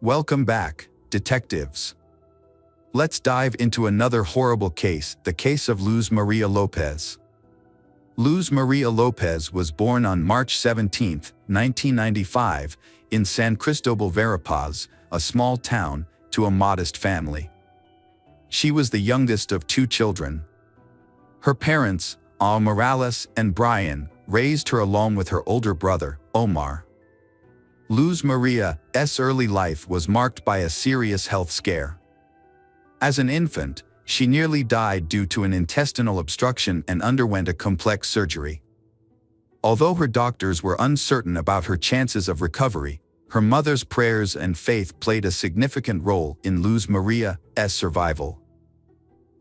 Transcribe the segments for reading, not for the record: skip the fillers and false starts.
Welcome back, detectives. Let's dive into another horrible case, the case of Luz María López. Luz María López was born on March 17, 1995, in San Cristobal Verapaz, a small town, to a modest family. She was the youngest of two children. Her parents, Morales and Brian, raised her along with her older brother, Omar. Luz Maria's early life was marked by a serious health scare. As an infant, she nearly died due to an intestinal obstruction and underwent a complex surgery. Although her doctors were uncertain about her chances of recovery, her mother's prayers and faith played a significant role in Luz Maria's survival.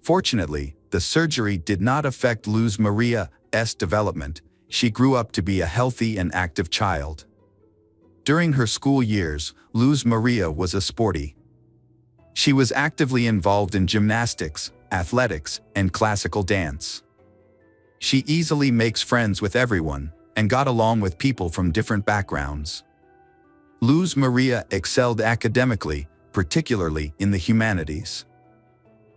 Fortunately, the surgery did not affect Luz Maria's development. She grew up to be a healthy and active child. During her school years, Luz María was a sporty. She was actively involved in gymnastics, athletics, and classical dance. She easily makes friends with everyone and got along with people from different backgrounds. Luz María excelled academically, particularly in the humanities.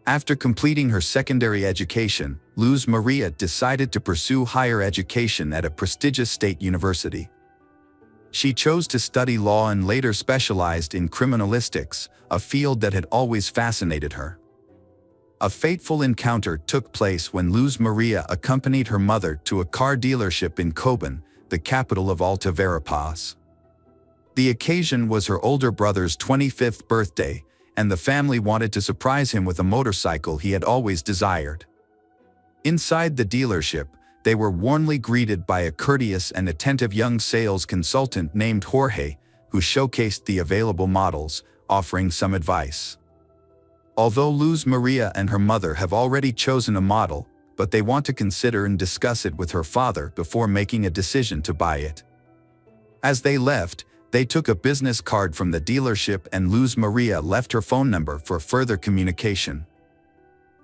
After completing her secondary education, Luz María decided to pursue higher education at a prestigious state university. She chose to study law and later specialized in criminalistics, a field that had always fascinated her. A fateful encounter took place when Luz María accompanied her mother to a car dealership in Coban, the capital of Alta Verapaz. The occasion was her older brother's 25th birthday, and the family wanted to surprise him with a motorcycle he had always desired. Inside the dealership, they were warmly greeted by a courteous and attentive young sales consultant named Jorge, who showcased the available models, offering some advice. Although Luz María and her mother have already chosen a model, but they want to consider and discuss it with her father before making a decision to buy it. As they left, they took a business card from the dealership and Luz María left her phone number for further communication.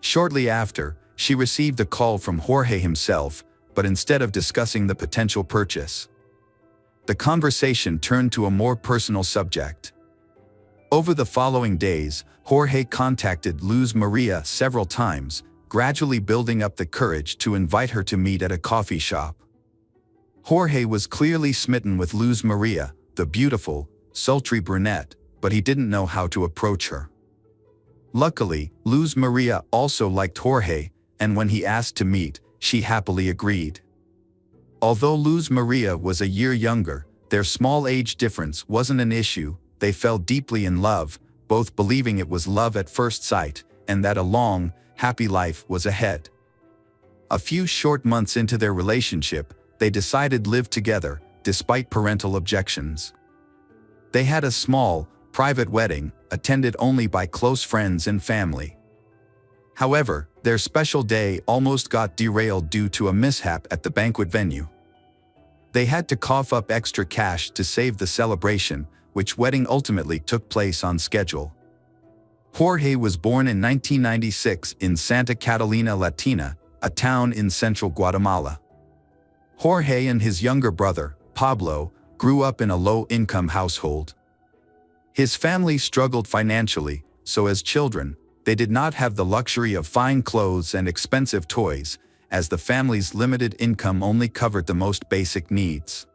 Shortly after, she received a call from Jorge himself, but instead of discussing the potential purchase, the conversation turned to a more personal subject. Over the following days, Jorge contacted Luz María several times, gradually building up the courage to invite her to meet at a coffee shop. Jorge was clearly smitten with Luz María, the beautiful, sultry brunette, but he didn't know how to approach her. Luckily, Luz María also liked Jorge, and when he asked to meet, she happily agreed. Although Luz María was a year younger, their small age difference wasn't an issue. They fell deeply in love, both believing it was love at first sight and that a long, happy life was ahead. A few short months into their relationship, they decided to live together, despite parental objections. They had a small, private wedding, attended only by close friends and family. However, their special day almost got derailed due to a mishap at the banquet venue. They had to cough up extra cash to save the celebration, which wedding ultimately took place on schedule. Jorge was born in 1996 in Santa Catalina Latina, a town in central Guatemala. Jorge and his younger brother, Pablo, grew up in a low-income household. His family struggled financially, so as children, they did not have the luxury of fine clothes and expensive toys, as the family's limited income only covered the most basic needs.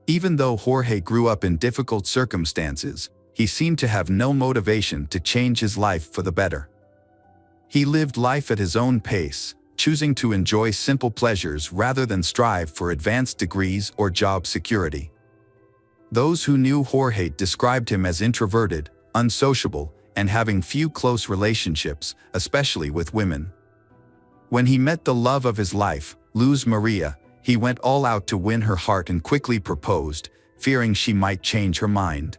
Even though Jorge grew up in difficult circumstances, he seemed to have no motivation to change his life for the better. He lived life at his own pace, choosing to enjoy simple pleasures rather than strive for advanced degrees or job security. Those who knew Jorge described him as introverted, unsociable, and having few close relationships, especially with women. When he met the love of his life, Luz María, he went all out to win her heart and quickly proposed, fearing she might change her mind.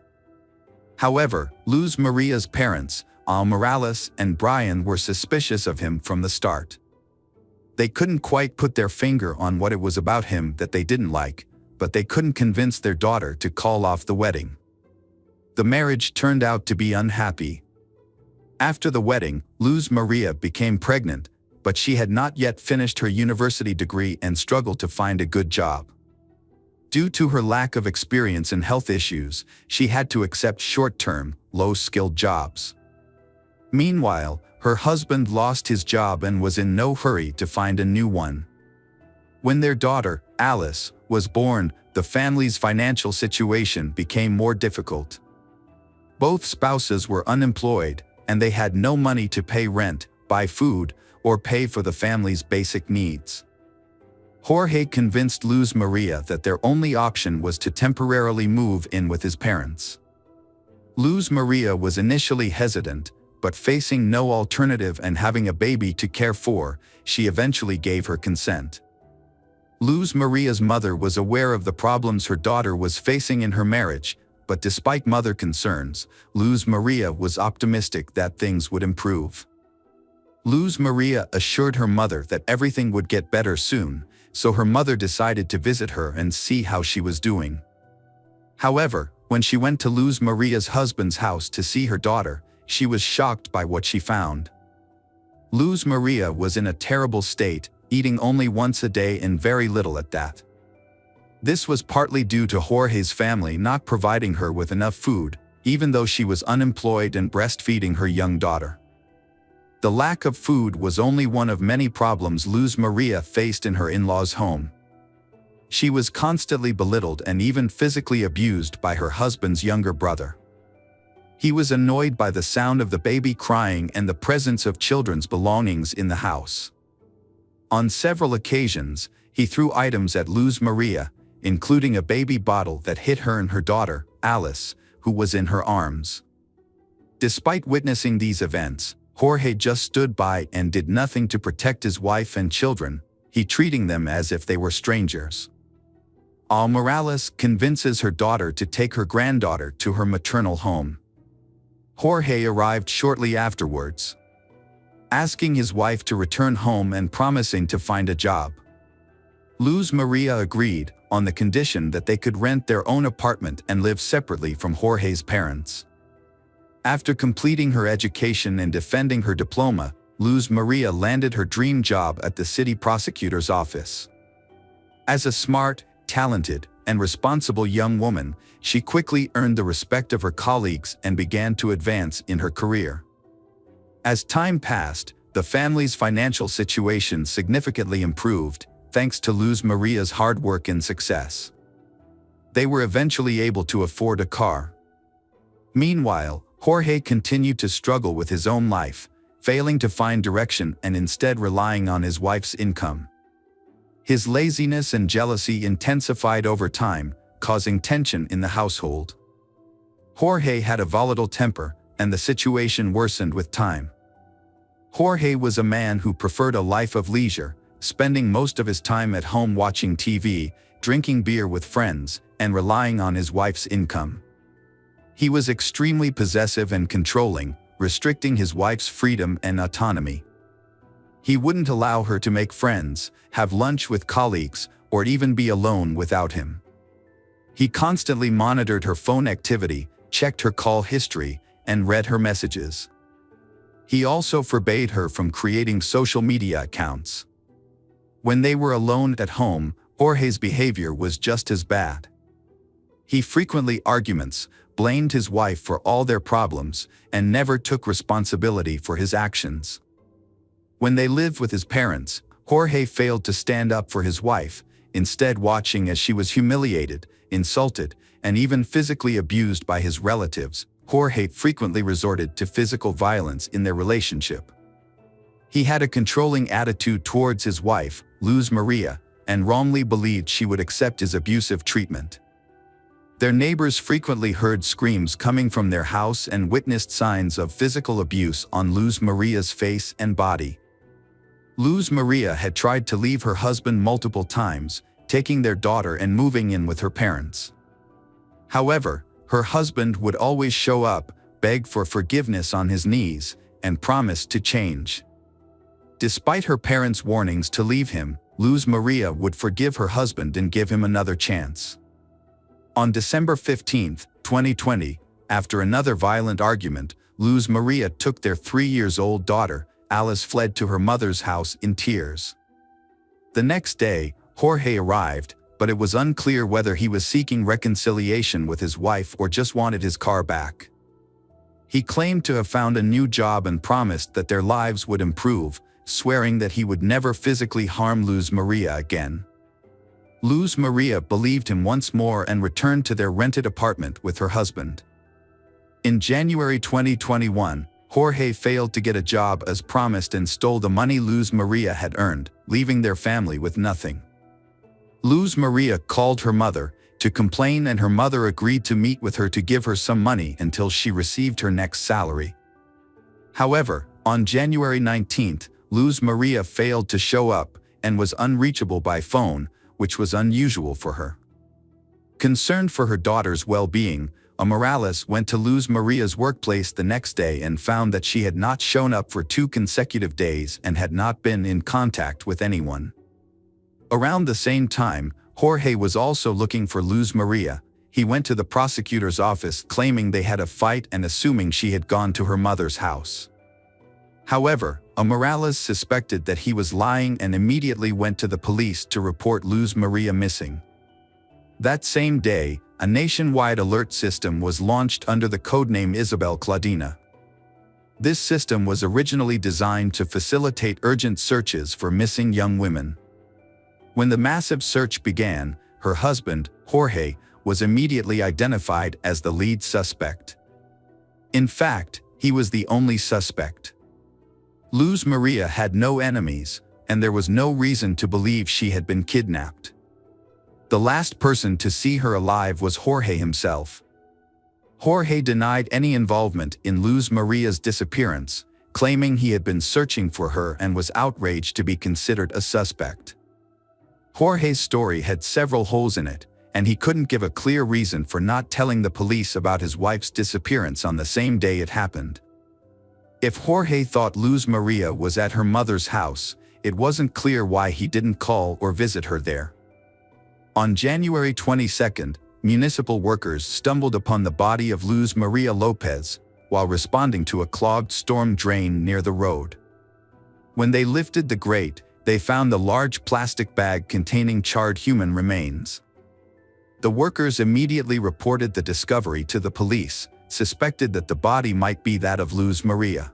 However, Luz María's parents, Morales and Brian, were suspicious of him from the start. They couldn't quite put their finger on what it was about him that they didn't like, but they couldn't convince their daughter to call off the wedding. The marriage turned out to be unhappy. After the wedding, Luz María became pregnant, but she had not yet finished her university degree and struggled to find a good job. Due to her lack of experience and health issues, she had to accept short-term, low-skilled jobs. Meanwhile, her husband lost his job and was in no hurry to find a new one. When their daughter, Alice, was born, the family's financial situation became more difficult. Both spouses were unemployed, and they had no money to pay rent, buy food, or pay for the family's basic needs. Jorge convinced Luz María that their only option was to temporarily move in with his parents. Luz María was initially hesitant, but facing no alternative and having a baby to care for, she eventually gave her consent. Luz María's mother was aware of the problems her daughter was facing in her marriage, but despite mother concerns, Luz María was optimistic that things would improve. Luz María assured her mother that everything would get better soon, so her mother decided to visit her and see how she was doing. However, when she went to Luz María's husband's house to see her daughter, she was shocked by what she found. Luz María was in a terrible state, eating only once a day and very little at that. This was partly due to Jorge's family not providing her with enough food, even though she was unemployed and breastfeeding her young daughter. The lack of food was only one of many problems Luz María faced in her in-laws' home. She was constantly belittled and even physically abused by her husband's younger brother. He was annoyed by the sound of the baby crying and the presence of children's belongings in the house. On several occasions, he threw items at Luz María, including a baby bottle that hit her and her daughter, Alice, who was in her arms. Despite witnessing these events, Jorge just stood by and did nothing to protect his wife and children, he treating them as if they were strangers. Morales convinces her daughter to take her granddaughter to her maternal home. Jorge arrived shortly afterwards, asking his wife to return home and promising to find a job. Luz María agreed, on the condition that they could rent their own apartment and live separately from Jorge's parents. After completing her education and defending her diploma, Luz María landed her dream job at the city prosecutor's office. As a smart, talented, and responsible young woman, she quickly earned the respect of her colleagues and began to advance in her career. As time passed, the family's financial situation significantly improved, thanks to Luz María's hard work and success. They were eventually able to afford a car. Meanwhile, Jorge continued to struggle with his own life, failing to find direction and instead relying on his wife's income. His laziness and jealousy intensified over time, causing tension in the household. Jorge had a volatile temper, and the situation worsened with time. Jorge was a man who preferred a life of leisure, spending most of his time at home watching TV, drinking beer with friends, and relying on his wife's income. He was extremely possessive and controlling, restricting his wife's freedom and autonomy. He wouldn't allow her to make friends, have lunch with colleagues, or even be alone without him. He constantly monitored her phone activity, checked her call history, and read her messages. He also forbade her from creating social media accounts. When they were alone at home, Jorge's behavior was just as bad. He frequently arguments, blamed his wife for all their problems, and never took responsibility for his actions. When they lived with his parents, Jorge failed to stand up for his wife, instead watching as she was humiliated, insulted, and even physically abused by his relatives. Jorge frequently resorted to physical violence in their relationship. He had a controlling attitude towards his wife, Luz María, and wrongly believed she would accept his abusive treatment. Their neighbors frequently heard screams coming from their house and witnessed signs of physical abuse on Luz María's face and body. Luz María had tried to leave her husband multiple times, taking their daughter and moving in with her parents. However, her husband would always show up, beg for forgiveness on his knees, and promise to change. Despite her parents' warnings to leave him, Luz María would forgive her husband and give him another chance. On December 15, 2020, after another violent argument, Luz María took their 3-year-old daughter, Alice, fled to her mother's house in tears. The next day, Jorge arrived, but it was unclear whether he was seeking reconciliation with his wife or just wanted his car back. He claimed to have found a new job and promised that their lives would improve, swearing that he would never physically harm Luz María again. Luz María believed him once more and returned to their rented apartment with her husband. In January 2021, Jorge failed to get a job as promised and stole the money Luz María had earned, leaving their family with nothing. Luz María called her mother to complain, and her mother agreed to meet with her to give her some money until she received her next salary. However, on January 19th, Luz María failed to show up and was unreachable by phone, which was unusual for her. Concerned for her daughter's well-being, Morales went to Luz María's workplace the next day and found that she had not shown up for 2 consecutive days and had not been in contact with anyone. Around the same time, Jorge was also looking for Luz María. He went to the prosecutor's office claiming they had a fight and assuming she had gone to her mother's house. However, Morales suspected that he was lying and immediately went to the police to report Luz María missing. That same day, a nationwide alert system was launched under the codename Isabel Claudina. This system was originally designed to facilitate urgent searches for missing young women. When the massive search began, her husband, Jorge, was immediately identified as the lead suspect. In fact, he was the only suspect. Luz María had no enemies, and there was no reason to believe she had been kidnapped. The last person to see her alive was Jorge himself. Jorge denied any involvement in Luz María's disappearance, claiming he had been searching for her and was outraged to be considered a suspect. Jorge's story had several holes in it, and he couldn't give a clear reason for not telling the police about his wife's disappearance on the same day it happened. If Jorge thought Luz María was at her mother's house, it wasn't clear why he didn't call or visit her there. On January 22nd, municipal workers stumbled upon the body of Luz María López while responding to a clogged storm drain near the road. When they lifted the grate, they found the large plastic bag containing charred human remains. The workers immediately reported the discovery to the police, suspected that the body might be that of Luz María.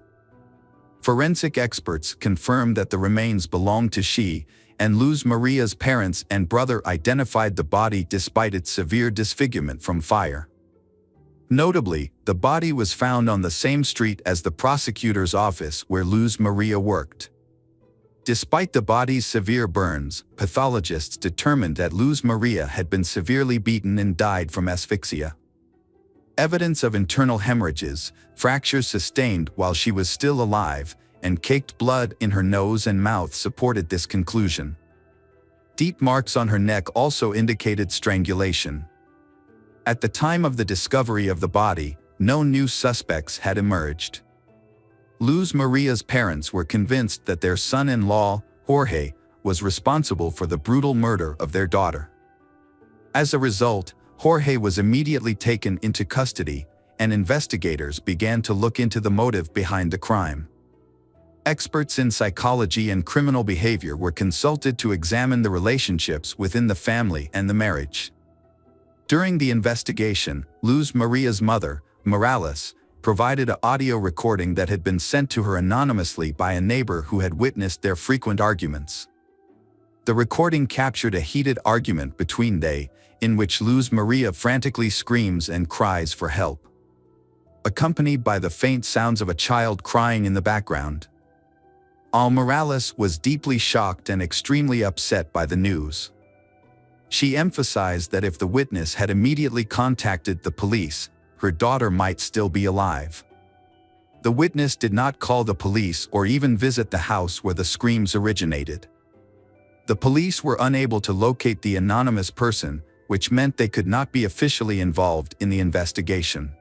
Forensic experts confirmed that the remains belonged to she, and Luz María's parents and brother identified the body despite its severe disfigurement from fire. Notably, the body was found on the same street as the prosecutor's office where Luz María worked. Despite the body's severe burns, pathologists determined that Luz María had been severely beaten and died from asphyxia. Evidence of internal hemorrhages, fractures sustained while she was still alive, and caked blood in her nose and mouth supported this conclusion. Deep marks on her neck also indicated strangulation. At the time of the discovery of the body, no new suspects had emerged. Luz María's parents were convinced that their son-in-law, Jorge, was responsible for the brutal murder of their daughter. As a result, Jorge was immediately taken into custody, and investigators began to look into the motive behind the crime. Experts in psychology and criminal behavior were consulted to examine the relationships within the family and the marriage. During the investigation, Luz María's mother, Morales, provided an audio recording that had been sent to her anonymously by a neighbor who had witnessed their frequent arguments. The recording captured a heated argument between they, in which Luz María frantically screams and cries for help, accompanied by the faint sounds of a child crying in the background. Morales was deeply shocked and extremely upset by the news. She emphasized that if the witness had immediately contacted the police, her daughter might still be alive. The witness did not call the police or even visit the house where the screams originated. The police were unable to locate the anonymous person, which meant they could not be officially involved in the investigation.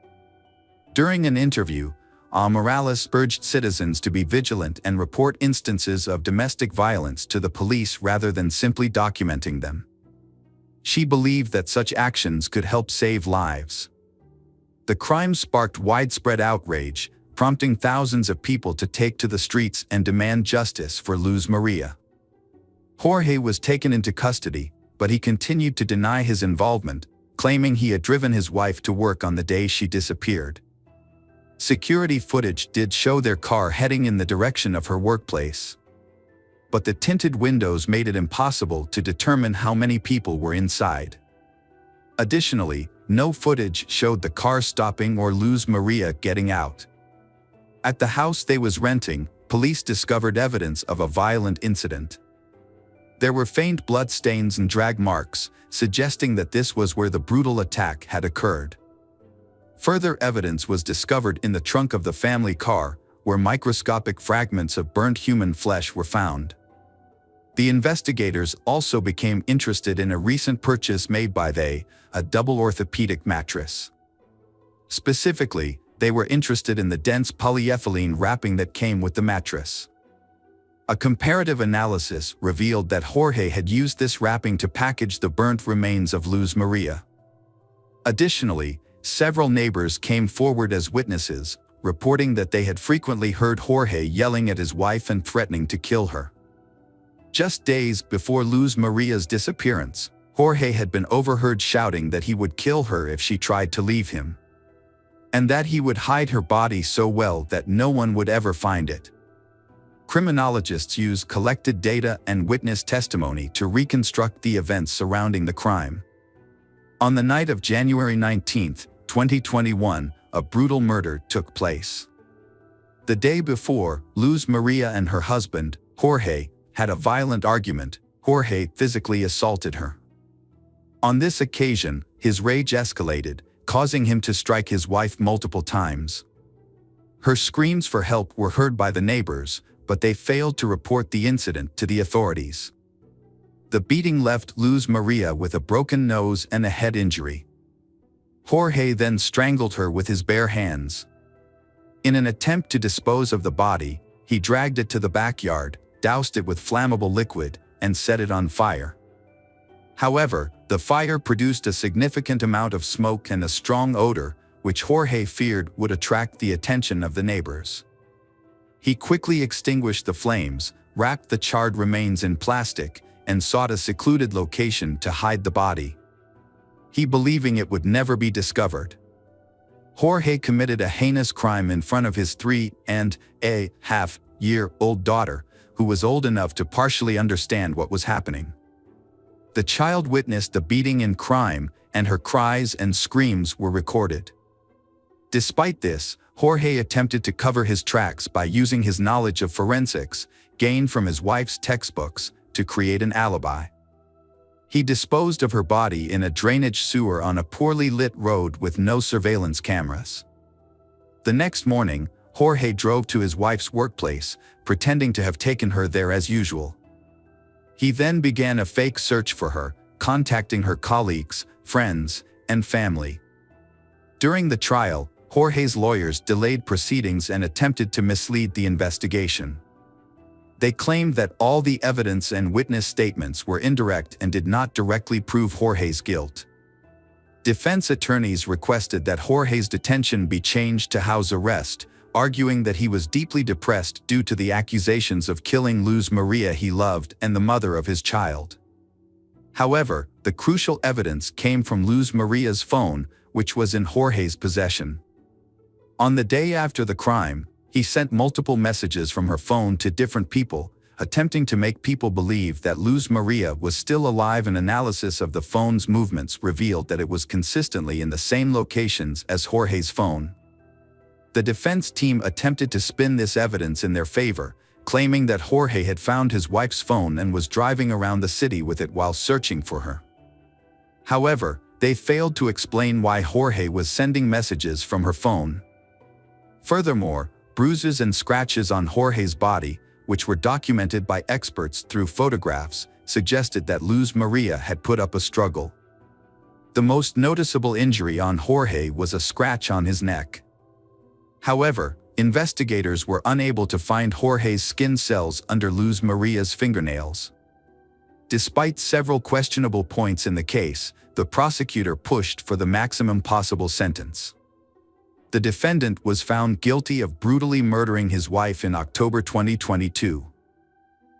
During an interview, Morales urged citizens to be vigilant and report instances of domestic violence to the police rather than simply documenting them. She believed that such actions could help save lives. The crime sparked widespread outrage, prompting thousands of people to take to the streets and demand justice for Luz María. Jorge was taken into custody, but he continued to deny his involvement, claiming he had driven his wife to work on the day she disappeared. Security footage did show their car heading in the direction of her workplace, but the tinted windows made it impossible to determine how many people were inside. Additionally, no footage showed the car stopping or Luz María getting out. At the house they was renting, police discovered evidence of a violent incident. There were faint blood stains and drag marks, suggesting that this was where the brutal attack had occurred. Further evidence was discovered in the trunk of the family car, where microscopic fragments of burnt human flesh were found. The investigators also became interested in a recent purchase made by a double orthopedic mattress. Specifically, they were interested in the dense polyethylene wrapping that came with the mattress. A comparative analysis revealed that Jorge had used this wrapping to package the burnt remains of Luz María. Additionally, several neighbors came forward as witnesses, reporting that they had frequently heard Jorge yelling at his wife and threatening to kill her. Just days before Luz María's disappearance, Jorge had been overheard shouting that he would kill her if she tried to leave him, and that he would hide her body so well that no one would ever find it. Criminologists use collected data and witness testimony to reconstruct the events surrounding the crime. On the night of January 19, 2021, a brutal murder took place. The day before, Luz María and her husband, Jorge, had a violent argument. Jorge physically assaulted her. On this occasion, his rage escalated, causing him to strike his wife multiple times. Her screams for help were heard by the neighbors, but they failed to report the incident to the authorities. The beating left Luz María with a broken nose and a head injury. Jorge then strangled her with his bare hands. In an attempt to dispose of the body, he dragged it to the backyard, doused it with flammable liquid, and set it on fire. However, the fire produced a significant amount of smoke and a strong odor, which Jorge feared would attract the attention of the neighbors. He quickly extinguished the flames, wrapped the charred remains in plastic, and sought a secluded location to hide the body, he believing it would never be discovered. Jorge committed a heinous crime in front of his 3.5-year-old daughter, who was old enough to partially understand what was happening. The child witnessed the beating and crime, and her cries and screams were recorded. Despite this, Jorge attempted to cover his tracks by using his knowledge of forensics, gained from his wife's textbooks, to create an alibi. He disposed of her body in a drainage sewer on a poorly lit road with no surveillance cameras. The next morning, Jorge drove to his wife's workplace, pretending to have taken her there as usual. He then began a fake search for her, contacting her colleagues, friends, and family. During the trial, Jorge's lawyers delayed proceedings and attempted to mislead the investigation. They claimed that all the evidence and witness statements were indirect and did not directly prove Jorge's guilt. Defense attorneys requested that Jorge's detention be changed to house arrest, arguing that he was deeply depressed due to the accusations of killing Luz María he loved and the mother of his child. However, the crucial evidence came from Luz María's phone, which was in Jorge's possession. On the day after the crime, he sent multiple messages from her phone to different people, attempting to make people believe that Luz María was still alive. An analysis of the phone's movements revealed that it was consistently in the same locations as Jorge's phone. The defense team attempted to spin this evidence in their favor, claiming that Jorge had found his wife's phone and was driving around the city with it while searching for her. However, they failed to explain why Jorge was sending messages from her phone. Furthermore, bruises and scratches on Jorge's body, which were documented by experts through photographs, suggested that Luz María had put up a struggle. The most noticeable injury on Jorge was a scratch on his neck. However, investigators were unable to find Jorge's skin cells under Luz María's fingernails. Despite several questionable points in the case, the prosecutor pushed for the maximum possible sentence. The defendant was found guilty of brutally murdering his wife in October 2022.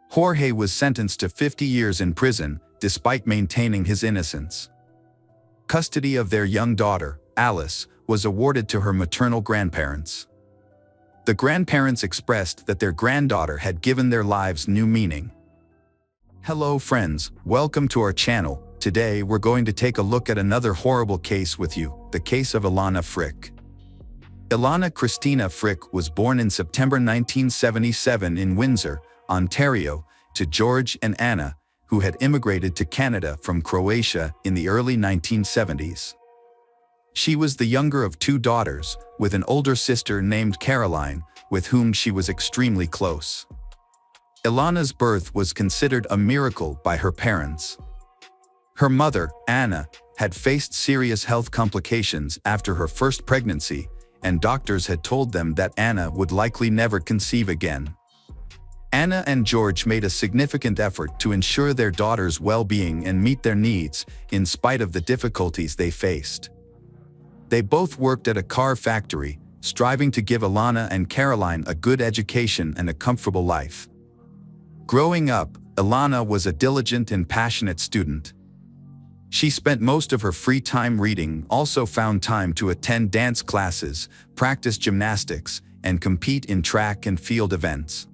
Jorge was sentenced to 50 years in prison, despite maintaining his innocence. Custody of their young daughter, Alice, was awarded to her maternal grandparents. The grandparents expressed that their granddaughter had given their lives new meaning. Hello friends, welcome to our channel. Today we're going to take a look at another horrible case with you, the case of Ilana Frick. Ilana Christina Frick was born in September 1977 in Windsor, Ontario, to George and Anna, who had immigrated to Canada from Croatia in the early 1970s. She was the younger of two daughters, with an older sister named Caroline, with whom she was extremely close. Ilana's birth was considered a miracle by her parents. Her mother, Anna, had faced serious health complications after her first pregnancy, and doctors had told them that Anna would likely never conceive again. Anna and George made a significant effort to ensure their daughter's well-being and meet their needs, in spite of the difficulties they faced. They both worked at a car factory, striving to give Ilana and Caroline a good education and a comfortable life. Growing up, Ilana was a diligent and passionate student. She spent most of her free time reading, also found time to attend dance classes, practice gymnastics, and compete in track and field events.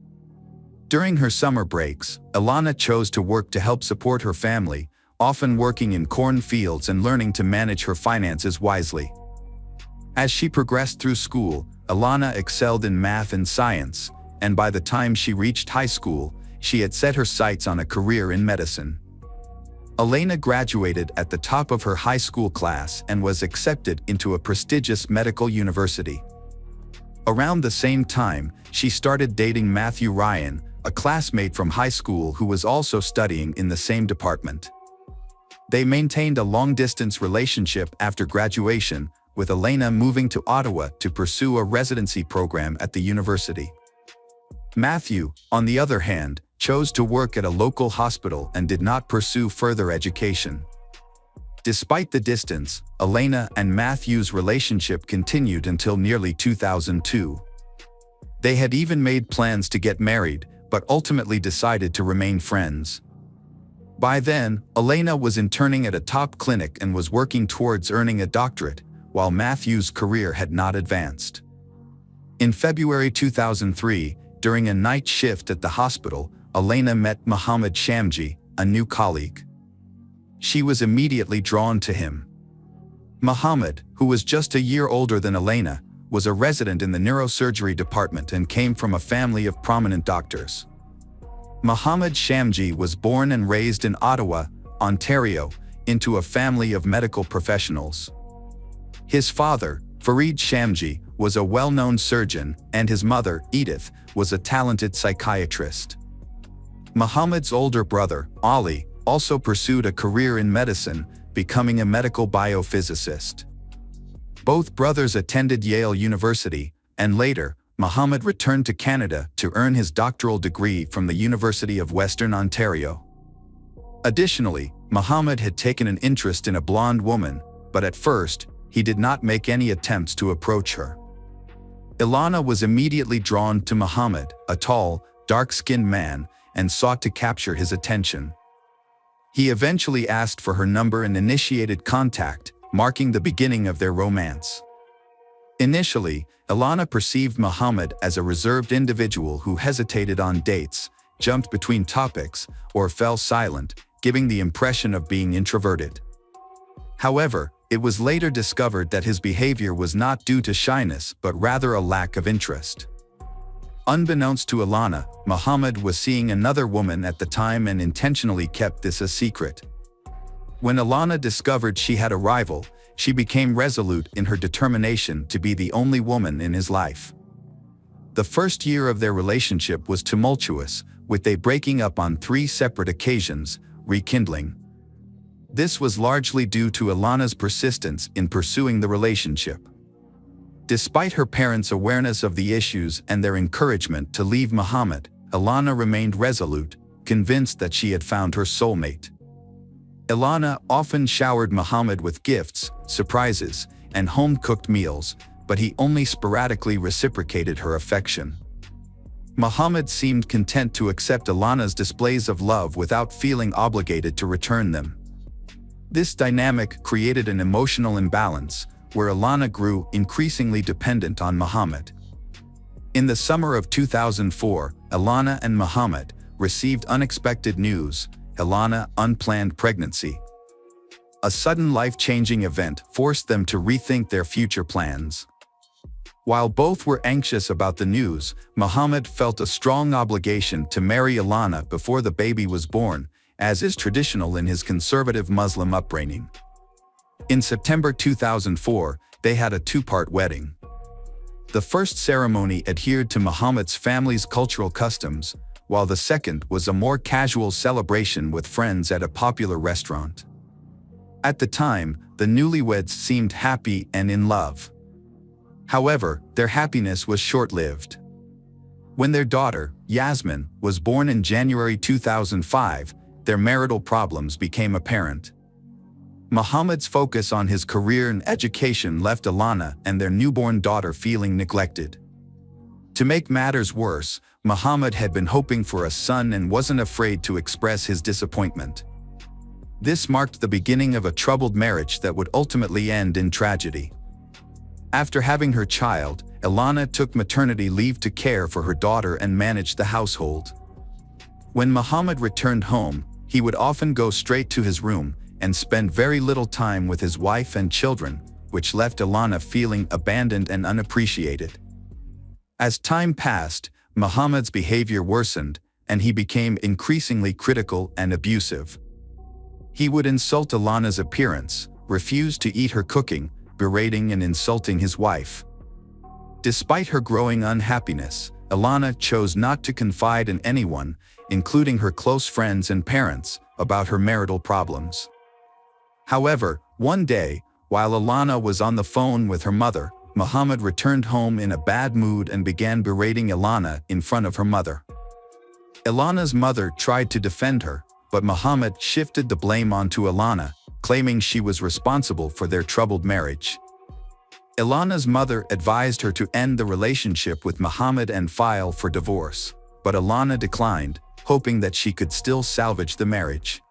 During her summer breaks, Ilana chose to work to help support her family, often working in cornfields and learning to manage her finances wisely. As she progressed through school, Ilana excelled in math and science, and by the time she reached high school, she had set her sights on a career in medicine. Ilana graduated at the top of her high school class and was accepted into a prestigious medical university. Around the same time, she started dating Matthew Ryan, a classmate from high school who was also studying in the same department. They maintained a long-distance relationship after graduation, with Ilana moving to Ottawa to pursue a residency program at the university. Matthew, on the other hand, chose to work at a local hospital and did not pursue further education. Despite the distance, Ilana and Matthew's relationship continued until nearly 2002. They had even made plans to get married, but ultimately decided to remain friends. By then, Ilana was interning at a top clinic and was working towards earning a doctorate, while Matthew's career had not advanced. In February 2003, during a night shift at the hospital, Ilana met Mohammed Shamji, a new colleague. She was immediately drawn to him. Mohammed, who was just a year older than Ilana, was a resident in the neurosurgery department and came from a family of prominent doctors. Mohammed Shamji was born and raised in Ottawa, Ontario, into a family of medical professionals. His father, Farid Shamji, was a well-known surgeon, and his mother, Edith, was a talented psychiatrist. Mohammed's older brother, Ali, also pursued a career in medicine, becoming a medical biophysicist. Both brothers attended Yale University, and later, Mohammed returned to Canada to earn his doctoral degree from the University of Western Ontario. Additionally, Mohammed had taken an interest in a blonde woman, but at first, he did not make any attempts to approach her. Ilana was immediately drawn to Mohammed, a tall, dark-skinned man, and sought to capture his attention. He eventually asked for her number and initiated contact, marking the beginning of their romance. Initially, Ilana perceived Mohammed as a reserved individual who hesitated on dates, jumped between topics, or fell silent, giving the impression of being introverted. However, it was later discovered that his behavior was not due to shyness but rather a lack of interest. Unbeknownst to Ilana, Mohammed was seeing another woman at the time and intentionally kept this a secret. When Ilana discovered she had a rival, she became resolute in her determination to be the only woman in his life. The first year of their relationship was tumultuous, with they breaking up on 3 separate occasions, rekindling. This was largely due to Ilana's persistence in pursuing the relationship. Despite her parents' awareness of the issues and their encouragement to leave Mohammed, Ilana remained resolute, convinced that she had found her soulmate. Ilana often showered Mohammed with gifts, surprises, and home-cooked meals, but he only sporadically reciprocated her affection. Muhammad seemed content to accept Ilana's displays of love without feeling obligated to return them. This dynamic created an emotional imbalance, where Ilana grew increasingly dependent on Muhammad. In the summer of 2004, Ilana and Muhammad received unexpected news: Ilana, unplanned pregnancy. A sudden life-changing event forced them to rethink their future plans. While both were anxious about the news, Muhammad felt a strong obligation to marry Ilana before the baby was born, as is traditional in his conservative Muslim upbringing. In September 2004, they had a two-part wedding. The first ceremony adhered to Muhammad's family's cultural customs, while the second was a more casual celebration with friends at a popular restaurant. At the time, the newlyweds seemed happy and in love. However, their happiness was short-lived. When their daughter, Yasmin, was born in January 2005, their marital problems became apparent. Muhammad's focus on his career and education left Ilana and their newborn daughter feeling neglected. To make matters worse, Muhammad had been hoping for a son and wasn't afraid to express his disappointment. This marked the beginning of a troubled marriage that would ultimately end in tragedy. After having her child, Ilana took maternity leave to care for her daughter and manage the household. When Muhammad returned home, he would often go straight to his room and spend very little time with his wife and children, which left Ilana feeling abandoned and unappreciated. As time passed, Muhammad's behavior worsened, and he became increasingly critical and abusive. He would insult Ilana's appearance, refuse to eat her cooking, berating and insulting his wife. Despite her growing unhappiness, Ilana chose not to confide in anyone, including her close friends and parents, about her marital problems. However, one day, while Ilana was on the phone with her mother, Muhammad returned home in a bad mood and began berating Ilana in front of her mother. Ilana's mother tried to defend her, but Muhammad shifted the blame onto Ilana, claiming she was responsible for their troubled marriage. Ilana's mother advised her to end the relationship with Muhammad and file for divorce, but Ilana declined, hoping that she could still salvage the marriage.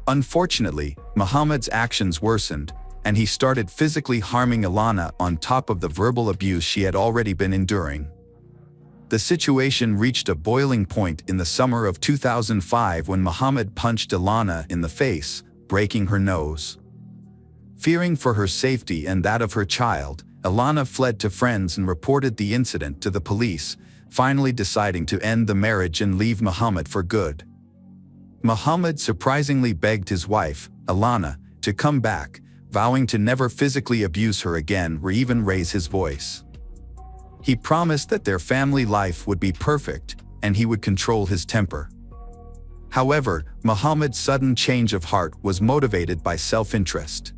Unfortunately, Muhammad's actions worsened, and he started physically harming Ilana on top of the verbal abuse she had already been enduring. The situation reached a boiling point in the summer of 2005 when Muhammad punched Ilana in the face, breaking her nose. Fearing for her safety and that of her child, Ilana fled to friends and reported the incident to the police, finally deciding to end the marriage and leave Muhammad for good. Muhammad surprisingly begged his wife, Ilana, to come back, vowing to never physically abuse her again or even raise his voice. He promised that their family life would be perfect and he would control his temper. However, Muhammad's sudden change of heart was motivated by self-interest.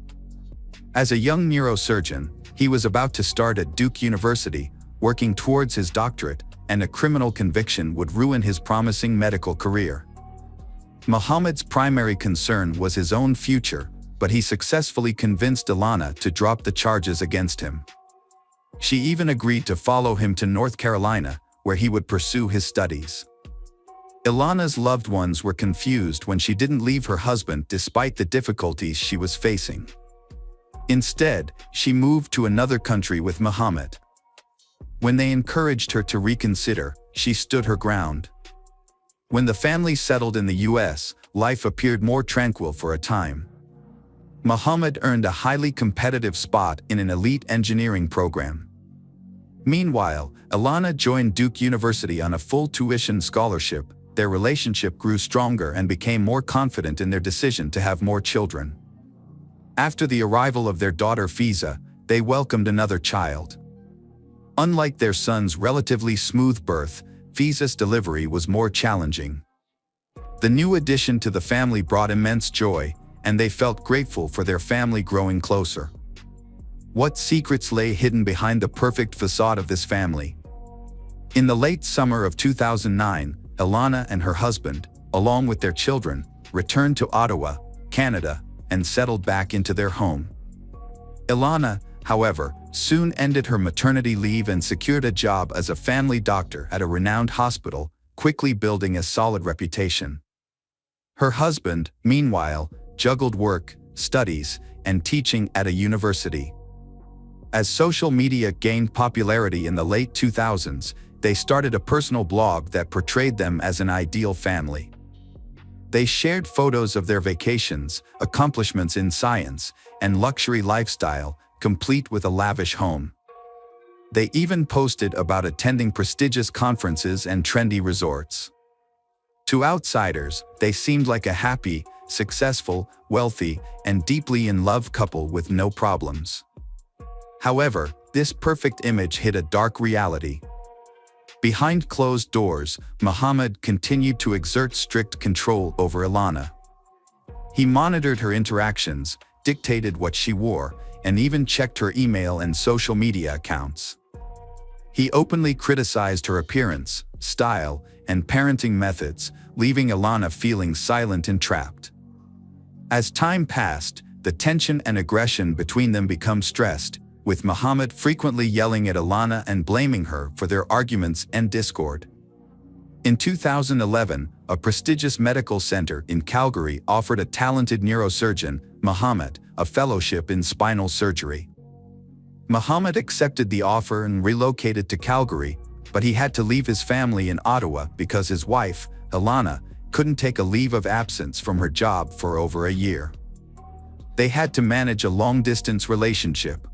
As a young neurosurgeon, he was about to start at Duke University, working towards his doctorate, and a criminal conviction would ruin his promising medical career. Muhammad's primary concern was his own future, but he successfully convinced Ilana to drop the charges against him. She even agreed to follow him to North Carolina, where he would pursue his studies. Ilana's loved ones were confused when she didn't leave her husband despite the difficulties she was facing. Instead, she moved to another country with Muhammad. When they encouraged her to reconsider, she stood her ground. When the family settled in the US, life appeared more tranquil for a time. Muhammad earned a highly competitive spot in an elite engineering program. Meanwhile, Ilana joined Duke University on a full tuition scholarship. Their relationship grew stronger and became more confident in their decision to have more children. After the arrival of their daughter Fiza, they welcomed another child. Unlike their son's relatively smooth birth, Fiza's delivery was more challenging. The new addition to the family brought immense joy, and they felt grateful for their family growing closer. What secrets lay hidden behind the perfect facade of this family? In the late summer of 2009, Ilana and her husband, along with their children, returned to Ottawa, Canada, and settled back into their home. Ilana, however, soon ended her maternity leave and secured a job as a family doctor at a renowned hospital, quickly building a solid reputation. Her husband, meanwhile, juggled work, studies, and teaching at a university. As social media gained popularity in the late 2000s, they started a personal blog that portrayed them as an ideal family. They shared photos of their vacations, accomplishments in science, and luxury lifestyle, complete with a lavish home. They even posted about attending prestigious conferences and trendy resorts. To outsiders, they seemed like a happy, successful, wealthy, and deeply in love couple with no problems. However, this perfect image hid a dark reality. Behind closed doors, Muhammad continued to exert strict control over Ilana. He monitored her interactions, dictated what she wore, and even checked her email and social media accounts. He openly criticized her appearance, style, and parenting methods, leaving Ilana feeling silent and trapped. As time passed, the tension and aggression between them became stressed, with Muhammad frequently yelling at Ilana and blaming her for their arguments and discord. In 2011, a prestigious medical center in Calgary offered a talented neurosurgeon, Muhammad, a fellowship in spinal surgery. Muhammad accepted the offer and relocated to Calgary, but he had to leave his family in Ottawa because his wife, Ilana, couldn't take a leave of absence from her job for over a year. They had to manage a long-distance relationship.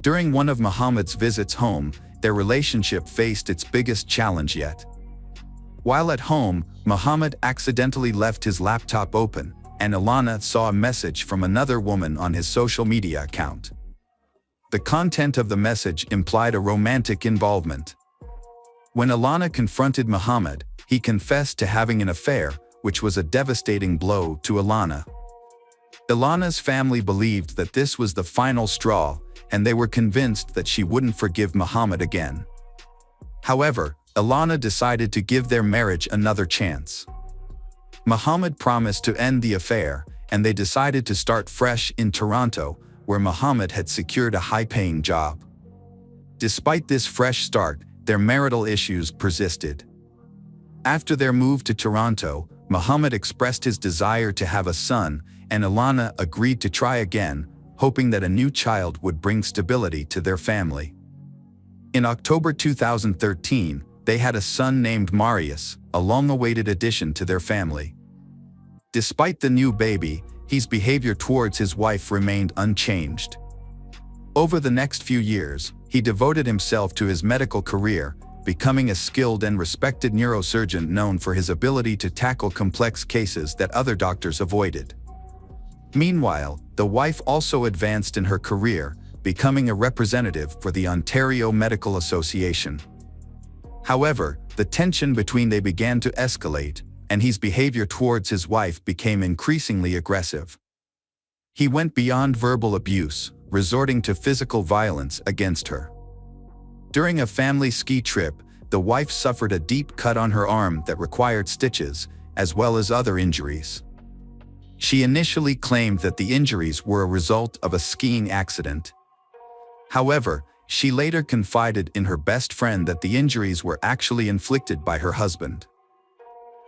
During one of Muhammad's visits home, their relationship faced its biggest challenge yet. While at home, Muhammad accidentally left his laptop open, and Ilana saw a message from another woman on his social media account. The content of the message implied a romantic involvement. When Ilana confronted Muhammad, he confessed to having an affair, which was a devastating blow to Ilana. Ilana's family believed that this was the final straw, and they were convinced that she wouldn't forgive Muhammad again. However, Ilana decided to give their marriage another chance. Muhammad promised to end the affair, and they decided to start fresh in Toronto, where Muhammad had secured a high-paying job. Despite this fresh start, their marital issues persisted. After their move to Toronto, Muhammad expressed his desire to have a son, and Ilana agreed to try again, hoping that a new child would bring stability to their family. In October 2013, they had a son named Marius, a long-awaited addition to their family. Despite the new baby, his behavior towards his wife remained unchanged. Over the next few years, he devoted himself to his medical career, becoming a skilled and respected neurosurgeon known for his ability to tackle complex cases that other doctors avoided. Meanwhile, the wife also advanced in her career, becoming a representative for the Ontario Medical Association. However, the tension between them began to escalate, and his behavior towards his wife became increasingly aggressive. He went beyond verbal abuse, resorting to physical violence against her. During a family ski trip, the wife suffered a deep cut on her arm that required stitches, as well as other injuries. She initially claimed that the injuries were a result of a skiing accident. However, she later confided in her best friend that the injuries were actually inflicted by her husband.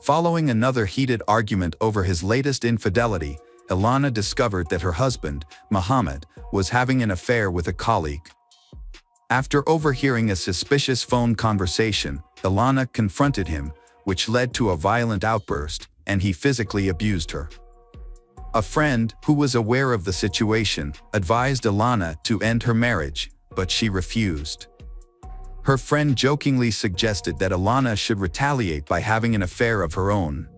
Following another heated argument over his latest infidelity, Ilana discovered that her husband, Muhammad, was having an affair with a colleague. After overhearing a suspicious phone conversation, Ilana confronted him, which led to a violent outburst, and he physically abused her. A friend, who was aware of the situation, advised Ilana to end her marriage, but she refused. Her friend jokingly suggested that Ilana should retaliate by having an affair of her own.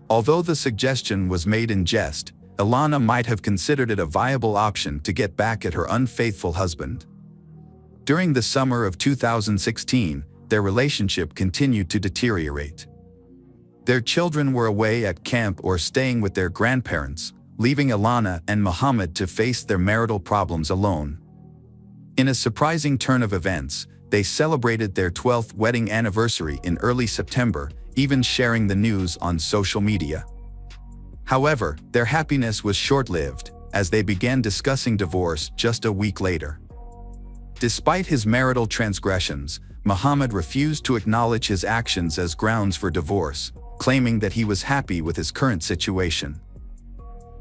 Although the suggestion was made in jest, Ilana might have considered it a viable option to get back at her unfaithful husband. During the summer of 2016, their relationship continued to deteriorate. Their children were away at camp or staying with their grandparents, leaving Ilana and Muhammad to face their marital problems alone. In a surprising turn of events, they celebrated their 12th wedding anniversary in early September, even sharing the news on social media. However, their happiness was short-lived, as they began discussing divorce just a week later. Despite his marital transgressions, Muhammad refused to acknowledge his actions as grounds for divorce, claiming that he was happy with his current situation.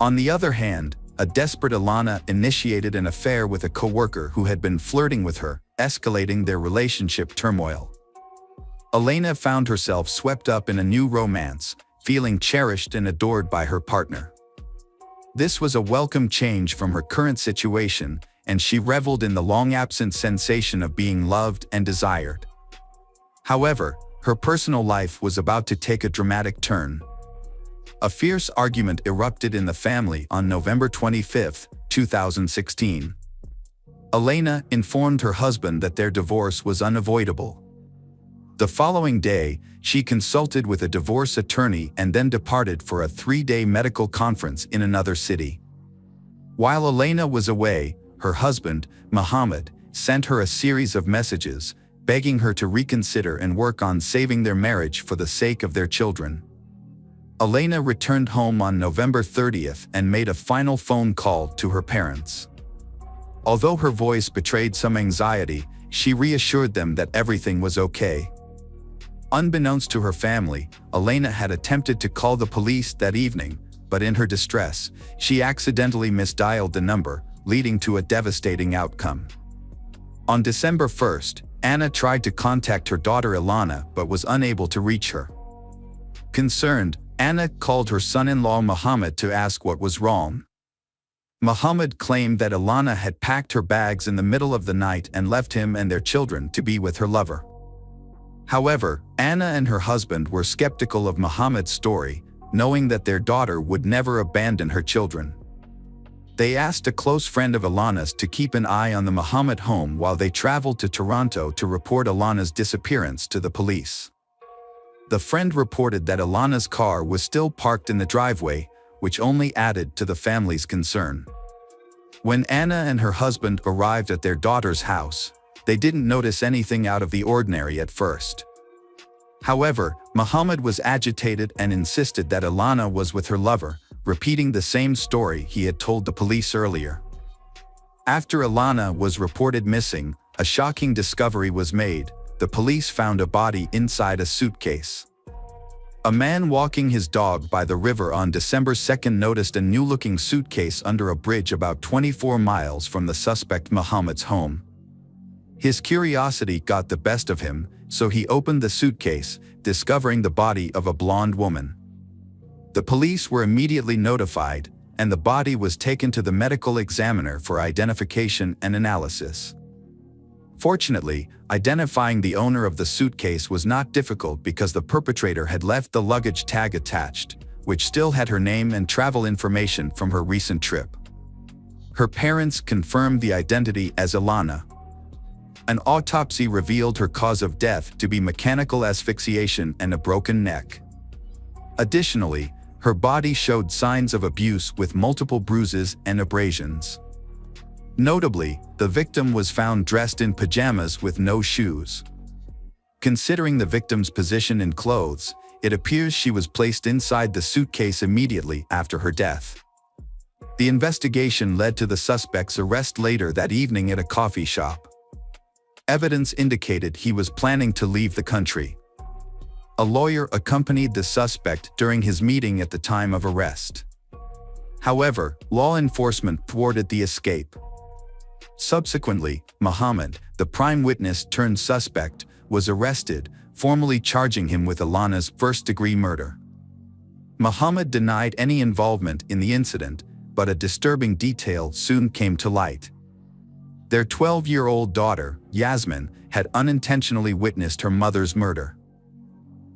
On the other hand, a desperate Alana initiated an affair with a co-worker who had been flirting with her, escalating their relationship turmoil. Elena found herself swept up in a new romance, feeling cherished and adored by her partner. This was a welcome change from her current situation, and she reveled in the long-absent sensation of being loved and desired. However, her personal life was about to take a dramatic turn. A fierce argument erupted in the family on November 25, 2016. Elena informed her husband that their divorce was unavoidable. The following day, she consulted with a divorce attorney and then departed for a 3-day medical conference in another city. While Elena was away, her husband, Muhammad, sent her a series of messages, begging her to reconsider and work on saving their marriage for the sake of their children. Elena returned home on November 30th and made a final phone call to her parents. Although her voice betrayed some anxiety, she reassured them that everything was okay. Unbeknownst to her family, Elena had attempted to call the police that evening, but in her distress, she accidentally misdialed the number, leading to a devastating outcome. On December 1st, Anna tried to contact her daughter Ilana but was unable to reach her. Concerned, Anna called her son-in-law Muhammad to ask what was wrong. Muhammad claimed that Ilana had packed her bags in the middle of the night and left him and their children to be with her lover. However, Anna and her husband were skeptical of Muhammad's story, knowing that their daughter would never abandon her children. They asked a close friend of Ilana's to keep an eye on the Muhammad home while they traveled to Toronto to report Ilana's disappearance to the police. The friend reported that Ilana's car was still parked in the driveway, which only added to the family's concern. When Anna and her husband arrived at their daughter's house, they didn't notice anything out of the ordinary at first. However, Muhammad was agitated and insisted that Ilana was with her lover, repeating the same story he had told the police earlier. After Ilana was reported missing, a shocking discovery was made. The police found a body inside a suitcase. A man walking his dog by the river on December 2nd noticed a new-looking suitcase under a bridge about 24 miles from the suspect Muhammad's home. His curiosity got the best of him, so he opened the suitcase, discovering the body of a blonde woman. The police were immediately notified, and the body was taken to the medical examiner for identification and analysis. Fortunately, identifying the owner of the suitcase was not difficult because the perpetrator had left the luggage tag attached, which still had her name and travel information from her recent trip. Her parents confirmed the identity as Ilana. An autopsy revealed her cause of death to be mechanical asphyxiation and a broken neck. Additionally, her body showed signs of abuse with multiple bruises and abrasions. Notably, the victim was found dressed in pajamas with no shoes. Considering the victim's position in clothes, it appears she was placed inside the suitcase immediately after her death. The investigation led to the suspect's arrest later that evening at a coffee shop. Evidence indicated he was planning to leave the country. A lawyer accompanied the suspect during his meeting at the time of arrest. However, law enforcement thwarted the escape. Subsequently, Muhammad, the prime witness turned suspect, was arrested, formally charging him with Ilana's first-degree murder. Muhammad denied any involvement in the incident, but a disturbing detail soon came to light. Their 12-year-old daughter, Yasmin, had unintentionally witnessed her mother's murder.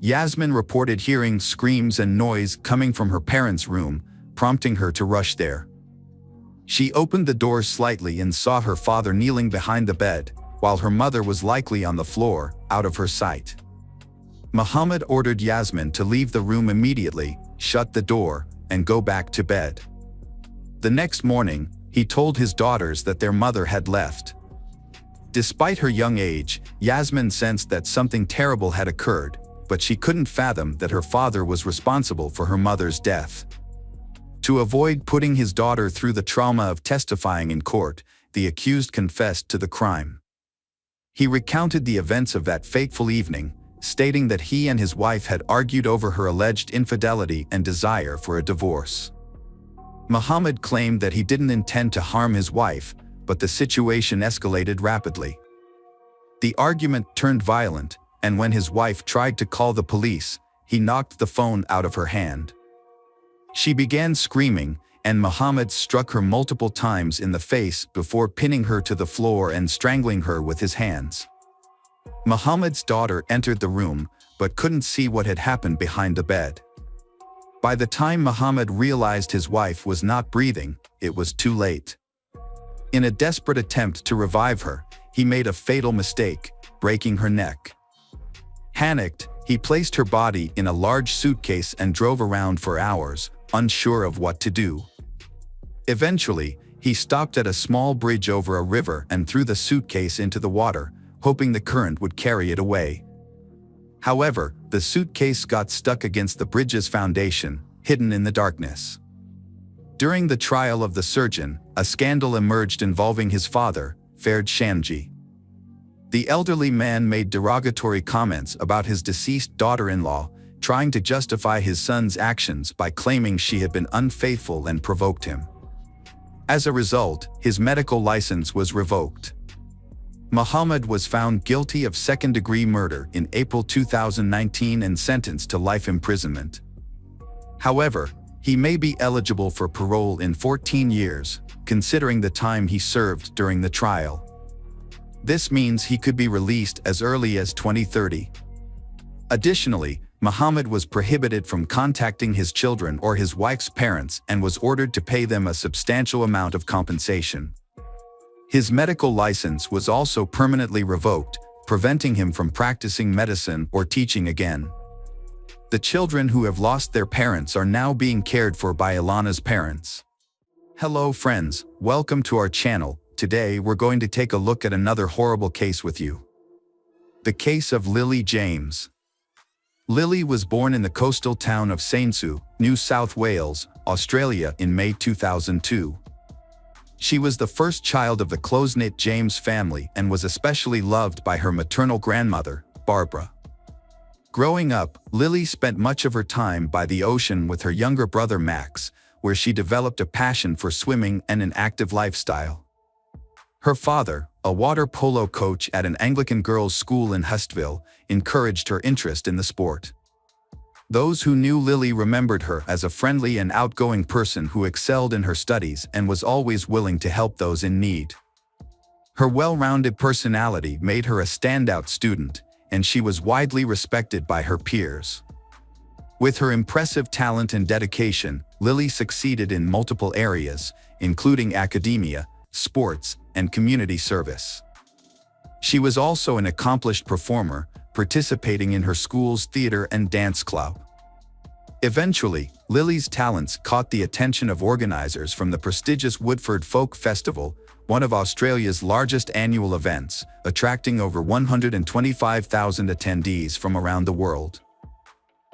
Yasmin reported hearing screams and noise coming from her parents' room, prompting her to rush there. She opened the door slightly and saw her father kneeling behind the bed, while her mother was likely on the floor, out of her sight. Muhammad ordered Yasmin to leave the room immediately, shut the door, and go back to bed. The next morning, he told his daughters that their mother had left. Despite her young age, Yasmin sensed that something terrible had occurred, but she couldn't fathom that her father was responsible for her mother's death. To avoid putting his daughter through the trauma of testifying in court, the accused confessed to the crime. He recounted the events of that fateful evening, stating that he and his wife had argued over her alleged infidelity and desire for a divorce. Muhammad claimed that he didn't intend to harm his wife, but the situation escalated rapidly. The argument turned violent, and when his wife tried to call the police, he knocked the phone out of her hand. She began screaming, and Muhammad struck her multiple times in the face before pinning her to the floor and strangling her with his hands. Muhammad's daughter entered the room, but couldn't see what had happened behind the bed. By the time Muhammad realized his wife was not breathing, it was too late. In a desperate attempt to revive her, he made a fatal mistake, breaking her neck. Panicked, he placed her body in a large suitcase and drove around for hours, unsure of what to do. Eventually, he stopped at a small bridge over a river and threw the suitcase into the water, hoping the current would carry it away. However, the suitcase got stuck against the bridge's foundation, hidden in the darkness. During the trial of the surgeon, a scandal emerged involving his father, Ferd Shamji. The elderly man made derogatory comments about his deceased daughter-in-law, trying to justify his son's actions by claiming she had been unfaithful and provoked him. As a result, his medical license was revoked. Muhammad was found guilty of second-degree murder in April 2019 and sentenced to life imprisonment. However, he may be eligible for parole in 14 years, considering the time he served during the trial. This means he could be released as early as 2030. Additionally, Muhammad was prohibited from contacting his children or his wife's parents and was ordered to pay them a substantial amount of compensation. His medical license was also permanently revoked, preventing him from practicing medicine or teaching again. The children who have lost their parents are now being cared for by Ilana's parents. Hello friends, welcome to our channel. Today we're going to take a look at another horrible case with you. The case of Lily James. Lily was born in the coastal town of Sainsu, New South Wales, Australia in May 2002. She was the first child of the close-knit James family and was especially loved by her maternal grandmother, Barbara. Growing up, Lily spent much of her time by the ocean with her younger brother Max, where she developed a passion for swimming and an active lifestyle. Her father, a water polo coach at an Anglican girls' school in Hustville, encouraged her interest in the sport. Those who knew Lily remembered her as a friendly and outgoing person who excelled in her studies and was always willing to help those in need. Her well-rounded personality made her a standout student, and she was widely respected by her peers. With her impressive talent and dedication, Lily succeeded in multiple areas, including academia, sports, and community service. She was also an accomplished performer, participating in her school's theater and dance club. Eventually, Lily's talents caught the attention of organizers from the prestigious Woodford Folk Festival, one of Australia's largest annual events, attracting over 125,000 attendees from around the world.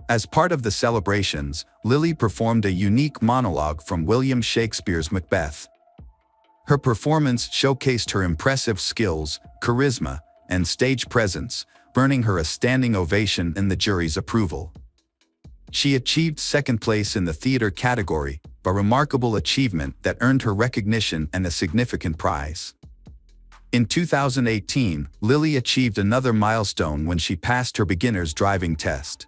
As part of the celebrations, Lily performed a unique monologue from William Shakespeare's Macbeth. Her performance showcased her impressive skills, charisma, and stage presence, earning her a standing ovation and the jury's approval. She achieved second place in the theater category, a remarkable achievement that earned her recognition and a significant prize. In 2018, Lily achieved another milestone when she passed her beginner's driving test.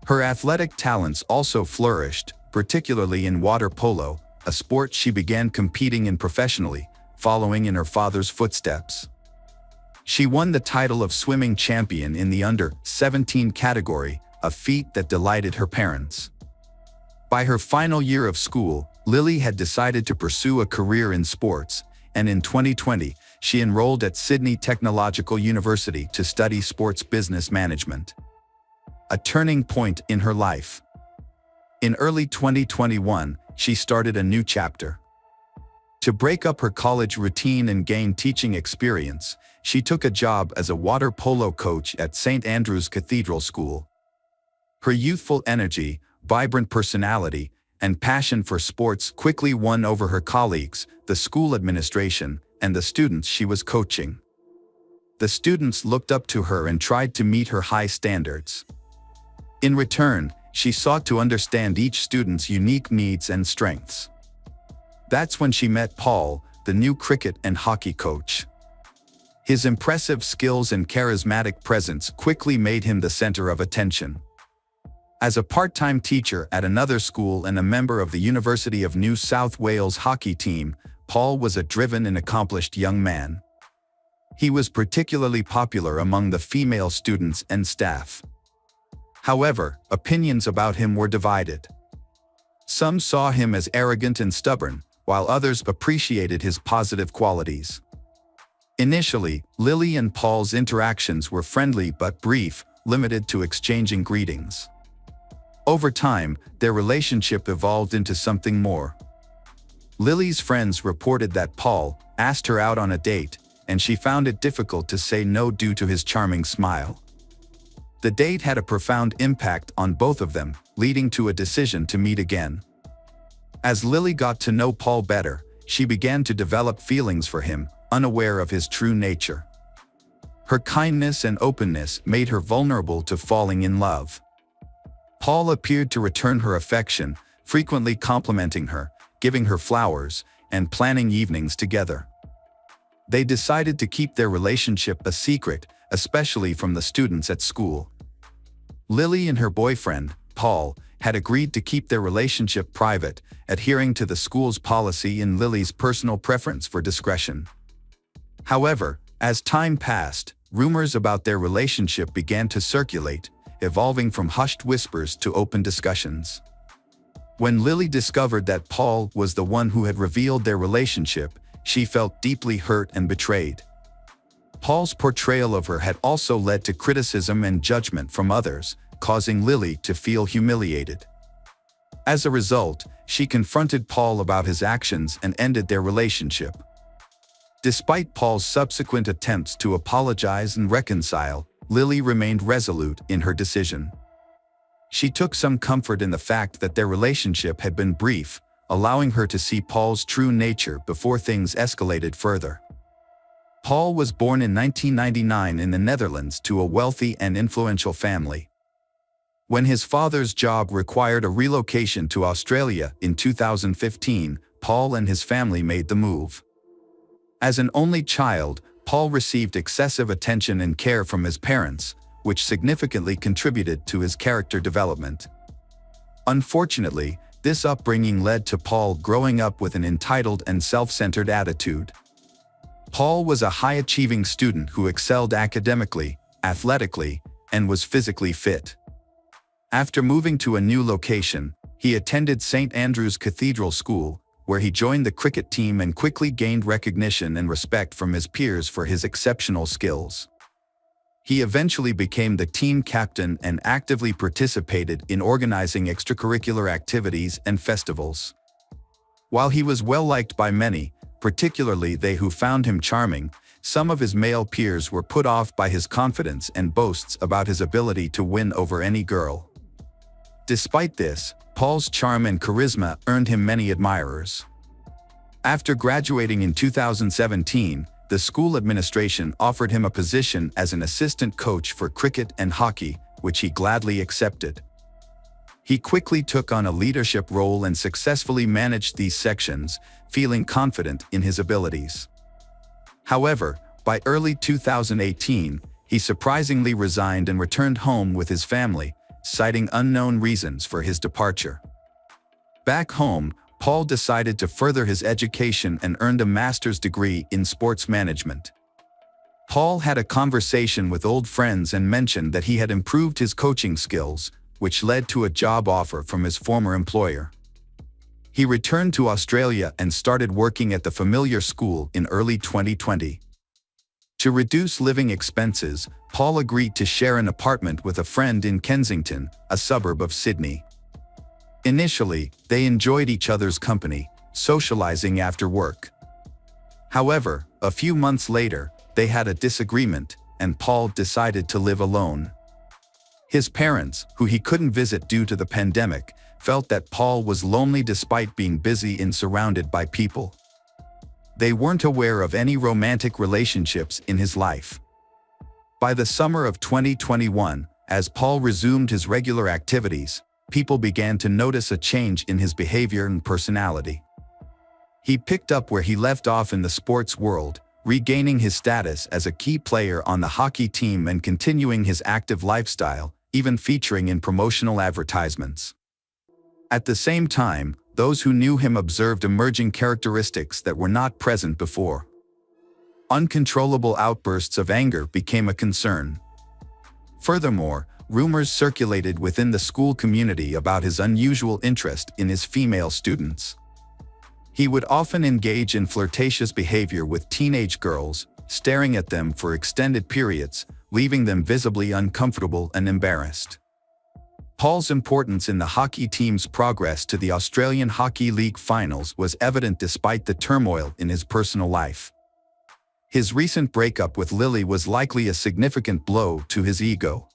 Her athletic talents also flourished, particularly in water polo, a sport she began competing in professionally, following in her father's footsteps. She won the title of swimming champion in the under-17 category, a feat that delighted her parents. By her final year of school, Lily had decided to pursue a career in sports, and in 2020, she enrolled at Sydney Technological University to study sports business management. A turning point in her life. In early 2021, she started a new chapter. To break up her college routine and gain teaching experience, she took a job as a water polo coach at St. Andrew's Cathedral School. Her youthful energy, vibrant personality, and passion for sports quickly won over her colleagues, the school administration, and the students she was coaching. The students looked up to her and tried to meet her high standards. In return, she sought to understand each student's unique needs and strengths. That's when she met Paul, the new cricket and hockey coach. His impressive skills and charismatic presence quickly made him the center of attention. As a part-time teacher at another school and a member of the University of New South Wales hockey team, Paul was a driven and accomplished young man. He was particularly popular among the female students and staff. However, opinions about him were divided. Some saw him as arrogant and stubborn, while others appreciated his positive qualities. Initially, Lily and Paul's interactions were friendly but brief, limited to exchanging greetings. Over time, their relationship evolved into something more. Lily's friends reported that Paul asked her out on a date, and she found it difficult to say no due to his charming smile. The date had a profound impact on both of them, leading to a decision to meet again. As Lily got to know Paul better, she began to develop feelings for him, unaware of his true nature. Her kindness and openness made her vulnerable to falling in love. Paul appeared to return her affection, frequently complimenting her, giving her flowers, and planning evenings together. They decided to keep their relationship a secret, especially from the students at school. Lily and her boyfriend, Paul, had agreed to keep their relationship private, adhering to the school's policy and Lily's personal preference for discretion. However, as time passed, rumors about their relationship began to circulate, evolving from hushed whispers to open discussions. When Lily discovered that Paul was the one who had revealed their relationship, she felt deeply hurt and betrayed. Paul's portrayal of her had also led to criticism and judgment from others, causing Lily to feel humiliated. As a result, she confronted Paul about his actions and ended their relationship. Despite Paul's subsequent attempts to apologize and reconcile, Lily remained resolute in her decision. She took some comfort in the fact that their relationship had been brief, allowing her to see Paul's true nature before things escalated further. Paul was born in 1999 in the Netherlands to a wealthy and influential family. When his father's job required a relocation to Australia in 2015, Paul and his family made the move. As an only child, Paul received excessive attention and care from his parents, which significantly contributed to his character development. Unfortunately, this upbringing led to Paul growing up with an entitled and self-centered attitude. Paul was a high-achieving student who excelled academically, athletically, and was physically fit. After moving to a new location, he attended St. Andrew's Cathedral School, where he joined the cricket team and quickly gained recognition and respect from his peers for his exceptional skills. He eventually became the team captain and actively participated in organizing extracurricular activities and festivals. While he was well-liked by many, particularly they who found him charming, some of his male peers were put off by his confidence and boasts about his ability to win over any girl. Despite this, Paul's charm and charisma earned him many admirers. After graduating in 2017, the school administration offered him a position as an assistant coach for cricket and hockey, which he gladly accepted. He quickly took on a leadership role and successfully managed these sections, feeling confident in his abilities. However, by early 2018, he surprisingly resigned and returned home with his family, citing unknown reasons for his departure. Back home, Paul decided to further his education and earned a master's degree in sports management. Paul had a conversation with old friends and mentioned that he had improved his coaching skills, which led to a job offer from his former employer. He returned to Australia and started working at the familiar school in early 2020. To reduce living expenses, Paul agreed to share an apartment with a friend in Kensington, a suburb of Sydney. Initially, they enjoyed each other's company, socializing after work. However, a few months later, they had a disagreement, and Paul decided to live alone. His parents, who he couldn't visit due to the pandemic, felt that Paul was lonely despite being busy and surrounded by people. They weren't aware of any romantic relationships in his life. By the summer of 2021, as Paul resumed his regular activities, people began to notice a change in his behavior and personality. He picked up where he left off in the sports world, regaining his status as a key player on the hockey team and continuing his active lifestyle, even featuring in promotional advertisements. At the same time, those who knew him observed emerging characteristics that were not present before. Uncontrollable outbursts of anger became a concern. Furthermore, rumors circulated within the school community about his unusual interest in his female students. He would often engage in flirtatious behavior with teenage girls, staring at them for extended periods, leaving them visibly uncomfortable and embarrassed. Paul's importance in the hockey team's progress to the Australian Hockey League finals was evident despite the turmoil in his personal life. His recent breakup with Lily was likely a significant blow to his ego.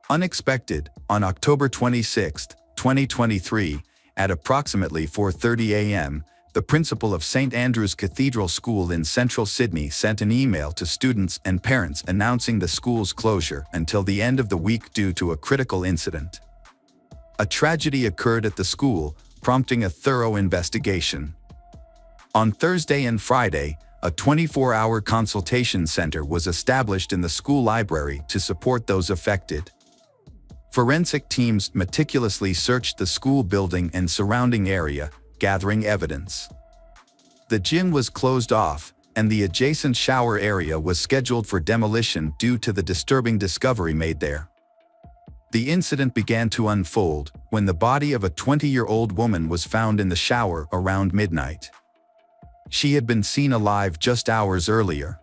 Unexpected, on October 26, 2023, at approximately 4:30 a.m., the principal of St. Andrew's Cathedral School in central Sydney sent an email to students and parents announcing the school's closure until the end of the week due to a critical incident. A tragedy occurred at the school, prompting a thorough investigation. On Thursday and Friday, a 24-hour consultation center was established in the school library to support those affected. Forensic teams meticulously searched the school building and surrounding area, gathering evidence. The gym was closed off, and the adjacent shower area was scheduled for demolition due to the disturbing discovery made there. The incident began to unfold when the body of a 20-year-old woman was found in the shower around midnight. She had been seen alive just hours earlier.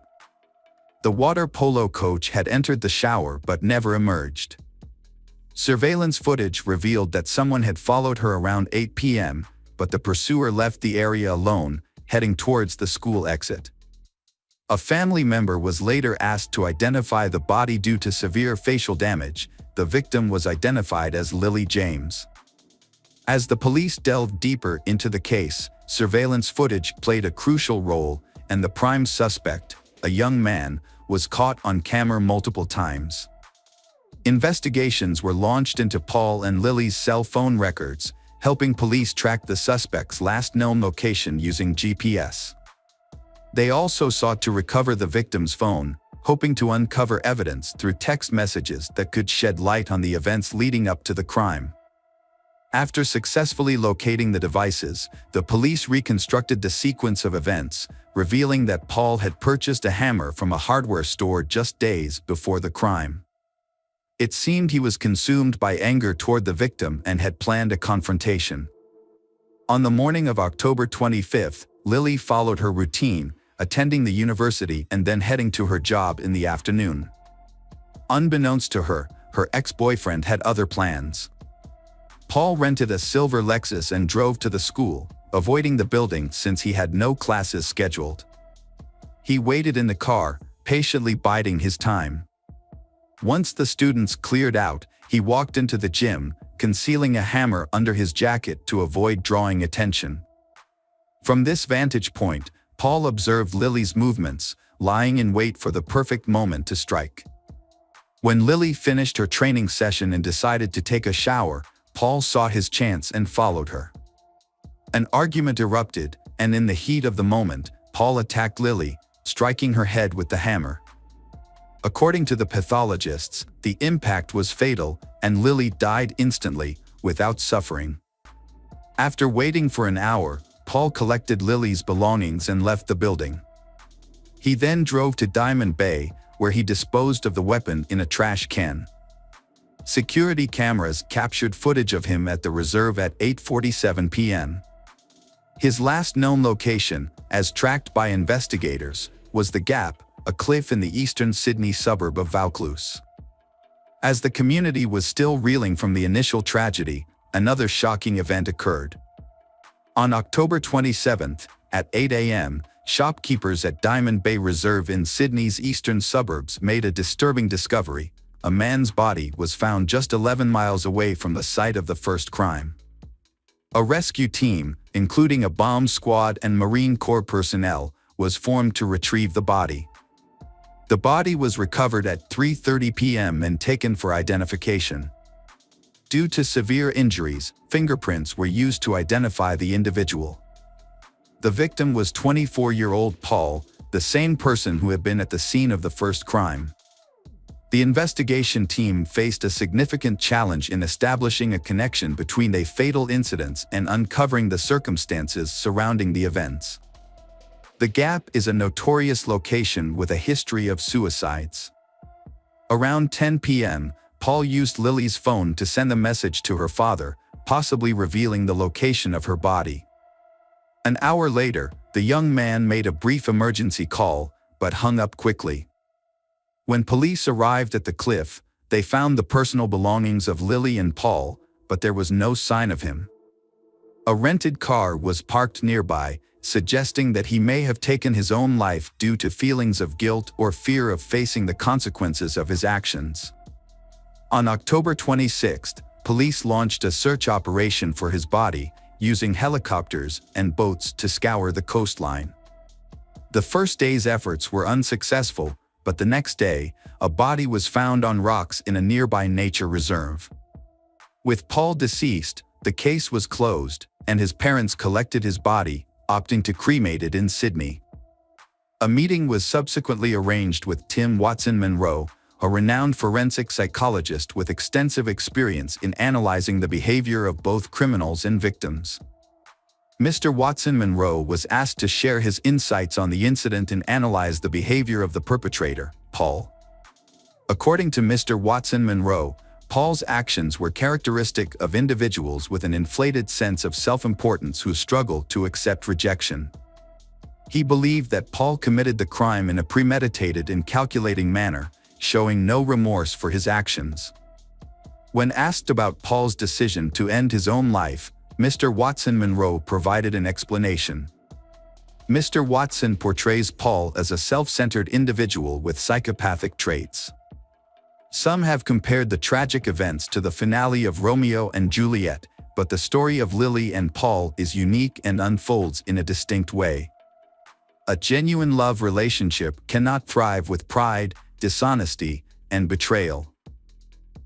The water polo coach had entered the shower but never emerged. Surveillance footage revealed that someone had followed her around 8 p.m., but the pursuer left the area alone, heading towards the school exit. A family member was later asked to identify the body due to severe facial damage. The victim was identified as Lily James. As the police delved deeper into the case, surveillance footage played a crucial role, and the prime suspect, a young man, was caught on camera multiple times. Investigations were launched into Paul and Lily's cell phone records, helping police track the suspect's last known location using GPS. They also sought to recover the victim's phone, hoping to uncover evidence through text messages that could shed light on the events leading up to the crime. After successfully locating the devices, the police reconstructed the sequence of events, revealing that Paul had purchased a hammer from a hardware store just days before the crime. It seemed he was consumed by anger toward the victim and had planned a confrontation. On the morning of October 25, Lily followed her routine, attending the university and then heading to her job in the afternoon. Unbeknownst to her, her ex-boyfriend had other plans. Paul rented a silver Lexus and drove to the school, avoiding the building since he had no classes scheduled. He waited in the car, patiently biding his time. Once the students cleared out, he walked into the gym, concealing a hammer under his jacket to avoid drawing attention. From this vantage point, Paul observed Lily's movements, lying in wait for the perfect moment to strike. When Lily finished her training session and decided to take a shower, Paul saw his chance and followed her. An argument erupted, and in the heat of the moment, Paul attacked Lily, striking her head with the hammer. According to the pathologists, the impact was fatal, and Lily died instantly, without suffering. After waiting for an hour, Paul collected Lily's belongings and left the building. He then drove to Diamond Bay, where he disposed of the weapon in a trash can. Security cameras captured footage of him at the reserve at 8:47 p.m. His last known location, as tracked by investigators, was the Gap, a cliff in the eastern Sydney suburb of Vaucluse. As the community was still reeling from the initial tragedy, another shocking event occurred. On October 27th, at 8 a.m., shopkeepers at Diamond Bay Reserve in Sydney's eastern suburbs made a disturbing discovery. A man's body was found just 11 miles away from the site of the first crime. A rescue team, including a bomb squad and Marine Corps personnel, was formed to retrieve the body. The body was recovered at 3:30 p.m. and taken for identification. Due to severe injuries, fingerprints were used to identify the individual. The victim was 24-year-old Paul, the same person who had been at the scene of the first crime. The investigation team faced a significant challenge in establishing a connection between the fatal incidents and uncovering the circumstances surrounding the events. The Gap is a notorious location with a history of suicides. Around 10 p.m., Paul used Lily's phone to send a message to her father, possibly revealing the location of her body. An hour later, the young man made a brief emergency call, but hung up quickly. When police arrived at the cliff, they found the personal belongings of Lily and Paul, but there was no sign of him. A rented car was parked nearby, suggesting that he may have taken his own life due to feelings of guilt or fear of facing the consequences of his actions. On October 26, police launched a search operation for his body, using helicopters and boats to scour the coastline. The first day's efforts were unsuccessful, but the next day, a body was found on rocks in a nearby nature reserve. With Paul deceased, the case was closed, and his parents collected his body, opting to cremate it in Sydney. A meeting was subsequently arranged with Tim Watson-Monro, a renowned forensic psychologist with extensive experience in analyzing the behavior of both criminals and victims. Mr. Watson-Monro was asked to share his insights on the incident and analyze the behavior of the perpetrator, Paul. According to Mr. Watson-Monro, Paul's actions were characteristic of individuals with an inflated sense of self-importance who struggle to accept rejection. He believed that Paul committed the crime in a premeditated and calculating manner, showing no remorse for his actions. When asked about Paul's decision to end his own life, Mr. Watson-Monro provided an explanation. Mr. Watson portrays Paul as a self-centered individual with psychopathic traits. Some have compared the tragic events to the finale of Romeo and Juliet, but the story of Lily and Paul is unique and unfolds in a distinct way. A genuine love relationship cannot thrive with pride, dishonesty, and betrayal.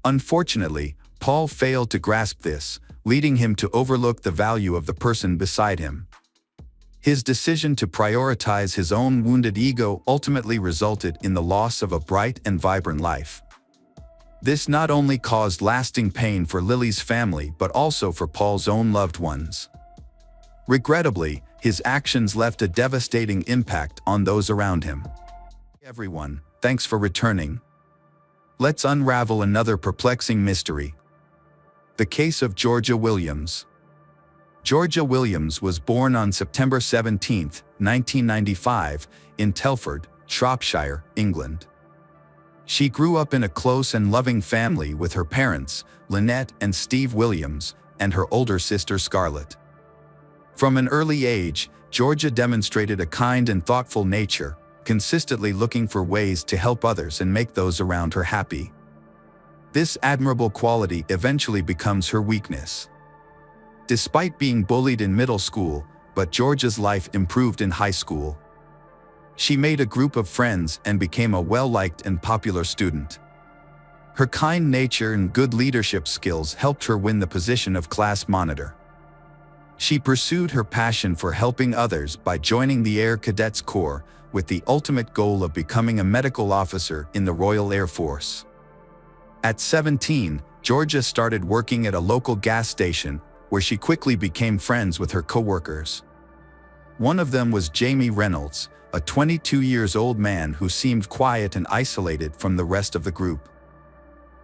Unfortunately, Paul failed to grasp this, leading him to overlook the value of the person beside him. His decision to prioritize his own wounded ego ultimately resulted in the loss of a bright and vibrant life. This not only caused lasting pain for Lily's family but also for Paul's own loved ones. Regrettably, his actions left a devastating impact on those around him. Everyone, thanks for returning. Let's unravel another perplexing mystery. The case of Georgia Williams. Georgia Williams was born on September 17, 1995, in Telford, Shropshire, England. She grew up in a close and loving family with her parents, Lynette and Steve Williams, and her older sister Scarlett. From an early age, Georgia demonstrated a kind and thoughtful nature, consistently looking for ways to help others and make those around her happy. This admirable quality eventually becomes her weakness. Despite being bullied in middle school, but Georgia's life improved in high school. She made a group of friends and became a well-liked and popular student. Her kind nature and good leadership skills helped her win the position of class monitor. She pursued her passion for helping others by joining the Air Cadets Corps, with the ultimate goal of becoming a medical officer in the Royal Air Force. At 17, Georgia started working at a local gas station, where she quickly became friends with her co-workers. One of them was Jamie Reynolds, a 22-year-old man who seemed quiet and isolated from the rest of the group.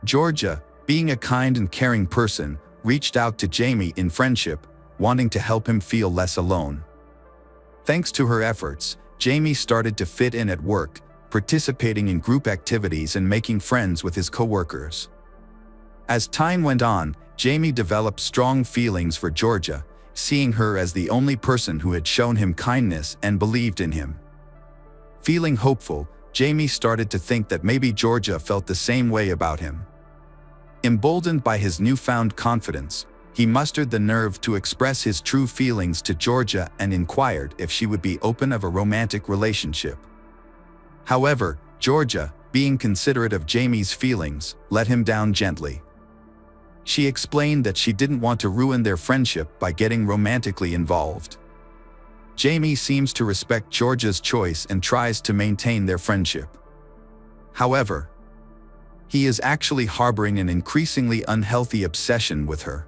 Georgia, being a kind and caring person, reached out to Jamie in friendship, wanting to help him feel less alone. Thanks to her efforts, Jamie started to fit in at work, participating in group activities and making friends with his co-workers. As time went on, Jamie developed strong feelings for Georgia, seeing her as the only person who had shown him kindness and believed in him. Feeling hopeful, Jamie started to think that maybe Georgia felt the same way about him. Emboldened by his newfound confidence, he mustered the nerve to express his true feelings to Georgia and inquired if she would be open of a romantic relationship. However, Georgia, being considerate of Jamie's feelings, let him down gently. She explained that she didn't want to ruin their friendship by getting romantically involved. Jamie seems to respect Georgia's choice and tries to maintain their friendship. However, he is actually harboring an increasingly unhealthy obsession with her.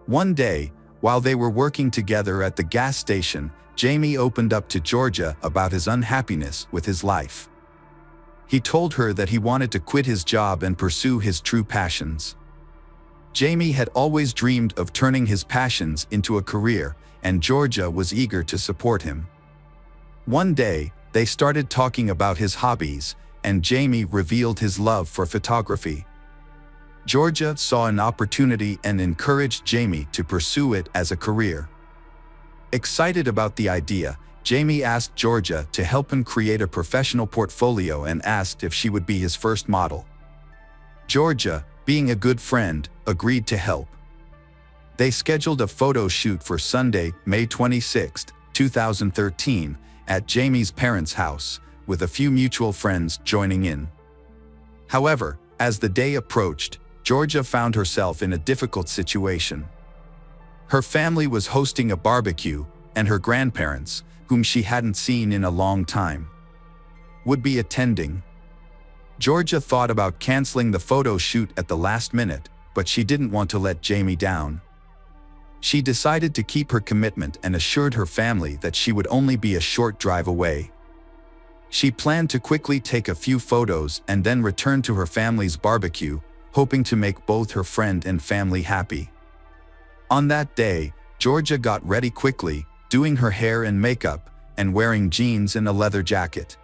One day, while they were working together at the gas station, Jamie opened up to Georgia about his unhappiness with his life. He told her that he wanted to quit his job and pursue his true passions. Jamie had always dreamed of turning his passions into a career, and Georgia was eager to support him. One day, they started talking about his hobbies, and Jamie revealed his love for photography. Georgia saw an opportunity and encouraged Jamie to pursue it as a career. Excited about the idea, Jamie asked Georgia to help him create a professional portfolio and asked if she would be his first model. Georgia, being a good friend, agreed to help. They scheduled a photo shoot for Sunday, May 26, 2013, at Jamie's parents' house, with a few mutual friends joining in. However, as the day approached, Georgia found herself in a difficult situation. Her family was hosting a barbecue, and her grandparents, whom she hadn't seen in a long time, would be attending. Georgia thought about canceling the photo shoot at the last minute, but she didn't want to let Jamie down. She decided to keep her commitment and assured her family that she would only be a short drive away. She planned to quickly take a few photos and then return to her family's barbecue, hoping to make both her friend and family happy. On that day, Georgia got ready quickly, doing her hair and makeup, and wearing jeans and a leather jacket.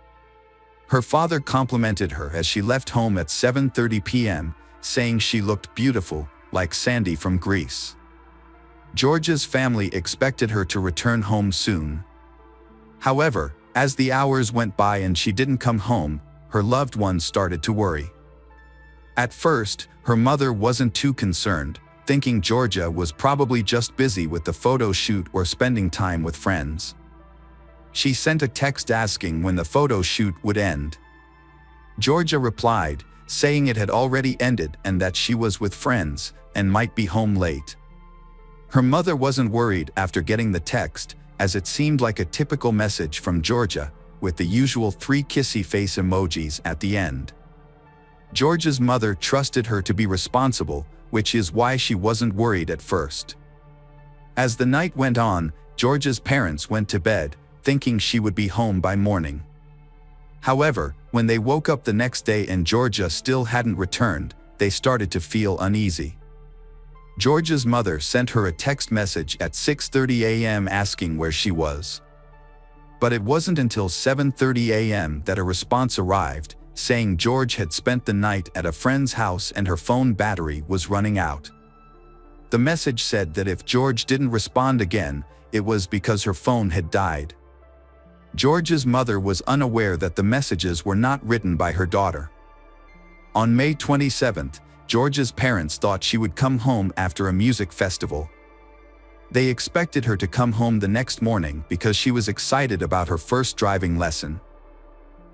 Her father complimented her as she left home at 7:30 p.m., saying she looked beautiful, like Sandy from Greece. Georgia's family expected her to return home soon. However, as the hours went by and she didn't come home, her loved ones started to worry. At first, her mother wasn't too concerned, thinking Georgia was probably just busy with the photo shoot or spending time with friends. She sent a text asking when the photo shoot would end. Georgia replied, saying it had already ended and that she was with friends and might be home late. Her mother wasn't worried after getting the text, as it seemed like a typical message from Georgia, with the usual 3 kissy face emojis at the end. Georgia's mother trusted her to be responsible, which is why she wasn't worried at first. As the night went on, Georgia's parents went to bed, thinking she would be home by morning. However, when they woke up the next day and Georgia still hadn't returned, they started to feel uneasy. Georgia's mother sent her a text message at 6:30 a.m. asking where she was. But it wasn't until 7:30 a.m. that a response arrived, saying George had spent the night at a friend's house and her phone battery was running out. The message said that if George didn't respond again, it was because her phone had died. George's mother was unaware that the messages were not written by her daughter. On May 27th, George's parents thought she would come home after a music festival. They expected her to come home the next morning because she was excited about her first driving lesson.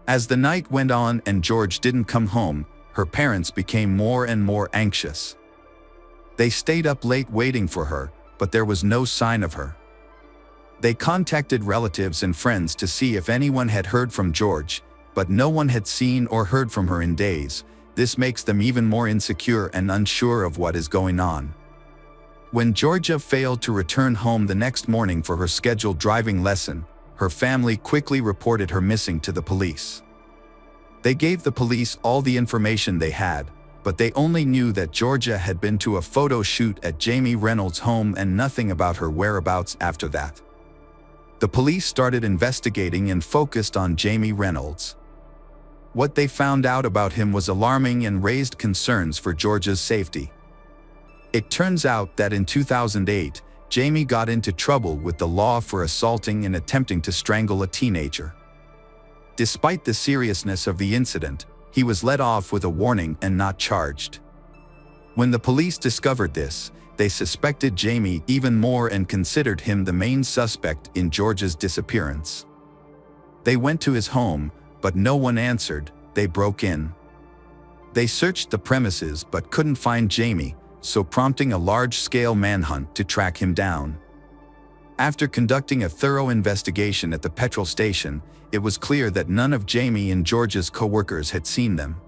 As the night went on and George didn't come home, her parents became more and more anxious. They stayed up late waiting for her, but there was no sign of her. They contacted relatives and friends to see if anyone had heard from George, but no one had seen or heard from her in days. This makes them even more insecure and unsure of what is going on. When Georgia failed to return home the next morning for her scheduled driving lesson, her family quickly reported her missing to the police. They gave the police all the information they had, but they only knew that Georgia had been to a photo shoot at Jamie Reynolds' home and nothing about her whereabouts after that. The police started investigating and focused on Jamie Reynolds. What they found out about him was alarming and raised concerns for Georgia's safety. It turns out that in 2008, Jamie got into trouble with the law for assaulting and attempting to strangle a teenager. Despite the seriousness of the incident, he was let off with a warning and not charged. When the police discovered this, they suspected Jamie even more and considered him the main suspect in Georgia's disappearance. They went to his home, but no one answered. They broke in. They searched the premises but couldn't find Jamie, so prompting a large-scale manhunt to track him down. After conducting a thorough investigation at the petrol station, it was clear that none of Jamie and George's co-workers had seen them.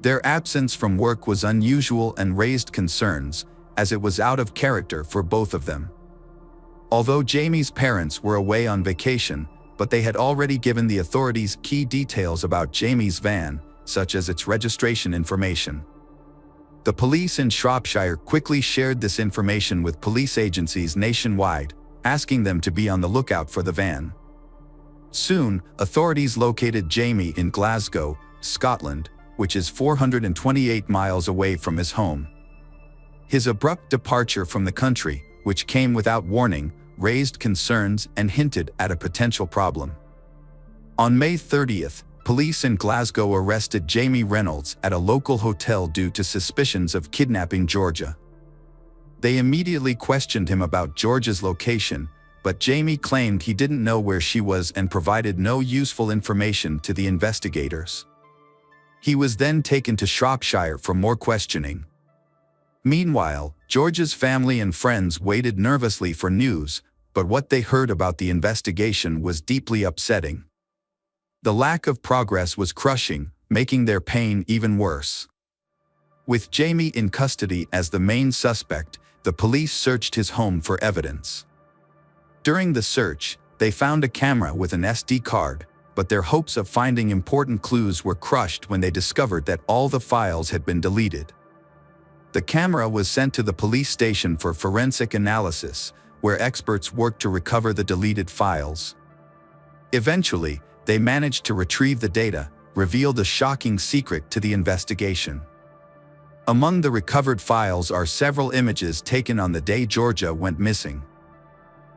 Their absence from work was unusual and raised concerns, as it was out of character for both of them. Although Jamie's parents were away on vacation, but they had already given the authorities key details about Jamie's van, such as its registration information. The police in Shropshire quickly shared this information with police agencies nationwide, asking them to be on the lookout for the van. Soon, authorities located Jamie in Glasgow, Scotland, which is 428 miles away from his home. His abrupt departure from the country, which came without warning, raised concerns and hinted at a potential problem. On May 30th, police in Glasgow arrested Jamie Reynolds at a local hotel due to suspicions of kidnapping Georgia. They immediately questioned him about Georgia's location, but Jamie claimed he didn't know where she was and provided no useful information to the investigators. He was then taken to Shropshire for more questioning. Meanwhile, George's family and friends waited nervously for news, but what they heard about the investigation was deeply upsetting. The lack of progress was crushing, making their pain even worse. With Jamie in custody as the main suspect, the police searched his home for evidence. During the search, they found a camera with an SD card, but their hopes of finding important clues were crushed when they discovered that all the files had been deleted. The camera was sent to the police station for forensic analysis, where experts worked to recover the deleted files. Eventually, they managed to retrieve the data, revealed a shocking secret to the investigation. Among the recovered files are several images taken on the day Georgia went missing,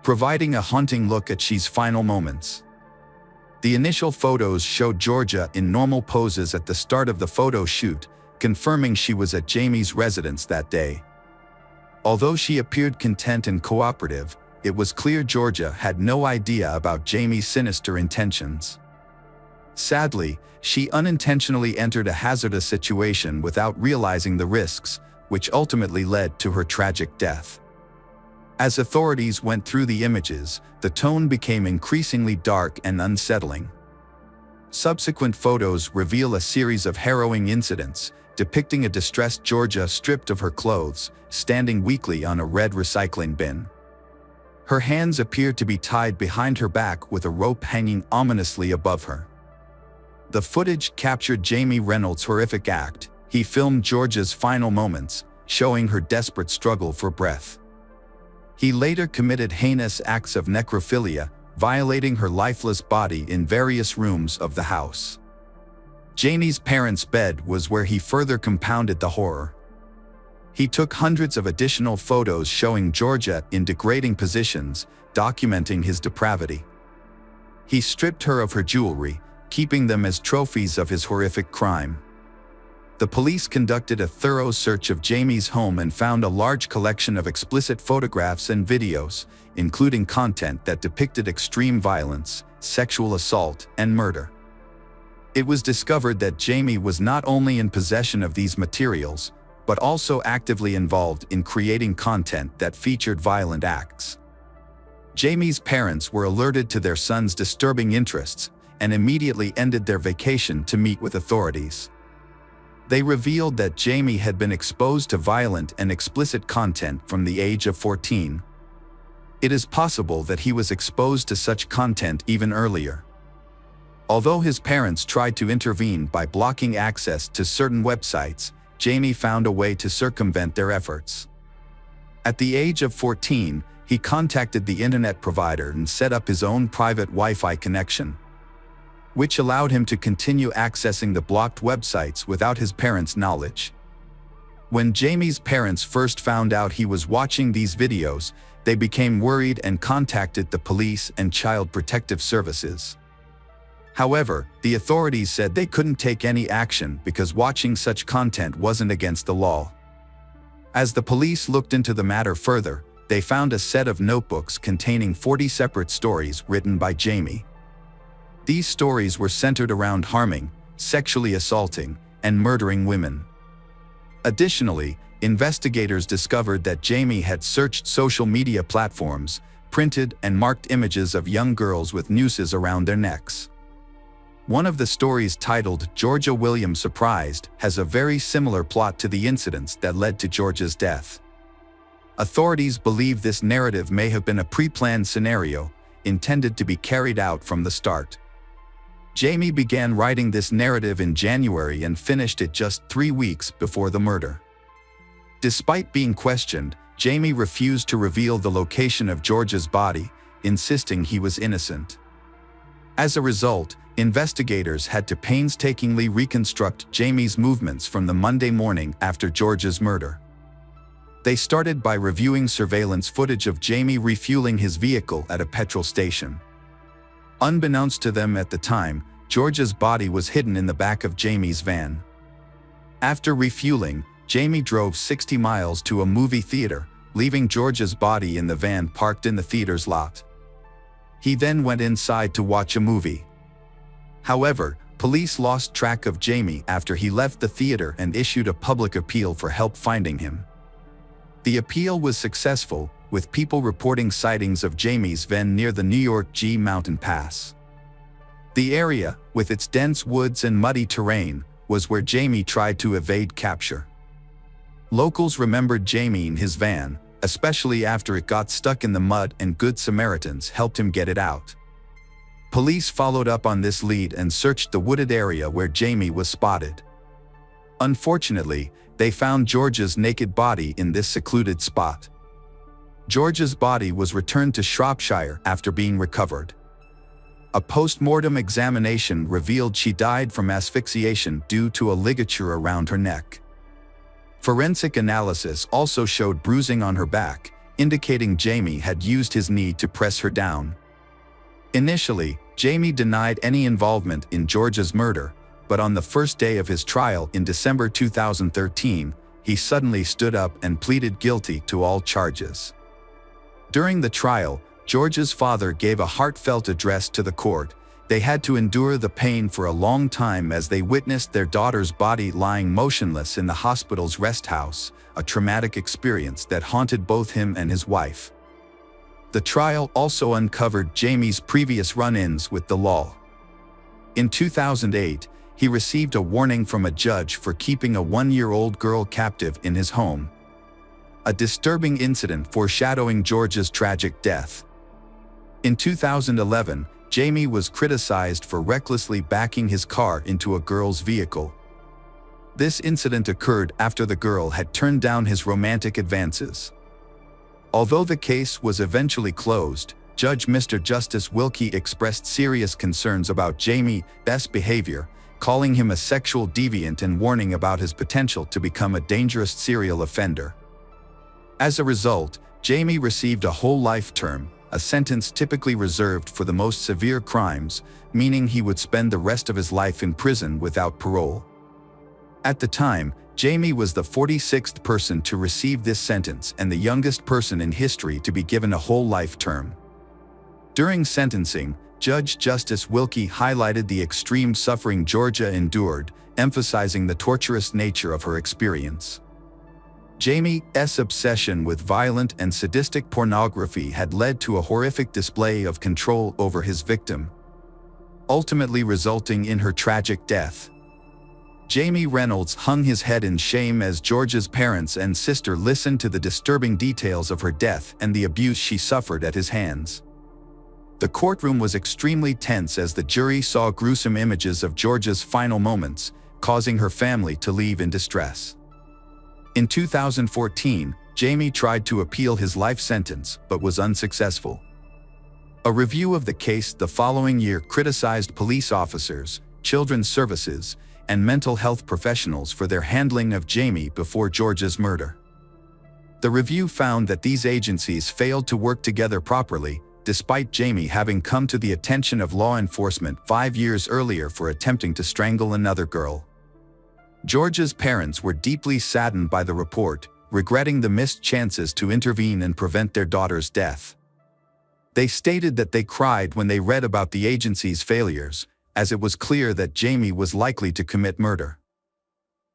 providing a haunting look at she's final moments. The initial photos showed Georgia in normal poses at the start of the photo shoot, confirming she was at Jamie's residence that day. Although she appeared content and cooperative, it was clear Georgia had no idea about Jamie's sinister intentions. Sadly, she unintentionally entered a hazardous situation without realizing the risks, which ultimately led to her tragic death. As authorities went through the images, the tone became increasingly dark and unsettling. Subsequent photos reveal a series of harrowing incidents, depicting a distressed Georgia stripped of her clothes, standing weakly on a red recycling bin. Her hands appear to be tied behind her back with a rope hanging ominously above her. The footage captured Jamie Reynolds' horrific act. He filmed Georgia's final moments, showing her desperate struggle for breath. He later committed heinous acts of necrophilia, violating her lifeless body in various rooms of the house. Jamie's parents' bed was where he further compounded the horror. He took hundreds of additional photos showing Georgia in degrading positions, documenting his depravity. He stripped her of her jewelry, keeping them as trophies of his horrific crime. The police conducted a thorough search of Jamie's home and found a large collection of explicit photographs and videos, including content that depicted extreme violence, sexual assault, and murder. It was discovered that Jamie was not only in possession of these materials, but also actively involved in creating content that featured violent acts. Jamie's parents were alerted to their son's disturbing interests and immediately ended their vacation to meet with authorities. They revealed that Jamie had been exposed to violent and explicit content from the age of 14. It is possible that he was exposed to such content even earlier. Although his parents tried to intervene by blocking access to certain websites, Jamie found a way to circumvent their efforts. At the age of 14, he contacted the internet provider and set up his own private Wi-Fi connection, which allowed him to continue accessing the blocked websites without his parents' knowledge. When Jamie's parents first found out he was watching these videos, they became worried and contacted the police and Child Protective Services. However, the authorities said they couldn't take any action because watching such content wasn't against the law. As the police looked into the matter further, they found a set of notebooks containing 40 separate stories written by Jamie. These stories were centered around harming, sexually assaulting, and murdering women. Additionally, investigators discovered that Jamie had searched social media platforms, printed and marked images of young girls with nooses around their necks. One of the stories, titled "Georgia Williams Surprised," has a very similar plot to the incidents that led to Georgia's death. Authorities believe this narrative may have been a pre-planned scenario, intended to be carried out from the start. Jamie began writing this narrative in January and finished it just 3 weeks before the murder. Despite being questioned, Jamie refused to reveal the location of Georgia's body, insisting he was innocent. As a result, investigators had to painstakingly reconstruct Jamie's movements from the Monday morning after Georgia's murder. They started by reviewing surveillance footage of Jamie refueling his vehicle at a petrol station. Unbeknownst to them at the time, Georgia's body was hidden in the back of Jamie's van. After refueling, Jamie drove 60 miles to a movie theater, leaving Georgia's body in the van parked in the theater's lot. He then went inside to watch a movie. However, police lost track of Jamie after he left the theater and issued a public appeal for help finding him. The appeal was successful, with people reporting sightings of Jamie's van near the New York G Mountain Pass. The area, with its dense woods and muddy terrain, was where Jamie tried to evade capture. Locals remembered Jamie in his van, especially after it got stuck in the mud, and Good Samaritans helped him get it out. Police followed up on this lead and searched the wooded area where Jamie was spotted. Unfortunately, they found Georgia's naked body in this secluded spot. Georgia's body was returned to Shropshire after being recovered. A post-mortem examination revealed she died from asphyxiation due to a ligature around her neck. Forensic analysis also showed bruising on her back, indicating Jamie had used his knee to press her down. Initially, Jamie denied any involvement in Georgia's murder, but on the first day of his trial in December 2013, he suddenly stood up and pleaded guilty to all charges. During the trial, Georgia's father gave a heartfelt address to the court. They had to endure the pain for a long time as they witnessed their daughter's body lying motionless in the hospital's rest house, a traumatic experience that haunted both him and his wife. The trial also uncovered Jamie's previous run-ins with the law. In 2008, he received a warning from a judge for keeping a 1-year-old girl captive in his home. A disturbing incident foreshadowing Georgia's tragic death. In 2011, Jamie was criticized for recklessly backing his car into a girl's vehicle. This incident occurred after the girl had turned down his romantic advances. Although the case was eventually closed, Judge Mr. Justice Wilkie expressed serious concerns about Jamie's behavior, calling him a sexual deviant and warning about his potential to become a dangerous serial offender. As a result, Jamie received a whole life term, a sentence typically reserved for the most severe crimes, meaning he would spend the rest of his life in prison without parole. At the time, Jamie was the 46th person to receive this sentence and the youngest person in history to be given a whole life term. During sentencing, Judge Justice Wilkie highlighted the extreme suffering Georgia endured, emphasizing the torturous nature of her experience. Jamie's obsession with violent and sadistic pornography had led to a horrific display of control over his victim, ultimately resulting in her tragic death. Jamie Reynolds hung his head in shame as Georgia's parents and sister listened to the disturbing details of her death and the abuse she suffered at his hands. The courtroom was extremely tense as the jury saw gruesome images of Georgia's final moments, causing her family to leave in distress. In 2014, Jamie tried to appeal his life sentence but was unsuccessful. A review of the case the following year criticized police officers, children's services, and mental health professionals for their handling of Jamie before Georgia's murder. The review found that these agencies failed to work together properly, despite Jamie having come to the attention of law enforcement 5 years earlier for attempting to strangle another girl. Georgia's parents were deeply saddened by the report, regretting the missed chances to intervene and prevent their daughter's death. They stated that they cried when they read about the agency's failures, as it was clear that Jamie was likely to commit murder.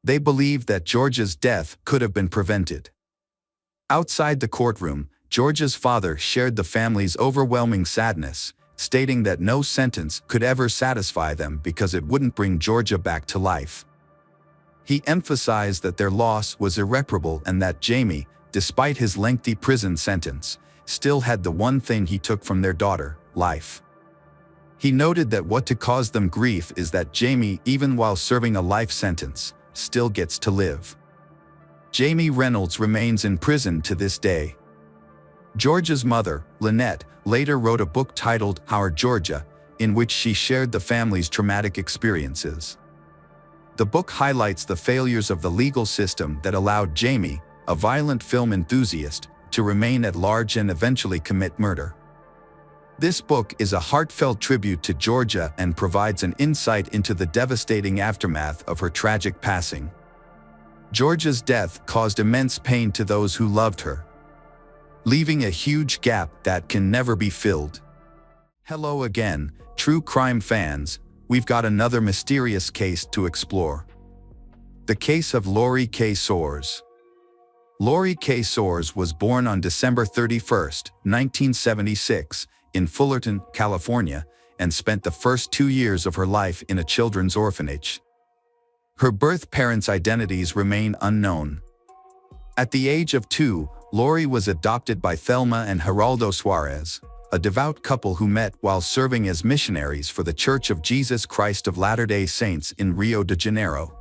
They believed that Georgia's death could have been prevented. Outside the courtroom, Georgia's father shared the family's overwhelming sadness, stating that no sentence could ever satisfy them because it wouldn't bring Georgia back to life. He emphasized that their loss was irreparable and that Jamie, despite his lengthy prison sentence, still had the one thing he took from their daughter, life. He noted that what to cause them grief is that Jamie, even while serving a life sentence, still gets to live. Jamie Reynolds remains in prison to this day. Georgia's mother, Lynette, later wrote a book titled Our Georgia, in which she shared the family's traumatic experiences. The book highlights the failures of the legal system that allowed Jamie, a violent film enthusiast, to remain at large and eventually commit murder. This book is a heartfelt tribute to Georgia and provides an insight into the devastating aftermath of her tragic passing. Georgia's death caused immense pain to those who loved her, leaving a huge gap that can never be filled. Hello again, true crime fans. We've got another mysterious case to explore. The case of Lori K. Soares. Lori K. Soares was born on December 31, 1976, in Fullerton, California, and spent the first 2 years of her life in a children's orphanage. Her birth parents' identities remain unknown. At the age of 2, Lori was adopted by Thelma and Geraldo Soares, a devout couple who met while serving as missionaries for the Church of Jesus Christ of Latter-day Saints in Rio de Janeiro.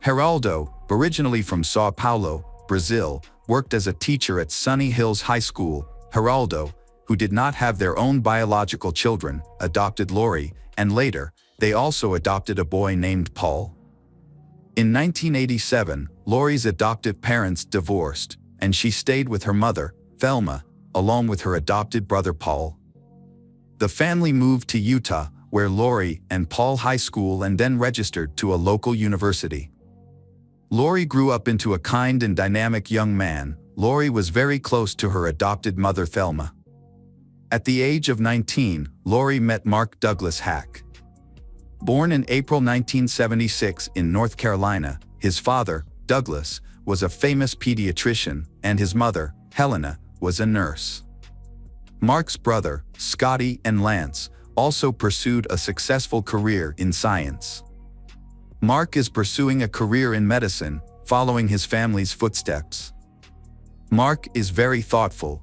Geraldo, originally from São Paulo, Brazil, worked as a teacher at Sunny Hills High School. Geraldo, who did not have their own biological children, adopted Lori, and later, they also adopted a boy named Paul. In 1987, Lori's adoptive parents divorced, and she stayed with her mother, Thelma, along with her adopted brother Paul. The family moved to Utah, where Lori and Paul high school and then registered to a local university. Lori grew up into a kind and dynamic young man. Lori was very close to her adopted mother Thelma. At the age of 19, Lori met Mark Douglas Hack. Born in April 1976 in North Carolina, his father, Douglas, was a famous pediatrician, and his mother, Helena, was a nurse. Mark's brother, Scotty and Lance, also pursued a successful career in science. Mark is pursuing a career in medicine, following his family's footsteps. Mark is very thoughtful.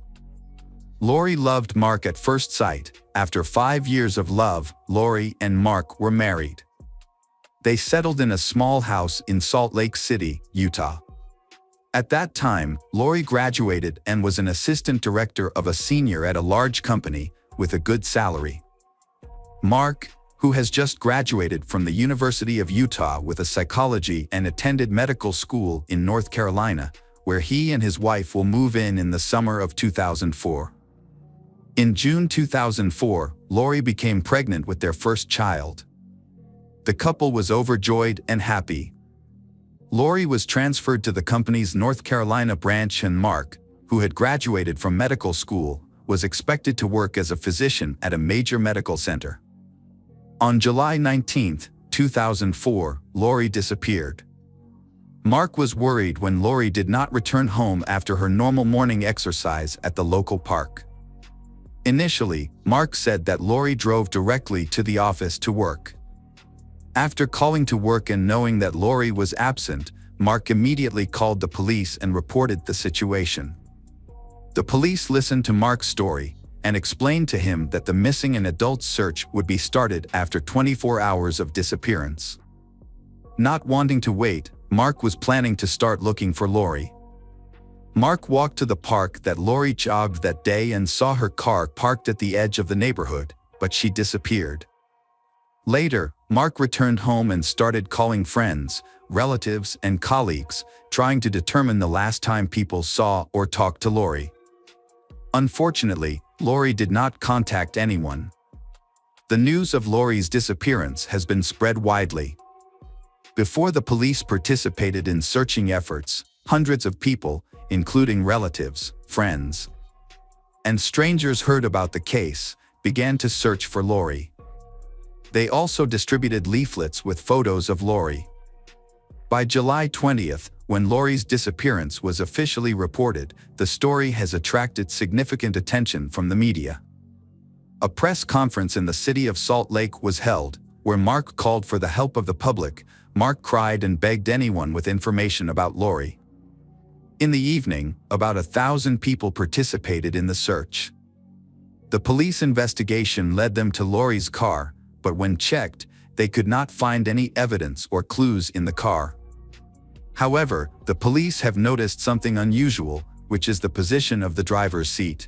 Lori loved Mark at first sight. After 5 years of love, Lori and Mark were married. They settled in a small house in Salt Lake City, Utah. At that time, Lori graduated and was an assistant director of a senior at a large company with a good salary. Mark, who has just graduated from the University of Utah with a psychology and attended medical school in North Carolina, where he and his wife will move in the summer of 2004. In June 2004, Lori became pregnant with their first child. The couple was overjoyed and happy. Lori was transferred to the company's North Carolina branch, and Mark, who had graduated from medical school, was expected to work as a physician at a major medical center. On July 19, 2004, Lori disappeared. Mark was worried when Lori did not return home after her normal morning exercise at the local park. Initially, Mark said that Lori drove directly to the office to work. After calling to work and knowing that Lori was absent, Mark immediately called the police and reported the situation. The police listened to Mark's story and explained to him that the missing and adult search would be started after 24 hours of disappearance. Not wanting to wait, Mark was planning to start looking for Lori. Mark walked to the park that Lori jogged that day and saw her car parked at the edge of the neighborhood, but she disappeared. Later, Mark returned home and started calling friends, relatives, and colleagues, trying to determine the last time people saw or talked to Lori. Unfortunately, Lori did not contact anyone. The news of Lori's disappearance has been spread widely. Before the police participated in searching efforts, hundreds of people, including relatives, friends, and strangers heard about the case, began to search for Lori. They also distributed leaflets with photos of Lori. By July 20th, when Lori's disappearance was officially reported, the story has attracted significant attention from the media. A press conference in the city of Salt Lake was held, where Mark called for the help of the public. Mark cried and begged anyone with information about Lori. In the evening, about 1,000 people participated in the search. The police investigation led them to Lori's car, but when checked, they could not find any evidence or clues in the car. However, the police have noticed something unusual, which is the position of the driver's seat.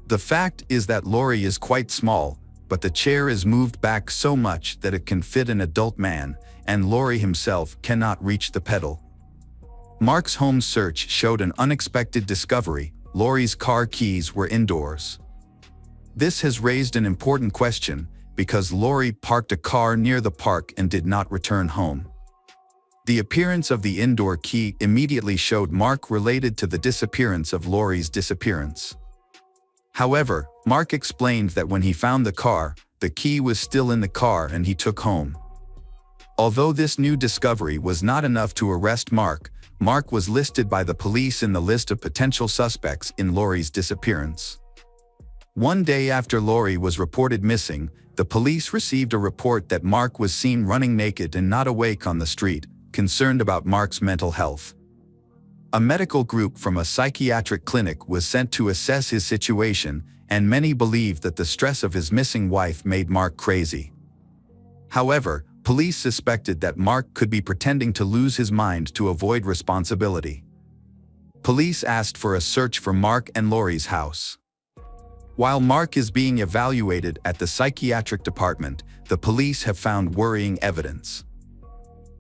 The fact is that Lori is quite small, but the chair is moved back so much that it can fit an adult man, and Lori himself cannot reach the pedal. Mark's home search showed an unexpected discovery: Lori's car keys were indoors. This has raised an important question, because Lori parked a car near the park and did not return home. The appearance of the indoor key immediately showed Mark related to the disappearance of Lori's disappearance. However, Mark explained that when he found the car, the key was still in the car and he took home. Although this new discovery was not enough to arrest Mark, Mark was listed by the police in the list of potential suspects in Lori's disappearance. One day after Lori was reported missing, the police received a report that Mark was seen running naked and not awake on the street, concerned about Mark's mental health. A medical group from a psychiatric clinic was sent to assess his situation, and many believed that the stress of his missing wife made Mark crazy. However, police suspected that Mark could be pretending to lose his mind to avoid responsibility. Police asked for a search for Mark and Lori's house. While Mark is being evaluated at the psychiatric department, the police have found worrying evidence.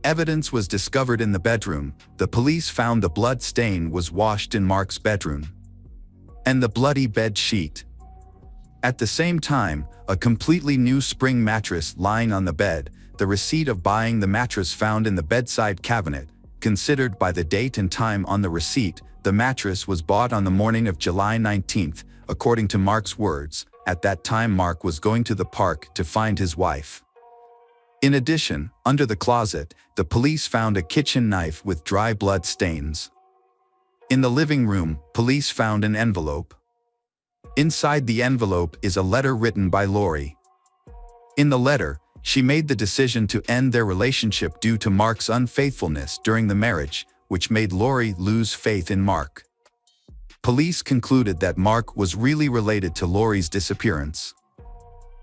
Evidence was discovered in the bedroom. The police found the blood stain was washed in Mark's bedroom, and the bloody bed sheet. At the same time, a completely new spring mattress lying on the bed, the receipt of buying the mattress found in the bedside cabinet. Considered by the date and time on the receipt, the mattress was bought on the morning of July 19th, according to Mark's words. At that time, Mark was going to the park to find his wife. In addition, under the closet, the police found a kitchen knife with dry blood stains. In the living room, police found an envelope. Inside the envelope is a letter written by Lori. In the letter, she made the decision to end their relationship due to Mark's unfaithfulness during the marriage, which made Lori lose faith in Mark. Police concluded that Mark was really related to Lori's disappearance.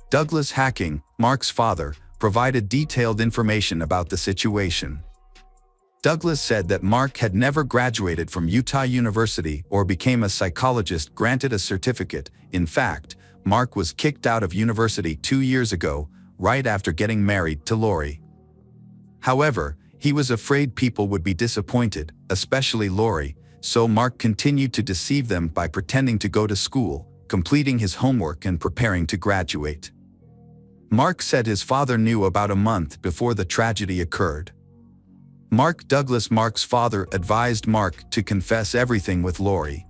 Douglas Hacking, Mark's father, provided detailed information about the situation. Douglas said that Mark had never graduated from Utah University or became a psychologist granted a certificate. In fact, Mark was kicked out of university 2 years ago, right after getting married to Lori. However, he was afraid people would be disappointed, especially Lori, so Mark continued to deceive them by pretending to go to school, completing his homework and preparing to graduate. Mark said his father knew about a month before the tragedy occurred. Mark's father advised Mark to confess everything with Lori.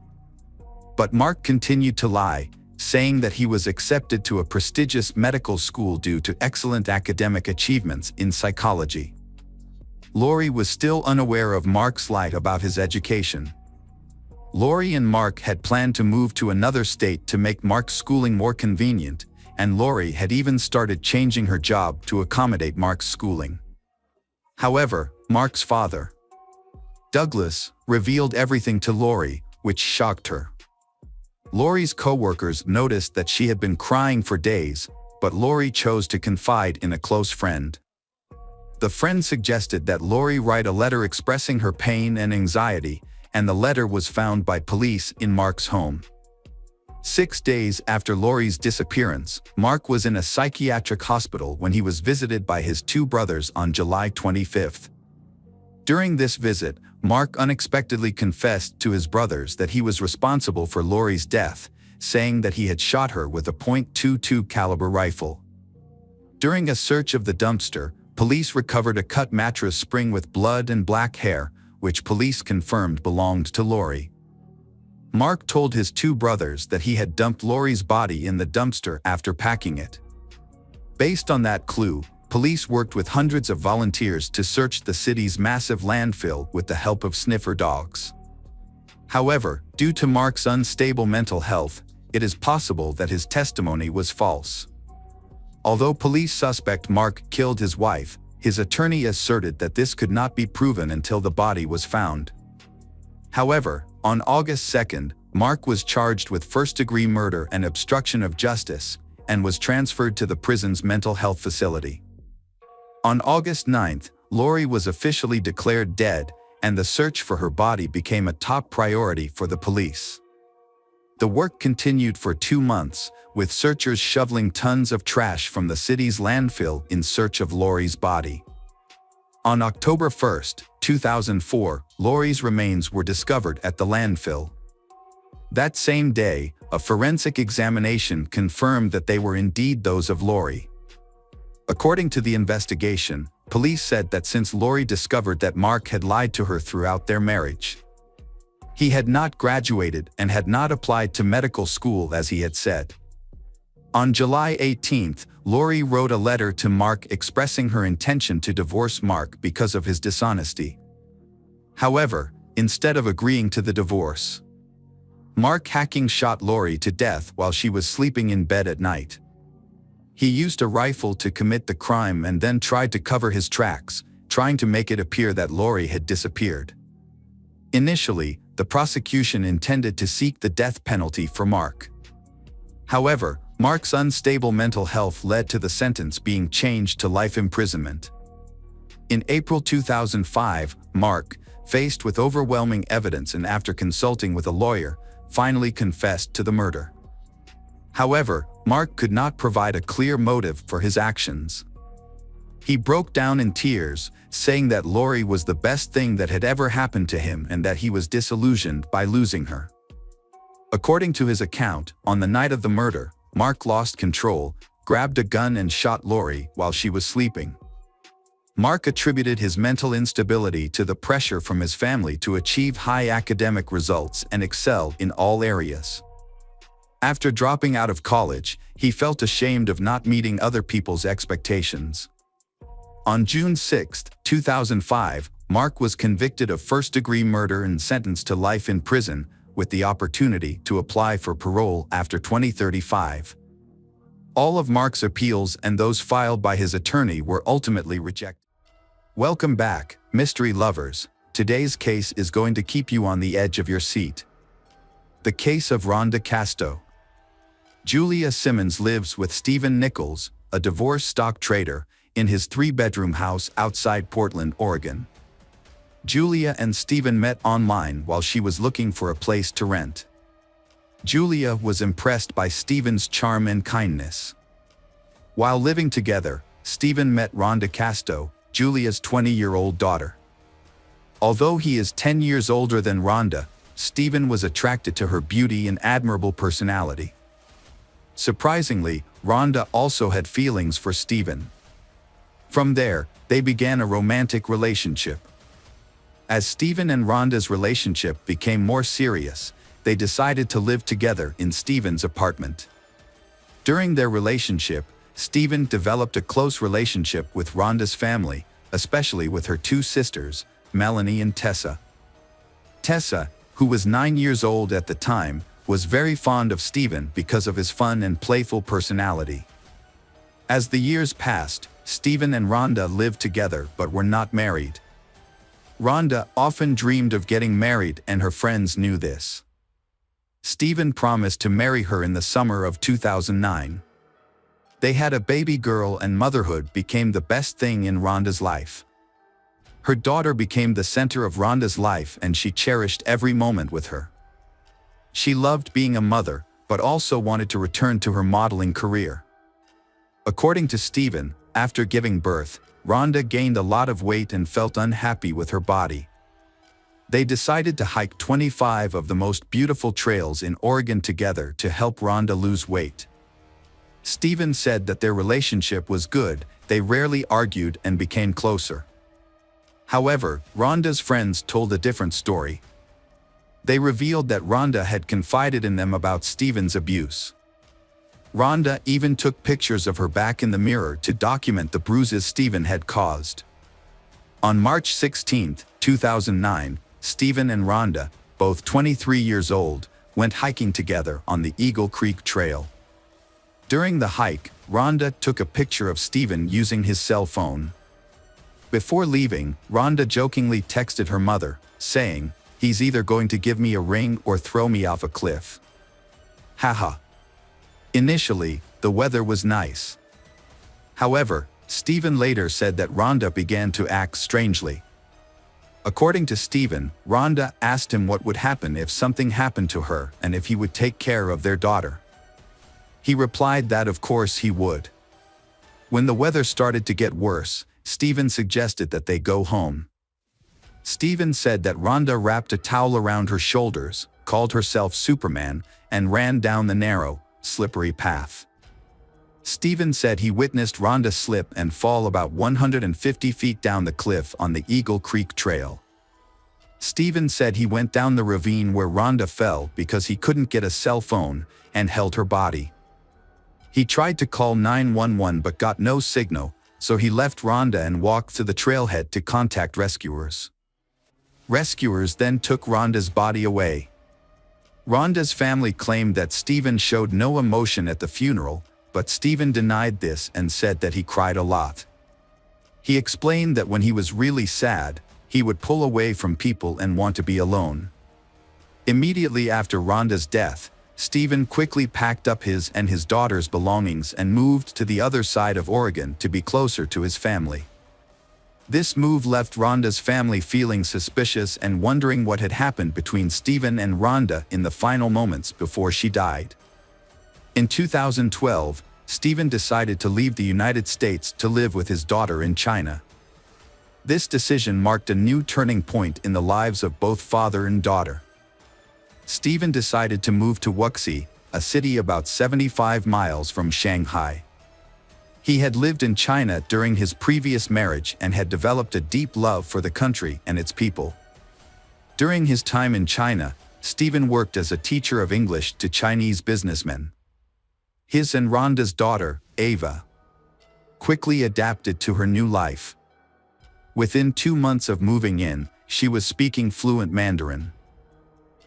But Mark continued to lie, saying that he was accepted to a prestigious medical school due to excellent academic achievements in psychology. Lori was still unaware of Mark's lie about his education. Lori and Mark had planned to move to another state to make Mark's schooling more convenient, and Lori had even started changing her job to accommodate Mark's schooling. However, Mark's father, Douglas, revealed everything to Lori, which shocked her. Lori's co-workers noticed that she had been crying for days, but Lori chose to confide in a close friend. The friend suggested that Lori write a letter expressing her pain and anxiety, and the letter was found by police in Mark's home. 6 days after Lori's disappearance, Mark was in a psychiatric hospital when he was visited by his 2 brothers on July 25th. During this visit, Mark unexpectedly confessed to his brothers that he was responsible for Lori's death, saying that he had shot her with a .22 caliber rifle. During a search of the dumpster, police recovered a cut mattress spring with blood and black hair, which police confirmed belonged to Lori. Mark told his two brothers that he had dumped Lori's body in the dumpster after packing it. Based on that clue, police worked with hundreds of volunteers to search the city's massive landfill with the help of sniffer dogs. However, due to Mark's unstable mental health, it is possible that his testimony was false. Although police suspect Mark killed his wife, his attorney asserted that this could not be proven until the body was found. However, on August 2nd, Mark was charged with first-degree murder and obstruction of justice, and was transferred to the prison's mental health facility. On August 9th, Lori was officially declared dead, and the search for her body became a top priority for the police. The work continued for 2 months, with searchers shoveling tons of trash from the city's landfill in search of Lori's body. On October 1st, 2004, Lori's remains were discovered at the landfill. That same day, a forensic examination confirmed that they were indeed those of Lori. According to the investigation, police said that since Lori discovered that Mark had lied to her throughout their marriage, he had not graduated and had not applied to medical school as he had said. On July 18th, Lori wrote a letter to Mark expressing her intention to divorce Mark because of his dishonesty. However, instead of agreeing to the divorce, Mark shot Lori to death while she was sleeping in bed at night. He used a rifle to commit the crime and then tried to cover his tracks, trying to make it appear that Lori had disappeared. Initially, the prosecution intended to seek the death penalty for Mark. However, Mark's unstable mental health led to the sentence being changed to life imprisonment. In April 2005, Mark, faced with overwhelming evidence and after consulting with a lawyer, finally confessed to the murder. However, Mark could not provide a clear motive for his actions. He broke down in tears, saying that Lori was the best thing that had ever happened to him and that he was disillusioned by losing her. According to his account, on the night of the murder, Mark lost control, grabbed a gun and shot Lori while she was sleeping. Mark attributed his mental instability to the pressure from his family to achieve high academic results and excel in all areas. After dropping out of college, he felt ashamed of not meeting other people's expectations. On June 6, 2005, Mark was convicted of first-degree murder and sentenced to life in prison, with the opportunity to apply for parole after 2035. All of Mark's appeals and those filed by his attorney were ultimately rejected. Welcome back, mystery lovers. Today's case is going to keep you on the edge of your seat. The case of Rhonda Casto. Julia Simmons lives with Stephen Nichols, a divorced stock trader, in his 3-bedroom house outside Portland, Oregon. Julia and Stephen met online while she was looking for a place to rent. Julia was impressed by Stephen's charm and kindness. While living together, Stephen met Rhonda Casto, Julia's 20-year-old daughter. Although he is 10 years older than Rhonda, Stephen was attracted to her beauty and admirable personality. Surprisingly, Rhonda also had feelings for Stephen. From there, they began a romantic relationship. As Stephen and Rhonda's relationship became more serious, they decided to live together in Stephen's apartment. During their relationship, Stephen developed a close relationship with Rhonda's family, especially with her 2 sisters, Melanie and Tessa. Tessa, who was 9 years old at the time, was very fond of Stephen because of his fun and playful personality. As the years passed, Stephen and Rhonda lived together but were not married. Rhonda often dreamed of getting married and her friends knew this. Stephen promised to marry her in the summer of 2009. They had a baby girl and motherhood became the best thing in Rhonda's life. Her daughter became the center of Rhonda's life and she cherished every moment with her. She loved being a mother, but also wanted to return to her modeling career. According to Stephen, after giving birth, Rhonda gained a lot of weight and felt unhappy with her body. They decided to hike 25 of the most beautiful trails in Oregon together to help Rhonda lose weight. Stephen said that their relationship was good, they rarely argued and became closer. However, Rhonda's friends told a different story. They revealed that Rhonda had confided in them about Stephen's abuse. Rhonda even took pictures of her back in the mirror to document the bruises Stephen had caused. On March 16, 2009, Stephen and Rhonda, both 23 years old, went hiking together on the Eagle Creek Trail. During the hike, Rhonda took a picture of Stephen using his cell phone. Before leaving, Rhonda jokingly texted her mother, saying, "He's either going to give me a ring or throw me off a cliff. Haha." Initially, the weather was nice. However, Stephen later said that Rhonda began to act strangely. According to Stephen, Rhonda asked him what would happen if something happened to her and if he would take care of their daughter. He replied that of course he would. When the weather started to get worse, Stephen suggested that they go home. Stephen said that Rhonda wrapped a towel around her shoulders, called herself Superman, and ran down the narrow, slippery path. Stephen said he witnessed Rhonda slip and fall about 150 feet down the cliff on the Eagle Creek Trail. Stephen said he went down the ravine where Rhonda fell because he couldn't get a cell phone and held her body. He tried to call 911 but got no signal, so he left Rhonda and walked to the trailhead to contact rescuers. Rescuers then took Rhonda's body away. Rhonda's family claimed that Stephen showed no emotion at the funeral, but Stephen denied this and said that he cried a lot. He explained that when he was really sad, he would pull away from people and want to be alone. Immediately after Rhonda's death, Stephen quickly packed up his and his daughter's belongings and moved to the other side of Oregon to be closer to his family. This move left Rhonda's family feeling suspicious and wondering what had happened between Stephen and Rhonda in the final moments before she died. In 2012, Stephen decided to leave the United States to live with his daughter in China. This decision marked a new turning point in the lives of both father and daughter. Stephen decided to move to Wuxi, a city about 75 miles from Shanghai. He had lived in China during his previous marriage and had developed a deep love for the country and its people. During his time in China, Stephen worked as a teacher of English to Chinese businessmen. His and Rhonda's daughter, Ava, quickly adapted to her new life. Within 2 months of moving in, she was speaking fluent Mandarin.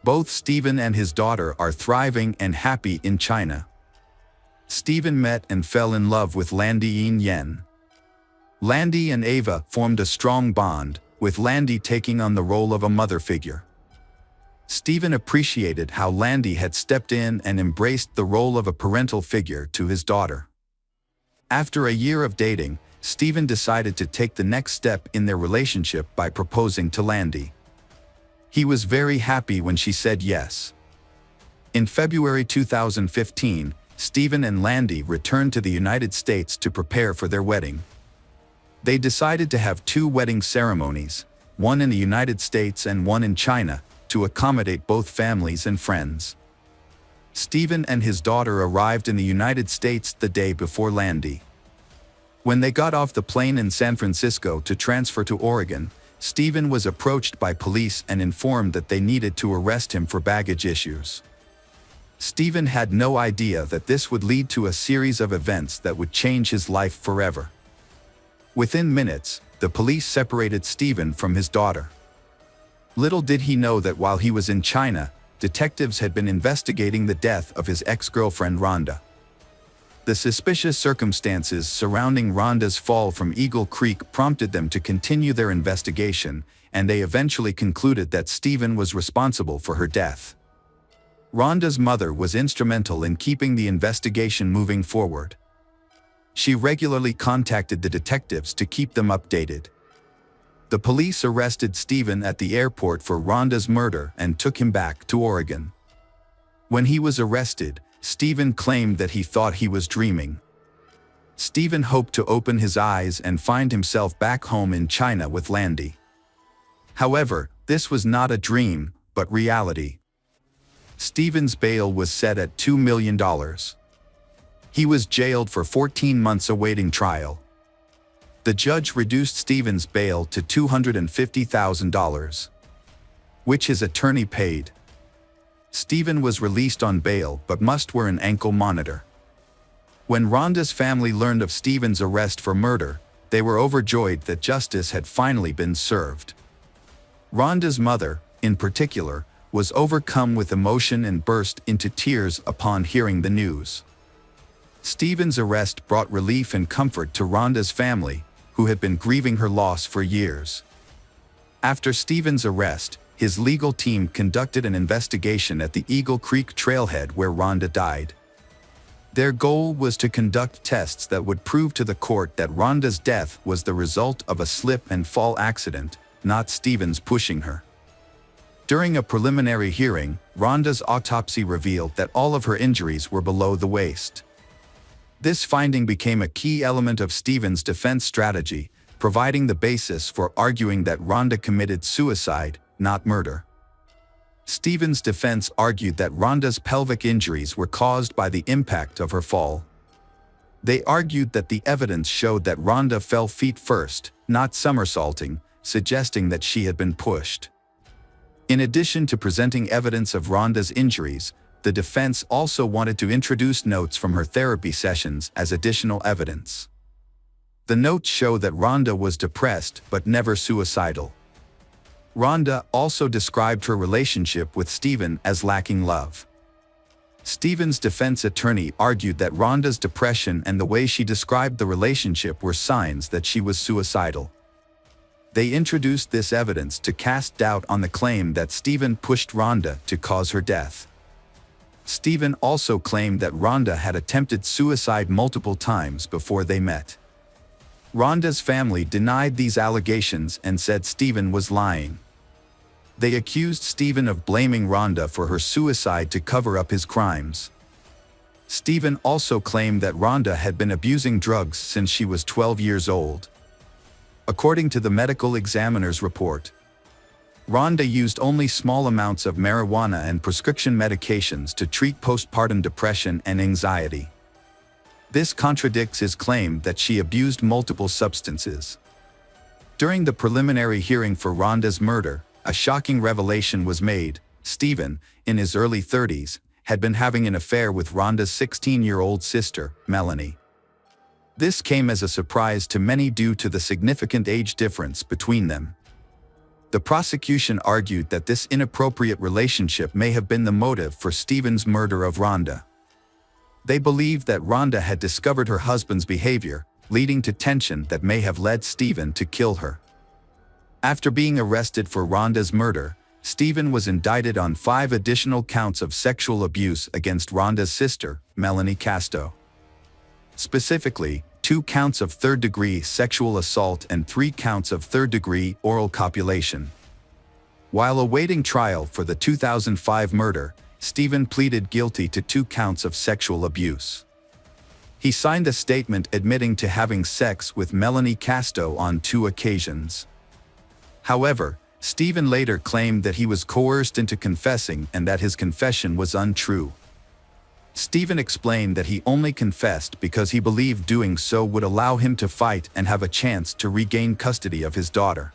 Both Stephen and his daughter are thriving and happy in China. Stephen met and fell in love with Landy Yen. Landy and Ava formed a strong bond, with Landy taking on the role of a mother figure. Stephen appreciated how Landy had stepped in and embraced the role of a parental figure to his daughter. After a year of dating, Stephen decided to take the next step in their relationship by proposing to Landy. He was very happy when she said yes. In February 2015, Stephen and Landy returned to the United States to prepare for their wedding. They decided to have 2 wedding ceremonies, one in the United States and one in China, to accommodate both families and friends. Stephen and his daughter arrived in the United States the day before Landy. When they got off the plane in San Francisco to transfer to Oregon, Stephen was approached by police and informed that they needed to arrest him for baggage issues. Stephen had no idea that this would lead to a series of events that would change his life forever. Within minutes, the police separated Stephen from his daughter. Little did he know that while he was in China, detectives had been investigating the death of his ex-girlfriend Rhonda. The suspicious circumstances surrounding Rhonda's fall from Eagle Creek prompted them to continue their investigation, and they eventually concluded that Stephen was responsible for her death. Rhonda's mother was instrumental in keeping the investigation moving forward. She regularly contacted the detectives to keep them updated. The police arrested Stephen at the airport for Rhonda's murder and took him back to Oregon. When he was arrested, Stephen claimed that he thought he was dreaming. Stephen hoped to open his eyes and find himself back home in China with Landy. However, this was not a dream, but reality. Stephen's bail was set at $2 million. He was jailed for 14 months awaiting trial. The judge reduced Stephen's bail to $250,000, which his attorney paid, Stephen was released on bail but must wear an ankle monitor. When Rhonda's family learned of Stephen's arrest for murder, they were overjoyed that justice had finally been served. Rhonda's mother, in particular, was overcome with emotion and burst into tears upon hearing the news. Stephen's arrest brought relief and comfort to Rhonda's family, who had been grieving her loss for years. After Stephen's arrest, his legal team conducted an investigation at the Eagle Creek trailhead where Rhonda died. Their goal was to conduct tests that would prove to the court that Rhonda's death was the result of a slip and fall accident, not Stephen's pushing her. During a preliminary hearing, Rhonda's autopsy revealed that all of her injuries were below the waist. This finding became a key element of Stephen's defense strategy, providing the basis for arguing that Rhonda committed suicide, not murder. Stephen's defense argued that Rhonda's pelvic injuries were caused by the impact of her fall. They argued that the evidence showed that Rhonda fell feet first, not somersaulting, suggesting that she had been pushed. In addition to presenting evidence of Rhonda's injuries, the defense also wanted to introduce notes from her therapy sessions as additional evidence. The notes show that Rhonda was depressed but never suicidal. Rhonda also described her relationship with Stephen as lacking love. Stephen's defense attorney argued that Rhonda's depression and the way she described the relationship were signs that she was suicidal. They introduced this evidence to cast doubt on the claim that Stephen pushed Rhonda to cause her death. Stephen also claimed that Rhonda had attempted suicide multiple times before they met. Rhonda's family denied these allegations and said Stephen was lying. They accused Stephen of blaming Rhonda for her suicide to cover up his crimes. Stephen also claimed that Rhonda had been abusing drugs since she was 12 years old. According to the medical examiner's report, Rhonda used only small amounts of marijuana and prescription medications to treat postpartum depression and anxiety. This contradicts his claim that she abused multiple substances. During the preliminary hearing for Rhonda's murder, a shocking revelation was made. Stephen, in his early 30s, had been having an affair with Rhonda's 16-year-old sister, Melanie. This came as a surprise to many due to the significant age difference between them. The prosecution argued that this inappropriate relationship may have been the motive for Stephen's murder of Rhonda. They believed that Rhonda had discovered her husband's behavior, leading to tension that may have led Stephen to kill her. After being arrested for Rhonda's murder, Stephen was indicted on 5 additional counts of sexual abuse against Rhonda's sister, Melanie Casto. Specifically, 2 counts of third-degree sexual assault and 3 counts of third-degree oral copulation. While awaiting trial for the 2005 murder, Stephen pleaded guilty to 2 counts of sexual abuse. He signed a statement admitting to having sex with Melanie Casto on 2 occasions. However, Stephen later claimed that he was coerced into confessing and that his confession was untrue. Stephen explained that he only confessed because he believed doing so would allow him to fight and have a chance to regain custody of his daughter.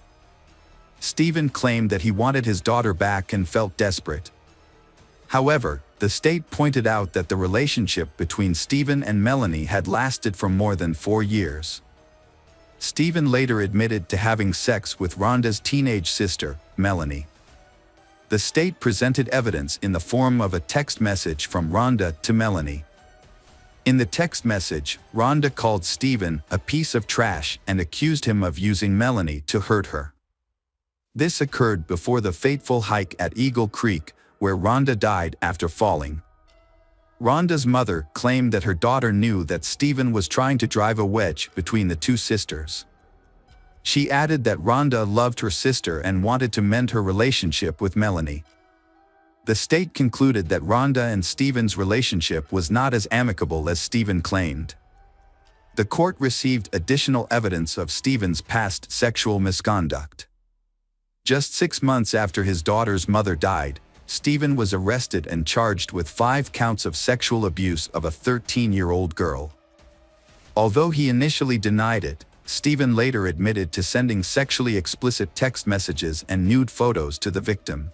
Stephen claimed that he wanted his daughter back and felt desperate. However, the state pointed out that the relationship between Stephen and Melanie had lasted for more than 4 years. Stephen later admitted to having sex with Rhonda's teenage sister, Melanie. The state presented evidence in the form of a text message from Rhonda to Melanie. In the text message, Rhonda called Stephen a piece of trash and accused him of using Melanie to hurt her. This occurred before the fateful hike at Eagle Creek, where Rhonda died after falling. Rhonda's mother claimed that her daughter knew that Stephen was trying to drive a wedge between the 2 sisters. She added that Rhonda loved her sister and wanted to mend her relationship with Melanie. The state concluded that Rhonda and Stephen's relationship was not as amicable as Stephen claimed. The court received additional evidence of Stephen's past sexual misconduct. Just 6 months after his daughter's mother died, Stephen was arrested and charged with 5 counts of sexual abuse of a 13-year-old girl. Although he initially denied it, Stephen later admitted to sending sexually explicit text messages and nude photos to the victim.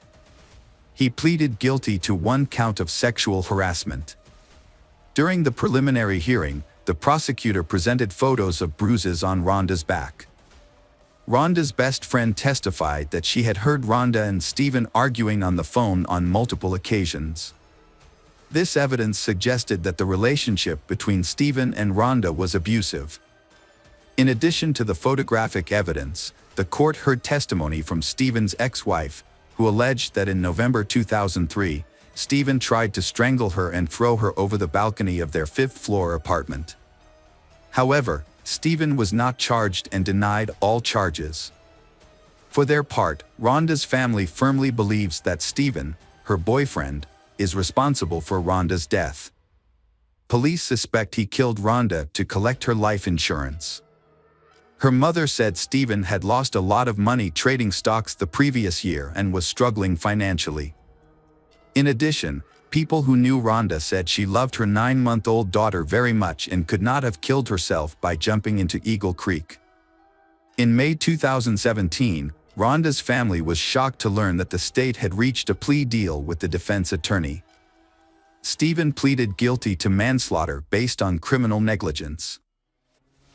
He pleaded guilty to 1 count of sexual harassment. During the preliminary hearing, the prosecutor presented photos of bruises on Rhonda's back. Rhonda's best friend testified that she had heard Rhonda and Stephen arguing on the phone on multiple occasions. This evidence suggested that the relationship between Stephen and Rhonda was abusive. In addition to the photographic evidence, the court heard testimony from Stephen's ex-wife, who alleged that in November 2003, Stephen tried to strangle her and throw her over the balcony of their 5th-floor apartment. However, Stephen was not charged and denied all charges. For their part, Rhonda's family firmly believes that Stephen, her boyfriend, is responsible for Rhonda's death. Police suspect he killed Rhonda to collect her life insurance. Her mother said Stephen had lost a lot of money trading stocks the previous year and was struggling financially. In addition, people who knew Rhonda said she loved her 9-month-old daughter very much and could not have killed herself by jumping into Eagle Creek. In May 2017, Rhonda's family was shocked to learn that the state had reached a plea deal with the defense attorney. Stephen pleaded guilty to manslaughter based on criminal negligence.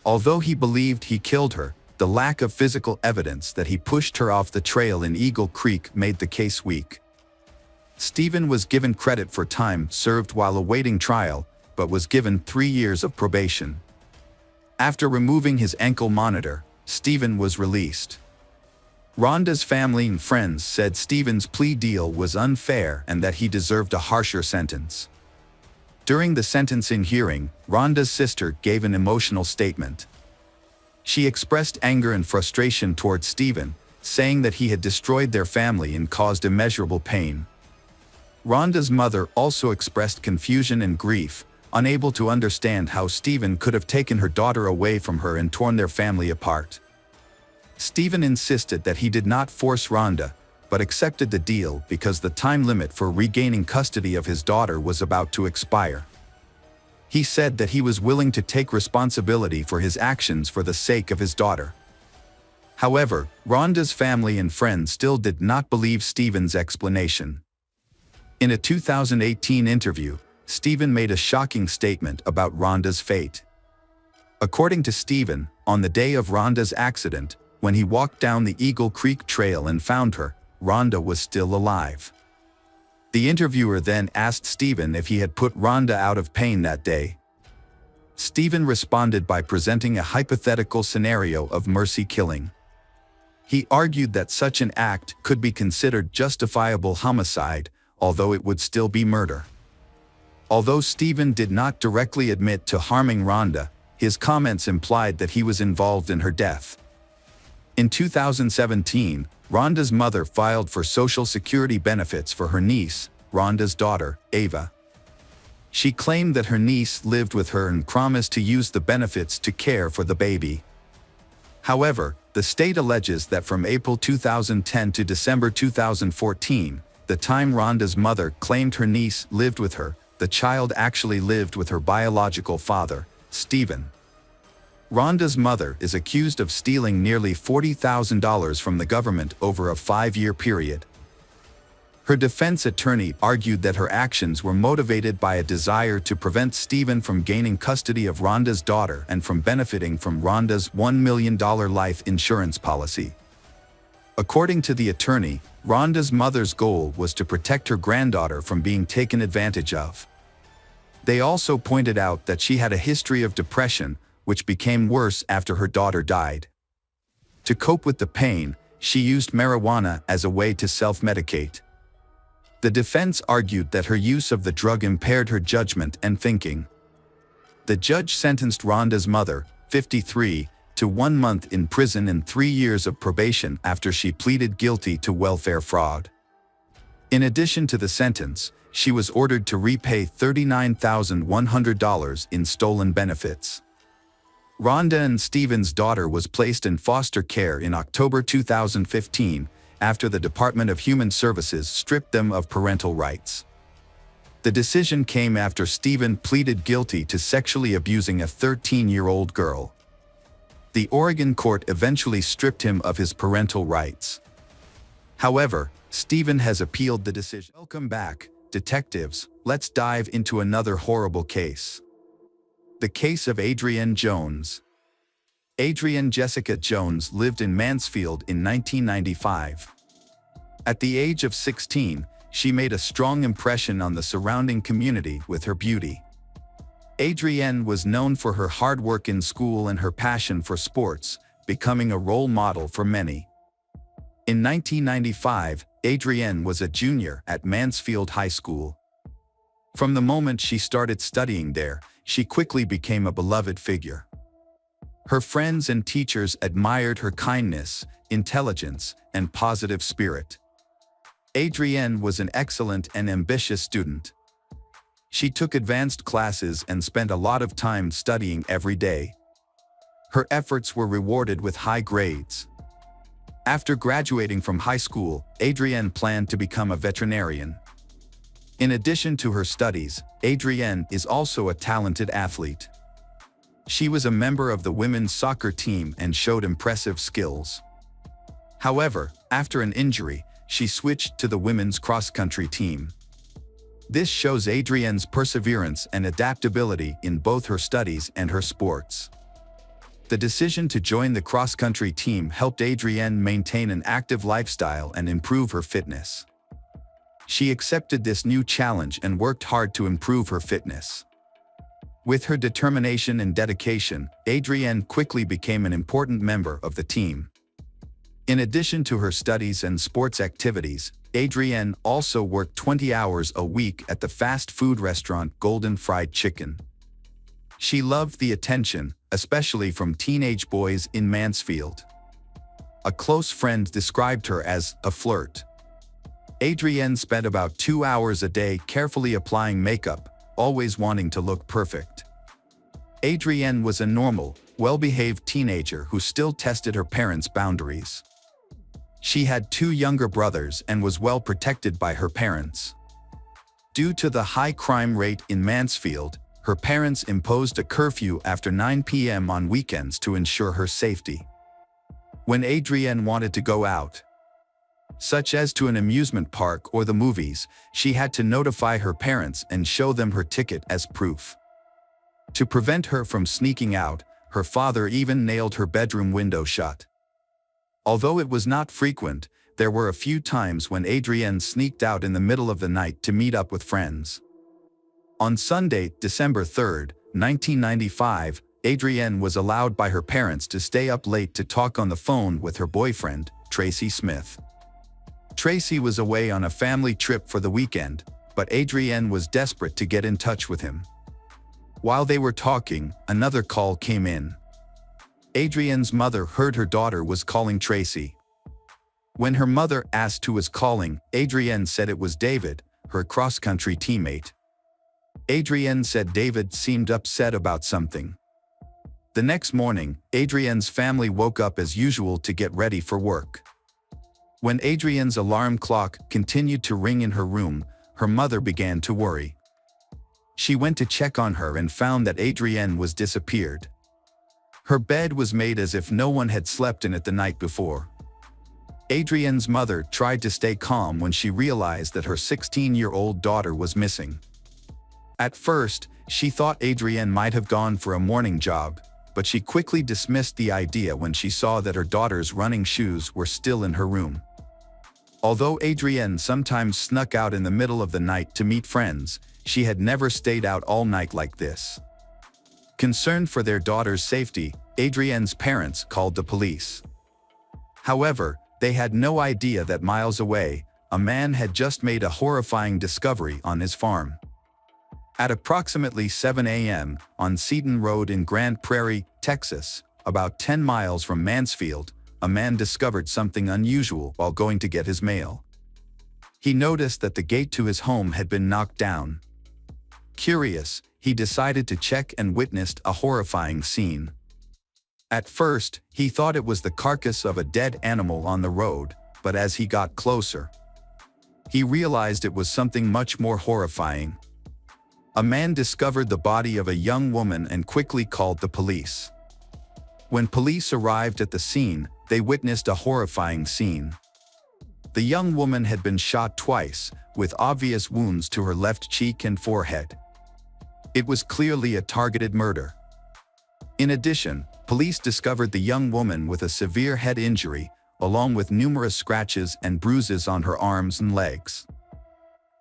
Although he believed he killed her, the lack of physical evidence that he pushed her off the trail in Eagle Creek made the case weak. Stephen was given credit for time served while awaiting trial, but was given 3 years of probation. After removing his ankle monitor, Stephen was released. Rhonda's family and friends said Stephen's plea deal was unfair and that he deserved a harsher sentence. During the sentencing hearing, Rhonda's sister gave an emotional statement. She expressed anger and frustration towards Stephen, saying that he had destroyed their family and caused immeasurable pain. Rhonda's mother also expressed confusion and grief, unable to understand how Stephen could have taken her daughter away from her and torn their family apart. Stephen insisted that he did not force Rhonda, but accepted the deal because the time limit for regaining custody of his daughter was about to expire. He said that he was willing to take responsibility for his actions for the sake of his daughter. However, Rhonda's family and friends still did not believe Stephen's explanation. In a 2018 interview, Stephen made a shocking statement about Rhonda's fate. According to Stephen, on the day of Rhonda's accident, when he walked down the Eagle Creek Trail and found her, Rhonda was still alive. The interviewer then asked Stephen if he had put Rhonda out of pain that day. Stephen responded by presenting a hypothetical scenario of mercy killing. He argued that such an act could be considered justifiable homicide, although it would still be murder. Although Stephen did not directly admit to harming Rhonda, his comments implied that he was involved in her death. In 2017, Rhonda's mother filed for Social Security benefits for her niece, Rhonda's daughter, Ava. She claimed that her niece lived with her and promised to use the benefits to care for the baby. However, the state alleges that from April 2010 to December 2014, the time Rhonda's mother claimed her niece lived with her, the child actually lived with her biological father, Stephen. Rhonda's mother is accused of stealing nearly $40,000 from the government over a 5-year period. Her defense attorney argued that her actions were motivated by a desire to prevent Stephen from gaining custody of Rhonda's daughter and from benefiting from Rhonda's $1 million life insurance policy. According to the attorney, Rhonda's mother's goal was to protect her granddaughter from being taken advantage of. They also pointed out that she had a history of depression, which became worse after her daughter died. To cope with the pain, she used marijuana as a way to self-medicate. The defense argued that her use of the drug impaired her judgment and thinking. The judge sentenced Rhonda's mother, 53, to 1 month in prison and 3 years of probation after she pleaded guilty to welfare fraud. In addition to the sentence, she was ordered to repay $39,100 in stolen benefits. Rhonda and Stephen's daughter was placed in foster care in October 2015 after the Department of Human Services stripped them of parental rights. The decision came after Stephen pleaded guilty to sexually abusing a 13-year-old girl. The Oregon court eventually stripped him of his parental rights. However, Stephen has appealed the decision. Welcome back, detectives. Let's dive into another horrible case. The case of Adrienne Jones. Adrienne Jessica Jones lived in Mansfield in 1995. At the age of 16, she made a strong impression on the surrounding community with her beauty. Adrienne was known for her hard work in school and her passion for sports, becoming a role model for many. In 1995, Adrienne was a junior at Mansfield High School. From the moment she started studying there, she quickly became a beloved figure. Her friends and teachers admired her kindness, intelligence, and positive spirit. Adrienne was an excellent and ambitious student. She took advanced classes and spent a lot of time studying every day. Her efforts were rewarded with high grades. After graduating from high school, Adrienne planned to become a veterinarian. In addition to her studies, Adrienne is also a talented athlete. She was a member of the women's soccer team and showed impressive skills. However, after an injury, she switched to the women's cross-country team. This shows Adrienne's perseverance and adaptability in both her studies and her sports. The decision to join the cross-country team helped Adrienne maintain an active lifestyle and improve her fitness. She accepted this new challenge and worked hard to improve her fitness. With her determination and dedication, Adrienne quickly became an important member of the team. In addition to her studies and sports activities, Adrienne also worked 20 hours a week at the fast food restaurant Golden Fried Chicken. She loved the attention, especially from teenage boys in Mansfield. A close friend described her as a flirt. Adrienne spent about 2 hours a day carefully applying makeup, always wanting to look perfect. Adrienne was a normal, well-behaved teenager who still tested her parents' boundaries. She had 2 younger brothers and was well protected by her parents. Due to the high crime rate in Mansfield, her parents imposed a curfew after 9 p.m. on weekends to ensure her safety. When Adrienne wanted to go out, such as to an amusement park or the movies, she had to notify her parents and show them her ticket as proof. To prevent her from sneaking out, her father even nailed her bedroom window shut. Although it was not frequent, there were a few times when Adrienne sneaked out in the middle of the night to meet up with friends. On Sunday, December 3, 1995, Adrienne was allowed by her parents to stay up late to talk on the phone with her boyfriend, Tracy Smith. Tracy was away on a family trip for the weekend, but Adrienne was desperate to get in touch with him. While they were talking, another call came in. Adrienne's mother heard her daughter was calling Tracy. When her mother asked who was calling, Adrienne said it was David, her cross-country teammate. Adrienne said David seemed upset about something. The next morning, Adrienne's family woke up as usual to get ready for work. When Adrienne's alarm clock continued to ring in her room, her mother began to worry. She went to check on her and found that Adrienne was disappeared. Her bed was made as if no one had slept in it the night before. Adrienne's mother tried to stay calm when she realized that her 16-year-old daughter was missing. At first, she thought Adrienne might have gone for a morning job, but she quickly dismissed the idea when she saw that her daughter's running shoes were still in her room. Although Adrienne sometimes snuck out in the middle of the night to meet friends, she had never stayed out all night like this. Concerned for their daughter's safety, Adrienne's parents called the police. However, they had no idea that miles away, a man had just made a horrifying discovery on his farm. At approximately 7 a.m., on Seton Road in Grand Prairie, Texas, about 10 miles from Mansfield, a man discovered something unusual while going to get his mail. He noticed that the gate to his home had been knocked down. Curious, he decided to check and witnessed a horrifying scene. At first, he thought it was the carcass of a dead animal on the road, but as he got closer, he realized it was something much more horrifying. A man discovered the body of a young woman and quickly called the police. When police arrived at the scene, they witnessed a horrifying scene. The young woman had been shot twice, with obvious wounds to her left cheek and forehead. It was clearly a targeted murder. In addition, police discovered the young woman with a severe head injury, along with numerous scratches and bruises on her arms and legs.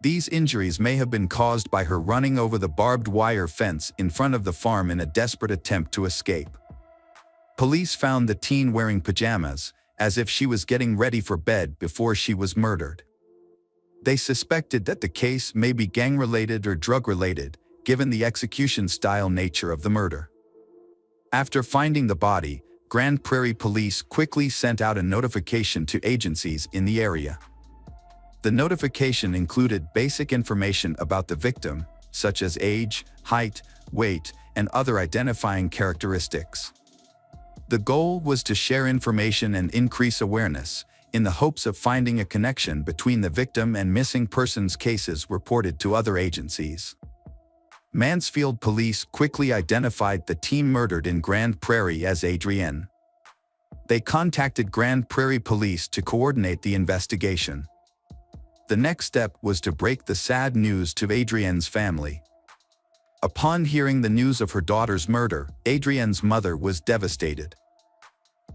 These injuries may have been caused by her running over the barbed wire fence in front of the farm in a desperate attempt to escape. Police found the teen wearing pajamas, as if she was getting ready for bed before she was murdered. They suspected that the case may be gang-related or drug-related, given the execution-style nature of the murder. After finding the body, Grand Prairie Police quickly sent out a notification to agencies in the area. The notification included basic information about the victim, such as age, height, weight, and other identifying characteristics. The goal was to share information and increase awareness, in the hopes of finding a connection between the victim and missing persons cases reported to other agencies. Mansfield police quickly identified the teen murdered in Grand Prairie as Adrienne. They contacted Grand Prairie Police to coordinate the investigation. The next step was to break the sad news to Adrienne's family. Upon hearing the news of her daughter's murder, Adrienne's mother was devastated.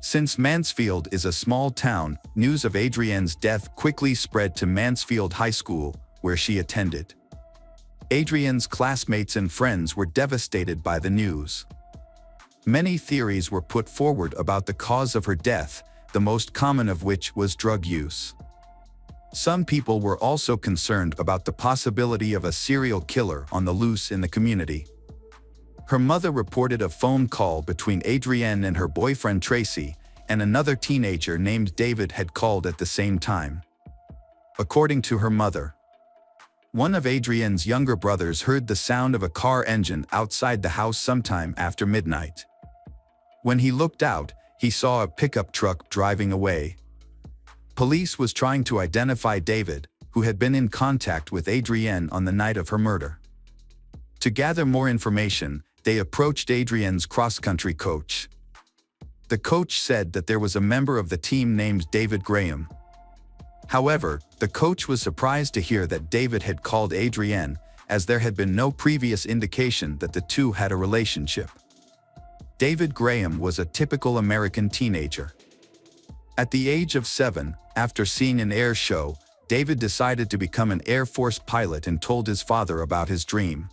Since Mansfield is a small town, news of Adrienne's death quickly spread to Mansfield High School, where she attended. Adrienne's classmates and friends were devastated by the news. Many theories were put forward about the cause of her death, the most common of which was drug use. Some people were also concerned about the possibility of a serial killer on the loose in the community. Her mother reported a phone call between Adrienne and her boyfriend Tracy, and another teenager named David had called at the same time. According to her mother, one of Adrienne's younger brothers heard the sound of a car engine outside the house sometime after midnight. When he looked out, he saw a pickup truck driving away. Police was trying to identify David, who had been in contact with Adrienne on the night of her murder. To gather more information, they approached Adrienne's cross-country coach. The coach said that there was a member of the team named David Graham. However, the coach was surprised to hear that David had called Adrienne, as there had been no previous indication that the two had a relationship. David Graham was a typical American teenager. At the age of 7, after seeing an air show, David decided to become an Air Force pilot and told his father about his dream.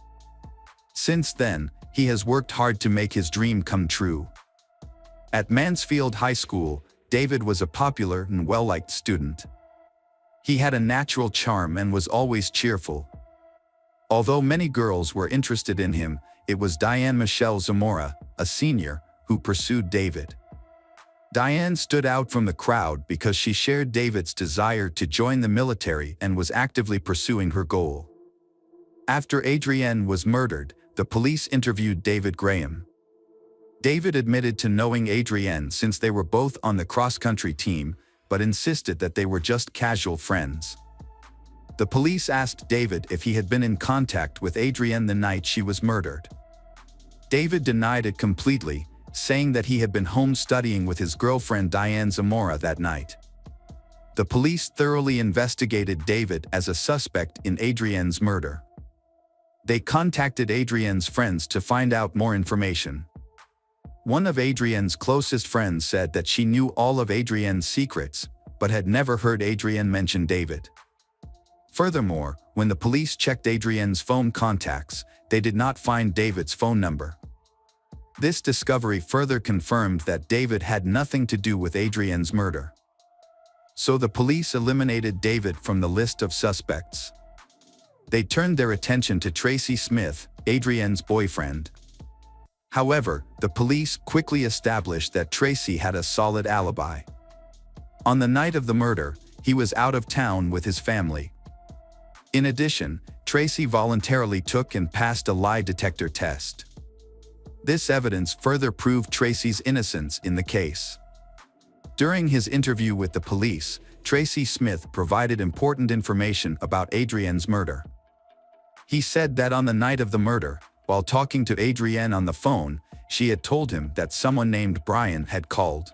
Since then, he has worked hard to make his dream come true. At Mansfield High School, David was a popular and well-liked student. He had a natural charm and was always cheerful. Although many girls were interested in him, it was Diane Michelle Zamora, a senior, who pursued David. Diane stood out from the crowd because she shared David's desire to join the military and was actively pursuing her goal. After Adrienne was murdered, the police interviewed David Graham. David admitted to knowing Adrienne since they were both on the cross-country team, but insisted that they were just casual friends. The police asked David if he had been in contact with Adrienne the night she was murdered. David denied it completely, saying that he had been home studying with his girlfriend Diane Zamora that night. The police thoroughly investigated David as a suspect in Adrienne's murder. They contacted Adrienne's friends to find out more information. One of Adrienne's closest friends said that she knew all of Adrienne's secrets, but had never heard Adrienne mention David. Furthermore, when the police checked Adrienne's phone contacts, they did not find David's phone number. This discovery further confirmed that David had nothing to do with Adrienne's murder. So the police eliminated David from the list of suspects. They turned their attention to Tracy Smith, Adrienne's boyfriend. However, the police quickly established that Tracy had a solid alibi. On the night of the murder, he was out of town with his family. In addition, Tracy voluntarily took and passed a lie detector test. This evidence further proved Tracy's innocence in the case. During his interview with the police, Tracy Smith provided important information about Adrienne's murder. He said that on the night of the murder, while talking to Adrienne on the phone, she had told him that someone named Brian had called.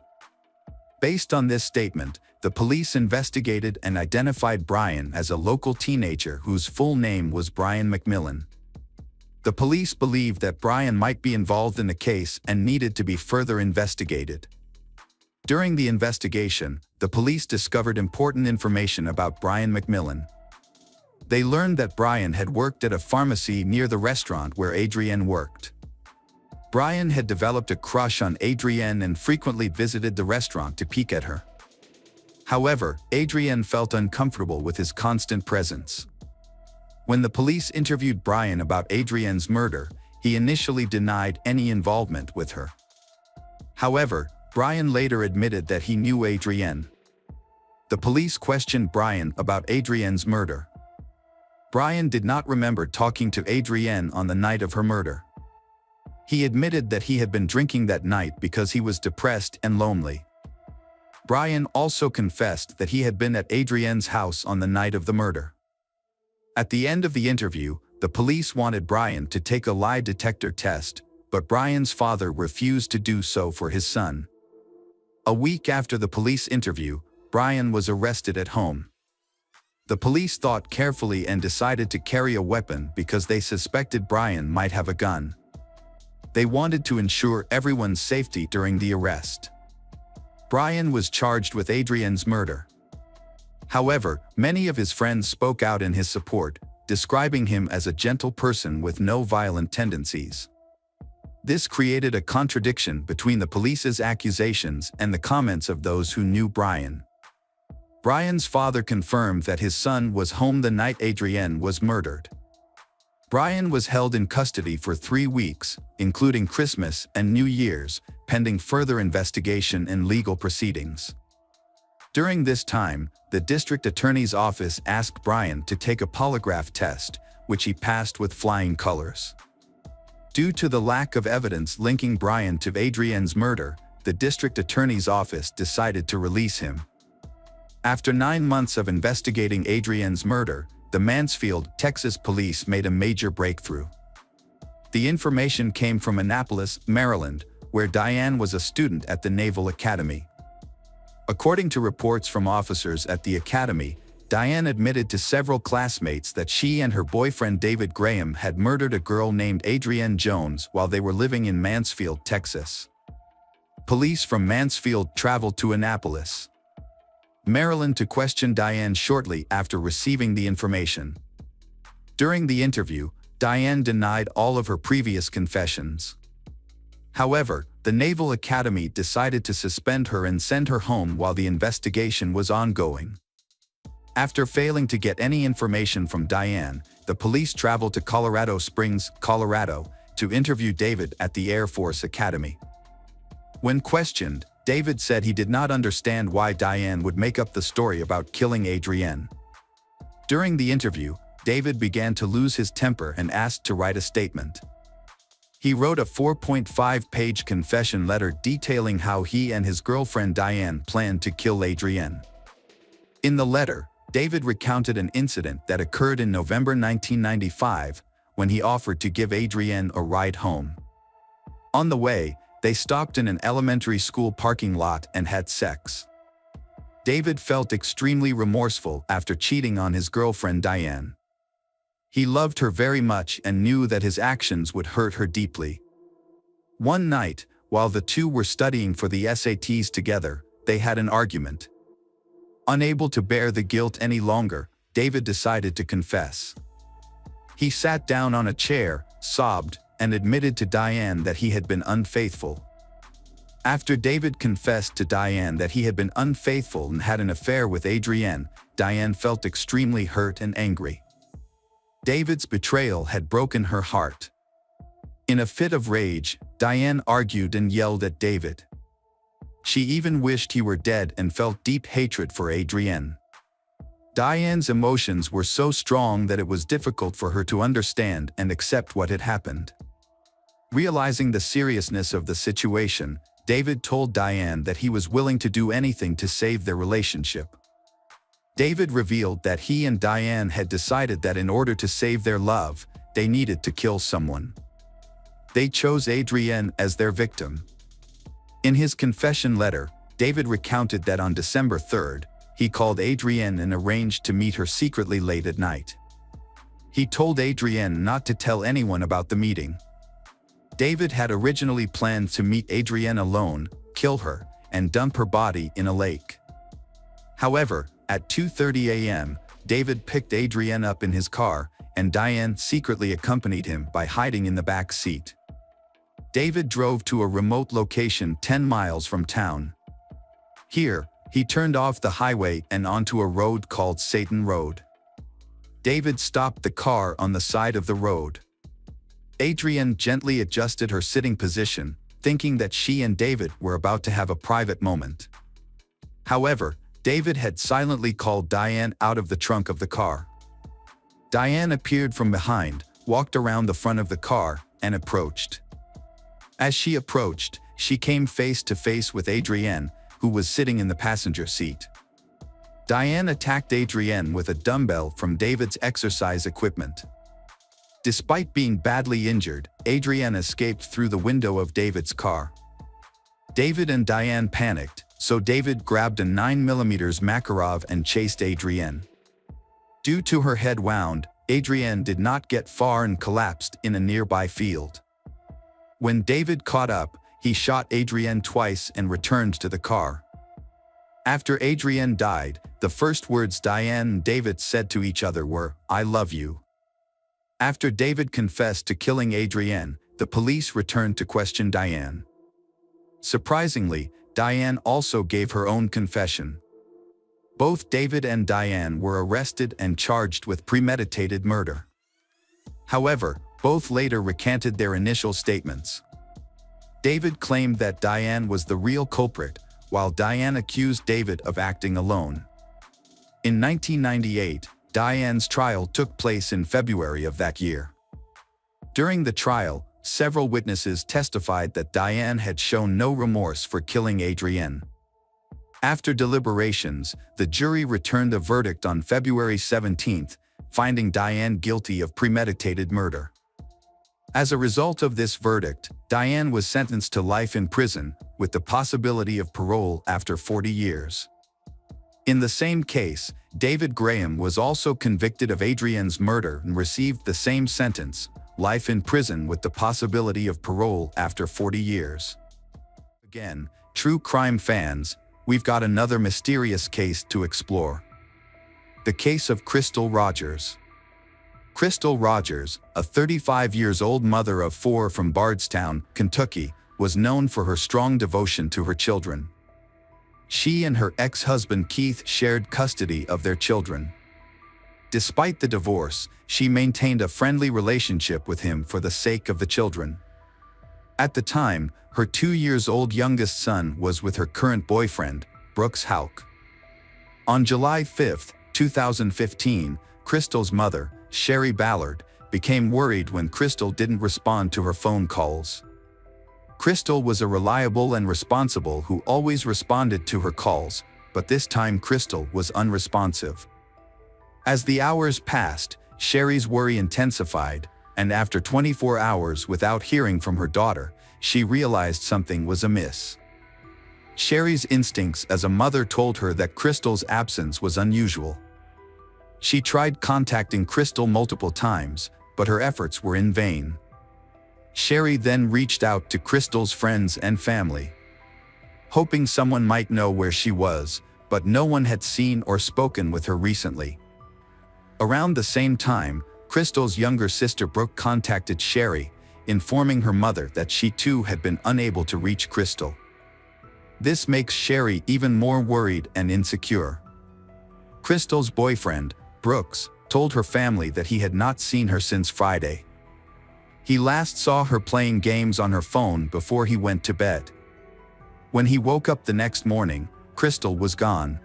Based on this statement, the police investigated and identified Brian as a local teenager whose full name was Brian McMillan. The police believed that Brian might be involved in the case and needed to be further investigated. During the investigation, the police discovered important information about Brian McMillan. They learned that Brian had worked at a pharmacy near the restaurant where Adrienne worked. Brian had developed a crush on Adrienne and frequently visited the restaurant to peek at her. However, Adrienne felt uncomfortable with his constant presence. When the police interviewed Brian about Adrienne's murder, he initially denied any involvement with her. However, Brian later admitted that he knew Adrienne. The police questioned Brian about Adrienne's murder. Brian did not remember talking to Adrienne on the night of her murder. He admitted that he had been drinking that night because he was depressed and lonely. Brian also confessed that he had been at Adrienne's house on the night of the murder. At the end of the interview, the police wanted Brian to take a lie detector test, but Brian's father refused to do so for his son. A week after the police interview, Brian was arrested at home. The police thought carefully and decided to carry a weapon because they suspected Brian might have a gun. They wanted to ensure everyone's safety during the arrest. Brian was charged with Adrienne's murder. However, many of his friends spoke out in his support, describing him as a gentle person with no violent tendencies. This created a contradiction between the police's accusations and the comments of those who knew Brian. Brian's father confirmed that his son was home the night Adrienne was murdered. Brian was held in custody for 3 weeks, including Christmas and New Year's, pending further investigation and legal proceedings. During this time, the district attorney's office asked Brian to take a polygraph test, which he passed with flying colors. Due to the lack of evidence linking Brian to Adrienne's murder, the district attorney's office decided to release him. After 9 months of investigating Adrienne's murder, the Mansfield, Texas police made a major breakthrough. The information came from Annapolis, Maryland, where Diane was a student at the Naval Academy. According to reports from officers at the academy, Diane admitted to several classmates that she and her boyfriend David Graham had murdered a girl named Adrienne Jones while they were living in Mansfield, Texas. Police from Mansfield traveled to Annapolis, Maryland to question Diane shortly after receiving the information. During the interview, Diane denied all of her previous confessions. However, the Naval Academy decided to suspend her and send her home while the investigation was ongoing. After failing to get any information from Diane, the police traveled to Colorado Springs, Colorado, to interview David at the Air Force Academy. When questioned, David said he did not understand why Diane would make up the story about killing Adrienne. During the interview, David began to lose his temper and asked to write a statement. He wrote a 4.5-page confession letter detailing how he and his girlfriend Diane planned to kill Adrienne. In the letter, David recounted an incident that occurred in November 1995 when he offered to give Adrienne a ride home. On the way, they stopped in an elementary school parking lot and had sex. David felt extremely remorseful after cheating on his girlfriend Diane. He loved her very much and knew that his actions would hurt her deeply. One night, while the two were studying for the SATs together, they had an argument. Unable to bear the guilt any longer, David decided to confess. He sat down on a chair, sobbed, and admitted to Diane that he had been unfaithful. After David confessed to Diane that he had been unfaithful and had an affair with Adrienne, Diane felt extremely hurt and angry. David's betrayal had broken her heart. In a fit of rage, Diane argued and yelled at David. She even wished he were dead and felt deep hatred for Adrienne. Diane's emotions were so strong that it was difficult for her to understand and accept what had happened. Realizing the seriousness of the situation, David told Diane that he was willing to do anything to save their relationship. David revealed that he and Diane had decided that in order to save their love, they needed to kill someone. They chose Adrienne as their victim. In his confession letter, David recounted that on December 3rd, he called Adrienne and arranged to meet her secretly late at night. He told Adrienne not to tell anyone about the meeting. David had originally planned to meet Adrienne alone, kill her, and dump her body in a lake. However, at 2:30 a.m., David picked Adrienne up in his car, and Diane secretly accompanied him by hiding in the back seat. David drove to a remote location 10 miles from town. Here, he turned off the highway and onto a road called Satan Road. David stopped the car on the side of the road. Adrienne gently adjusted her sitting position, thinking that she and David were about to have a private moment. However, David had silently called Diane out of the trunk of the car. Diane appeared from behind, walked around the front of the car, and approached. As she approached, she came face to face with Adrienne, who was sitting in the passenger seat. Diane attacked Adrienne with a dumbbell from David's exercise equipment. Despite being badly injured, Adrienne escaped through the window of David's car. David and Diane panicked, so David grabbed a 9mm Makarov and chased Adrienne. Due to her head wound, Adrienne did not get far and collapsed in a nearby field. When David caught up, he shot Adrienne twice and returned to the car. After Adrienne died, the first words Diane and David said to each other were, "I love you." After David confessed to killing Adrienne, the police returned to question Diane. Surprisingly, Diane also gave her own confession. Both David and Diane were arrested and charged with premeditated murder. However, both later recanted their initial statements. David claimed that Diane was the real culprit, while Diane accused David of acting alone. In 1998, Diane's trial took place in February of that year. During the trial, several witnesses testified that Diane had shown no remorse for killing Adrienne. After deliberations, the jury returned a verdict on February 17, finding Diane guilty of premeditated murder. As a result of this verdict, Diane was sentenced to life in prison, with the possibility of parole after 40 years. In the same case, David Graham was also convicted of Adrienne's murder and received the same sentence, life in prison with the possibility of parole after 40 years. Again, true crime fans, we've got another mysterious case to explore. The case of Crystal Rogers. Crystal Rogers, a 35-year-old mother of 4 from Bardstown, Kentucky, was known for her strong devotion to her children. She and her ex-husband Keith shared custody of their children. Despite the divorce, she maintained a friendly relationship with him for the sake of the children. At the time, her 2-year-old youngest son was with her current boyfriend, Brooks Houck. On July 5, 2015, Crystal's mother, Sherry Ballard, became worried when Crystal didn't respond to her phone calls. Crystal was a reliable and responsible who always responded to her calls, but this time Crystal was unresponsive. As the hours passed, Sherry's worry intensified, and after 24 hours without hearing from her daughter, she realized something was amiss. Sherry's instincts as a mother told her that Crystal's absence was unusual. She tried contacting Crystal multiple times, but her efforts were in vain. Sherry then reached out to Crystal's friends and family, hoping someone might know where she was, but no one had seen or spoken with her recently. Around the same time, Crystal's younger sister Brooke contacted Sherry, informing her mother that she too had been unable to reach Crystal. This makes Sherry even more worried and insecure. Crystal's boyfriend, Brooks, told her family that he had not seen her since Friday. He last saw her playing games on her phone before he went to bed. When he woke up the next morning, Crystal was gone.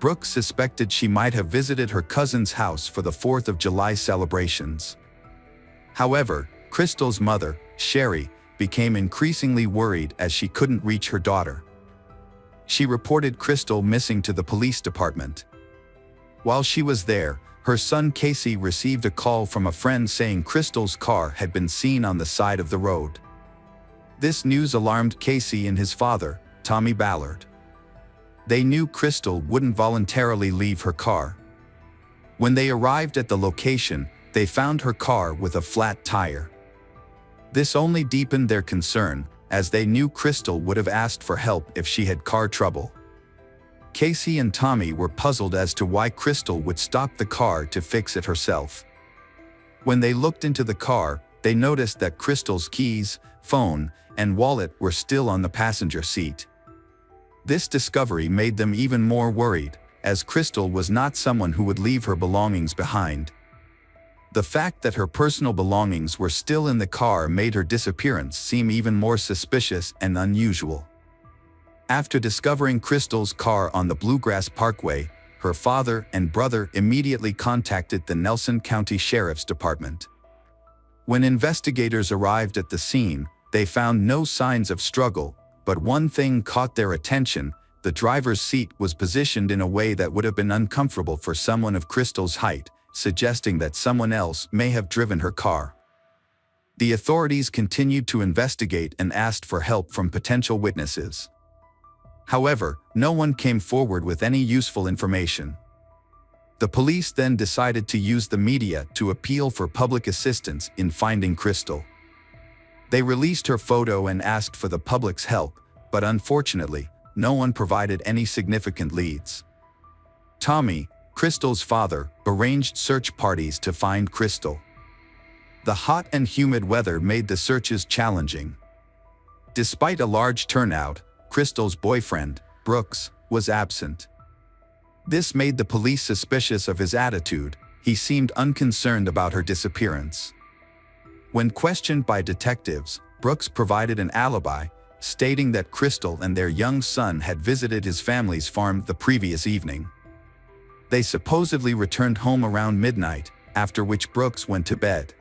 Brooks suspected she might have visited her cousin's house for the 4th of July celebrations. However, Crystal's mother, Sherry, became increasingly worried as she couldn't reach her daughter. She reported Crystal missing to the police department. While she was there, her son Casey received a call from a friend saying Crystal's car had been seen on the side of the road. This news alarmed Casey and his father, Tommy Ballard. They knew Crystal wouldn't voluntarily leave her car. When they arrived at the location, they found her car with a flat tire. This only deepened their concern, as they knew Crystal would have asked for help if she had car trouble. Casey and Tommy were puzzled as to why Crystal would stop the car to fix it herself. When they looked into the car, they noticed that Crystal's keys, phone, and wallet were still on the passenger seat. This discovery made them even more worried, as Crystal was not someone who would leave her belongings behind. The fact that her personal belongings were still in the car made her disappearance seem even more suspicious and unusual. After discovering Crystal's car on the Bluegrass Parkway, her father and brother immediately contacted the Nelson County Sheriff's Department. When investigators arrived at the scene, they found no signs of struggle, but one thing caught their attention: the driver's seat was positioned in a way that would have been uncomfortable for someone of Crystal's height, suggesting that someone else may have driven her car. The authorities continued to investigate and asked for help from potential witnesses. However, no one came forward with any useful information. The police then decided to use the media to appeal for public assistance in finding Crystal. They released her photo and asked for the public's help, but unfortunately, no one provided any significant leads. Tommy, Crystal's father, arranged search parties to find Crystal. The hot and humid weather made the searches challenging. Despite a large turnout, Crystal's boyfriend, Brooks, was absent. This made the police suspicious of his attitude. He seemed unconcerned about her disappearance. When questioned by detectives, Brooks provided an alibi, stating that Crystal and their young son had visited his family's farm the previous evening. They supposedly returned home around midnight, after which Brooks went to bed.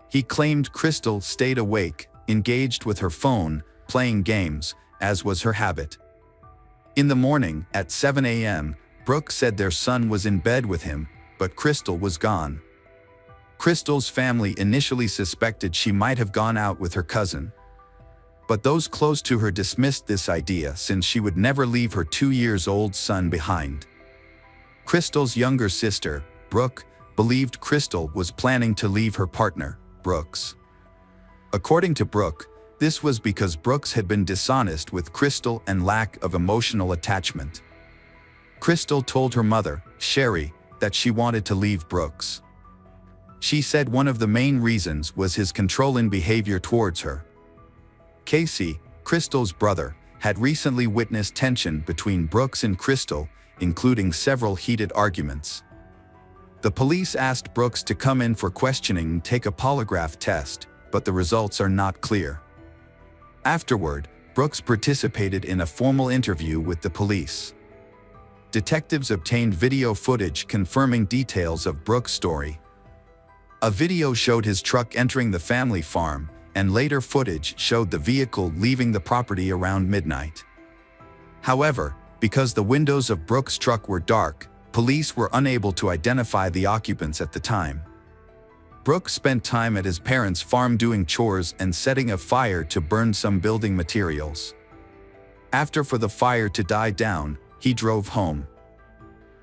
He claimed Crystal stayed awake, engaged with her phone, playing games, as was her habit. In the morning, at 7 a.m., Brooks said their son was in bed with him, but Crystal was gone. Crystal's family initially suspected she might have gone out with her cousin. But those close to her dismissed this idea since she would never leave her 2-year-old son behind. Crystal's younger sister, Brooke, believed Crystal was planning to leave her partner, Brooks. According to Brooke, this was because Brooks had been dishonest with Crystal and lack of emotional attachment. Crystal told her mother, Sherry, that she wanted to leave Brooks. She said one of the main reasons was his controlling behavior towards her. Casey, Crystal's brother, had recently witnessed tension between Brooks and Crystal, including several heated arguments. The police asked Brooks to come in for questioning and take a polygraph test, but the results are not clear. Afterward, Brooks participated in a formal interview with the police. Detectives obtained video footage confirming details of Brooks' story. A video showed his truck entering the family farm, and later footage showed the vehicle leaving the property around midnight. However, because the windows of Brooks' truck were dark, police were unable to identify the occupants at the time. Brooks spent time at his parents' farm doing chores and setting a fire to burn some building materials. After for the fire to die down, he drove home.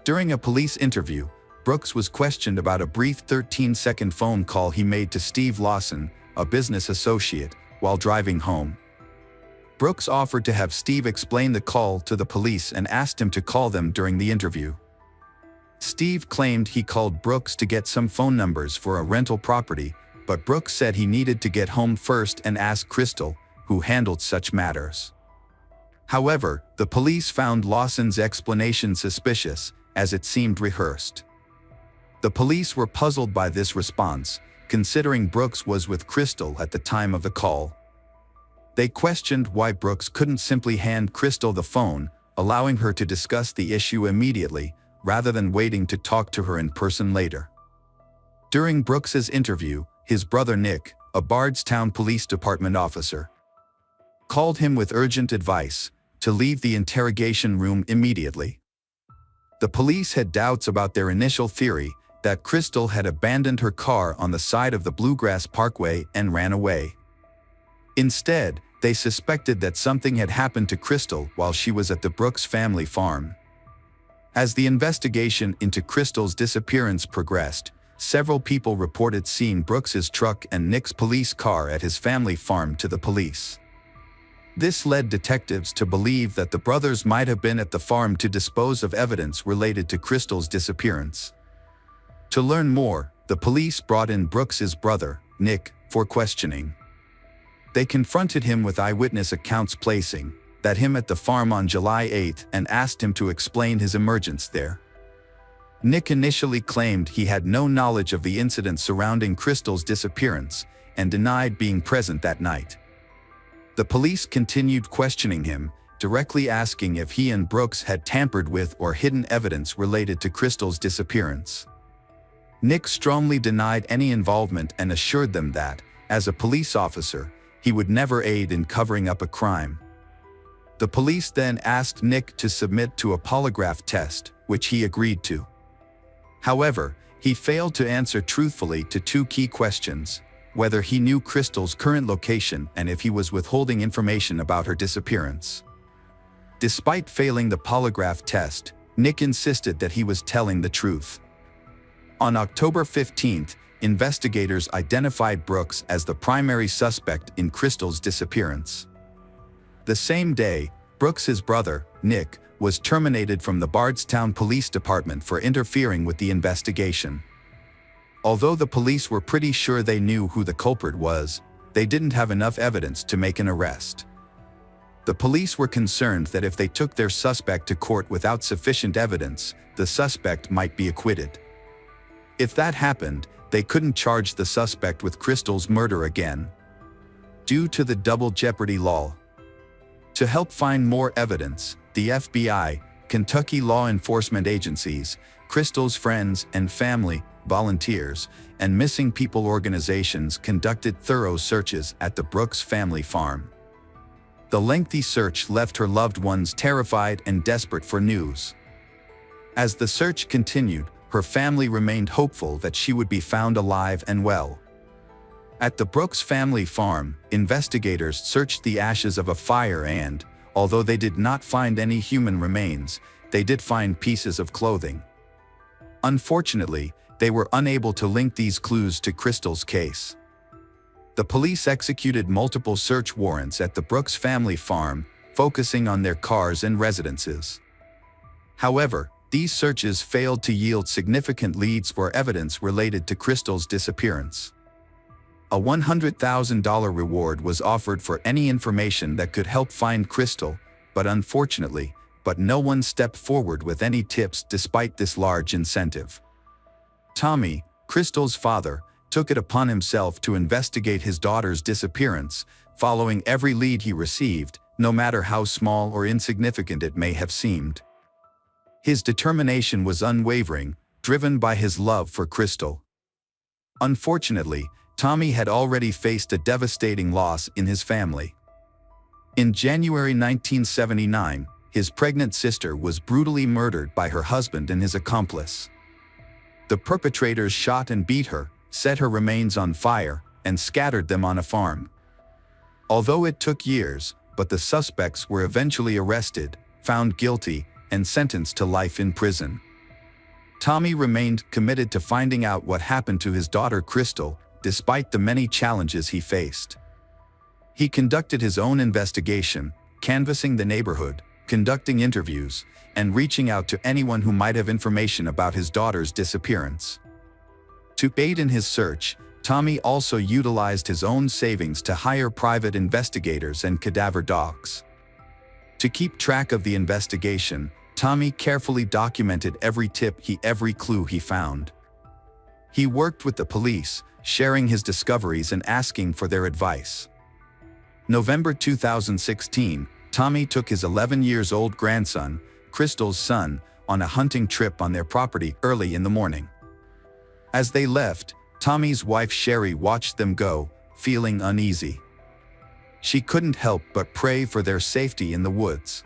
During a police interview, Brooks was questioned about a brief 13-second phone call he made to Steve Lawson, a business associate, while driving home. Brooks offered to have Steve explain the call to the police and asked him to call them during the interview. Steve claimed he called Brooks to get some phone numbers for a rental property, but Brooks said he needed to get home first and ask Crystal, who handled such matters. However, the police found Lawson's explanation suspicious, as it seemed rehearsed. The police were puzzled by this response, considering Brooks was with Crystal at the time of the call. They questioned why Brooks couldn't simply hand Crystal the phone, allowing her to discuss the issue immediately, rather than waiting to talk to her in person later. During Brooks's interview, his brother Nick, a Bardstown Police Department officer, called him with urgent advice to leave the interrogation room immediately. The police had doubts about their initial theory that Crystal had abandoned her car on the side of the Bluegrass Parkway and ran away. Instead, They suspected that something had happened to Crystal while she was at the Brooks family farm. As the investigation into Crystal's disappearance progressed, several people reported seeing Brooks's truck and Nick's police car at his family farm to the police. This led detectives to believe that the brothers might have been at the farm to dispose of evidence related to Crystal's disappearance. To learn more, the police brought in Brooks's brother, Nick, for questioning. They confronted him with eyewitness accounts placing that him at the farm on July 8 and asked him to explain his emergence there. Nick initially claimed he had no knowledge of the incident surrounding Crystal's disappearance and denied being present that night. The police continued questioning him, directly asking if he and Brooks had tampered with or hidden evidence related to Crystal's disappearance. Nick strongly denied any involvement and assured them that, as a police officer, he would never aid in covering up a crime. The police then asked Nick to submit to a polygraph test, which he agreed to. However, he failed to answer truthfully to two key questions: whether he knew Crystal's current location and if he was withholding information about her disappearance. Despite failing the polygraph test, Nick insisted that he was telling the truth. On October 15th, investigators identified Brooks as the primary suspect in Crystal's disappearance. The same day, Brooks's brother, Nick, was terminated from the Bardstown Police Department for interfering with the investigation. Although the police were pretty sure they knew who the culprit was, they didn't have enough evidence to make an arrest. The police were concerned that if they took their suspect to court without sufficient evidence, the suspect might be acquitted. If that happened, they couldn't charge the suspect with Crystal's murder again, due to the double jeopardy law. To help find more evidence, the FBI, Kentucky law enforcement agencies, Crystal's friends and family, volunteers, and missing people organizations conducted thorough searches at the Brooks family farm. The lengthy search left her loved ones terrified and desperate for news. As the search continued, her family remained hopeful that she would be found alive and well. At the Brooks family farm, investigators searched the ashes of a fire and, although they did not find any human remains, they did find pieces of clothing. Unfortunately, they were unable to link these clues to Crystal's case. The police executed multiple search warrants at the Brooks family farm, focusing on their cars and residences. However, these searches failed to yield significant leads or evidence related to Crystal's disappearance. A $100,000 reward was offered for any information that could help find Crystal, but unfortunately, no one stepped forward with any tips despite this large incentive. Tommy, Crystal's father, took it upon himself to investigate his daughter's disappearance, following every lead he received, no matter how small or insignificant it may have seemed. His determination was unwavering, driven by his love for Crystal. Unfortunately, Tommy had already faced a devastating loss in his family. In January 1979, his pregnant sister was brutally murdered by her husband and his accomplice. The perpetrators shot and beat her, set her remains on fire, and scattered them on a farm. Although it took years, but the suspects were eventually arrested, found guilty, and sentenced to life in prison. Tommy remained committed to finding out what happened to his daughter Crystal, despite the many challenges he faced. He conducted his own investigation, canvassing the neighborhood, conducting interviews, and reaching out to anyone who might have information about his daughter's disappearance. To aid in his search, Tommy also utilized his own savings to hire private investigators and cadaver dogs. To keep track of the investigation, Tommy carefully documented every tip every clue he found. He worked with the police, sharing his discoveries and asking for their advice. November 2016, Tommy took his 11-year-old grandson, Crystal's son, on a hunting trip on their property early in the morning. As they left, Tommy's wife Sherry watched them go, feeling uneasy. She couldn't help but pray for their safety in the woods.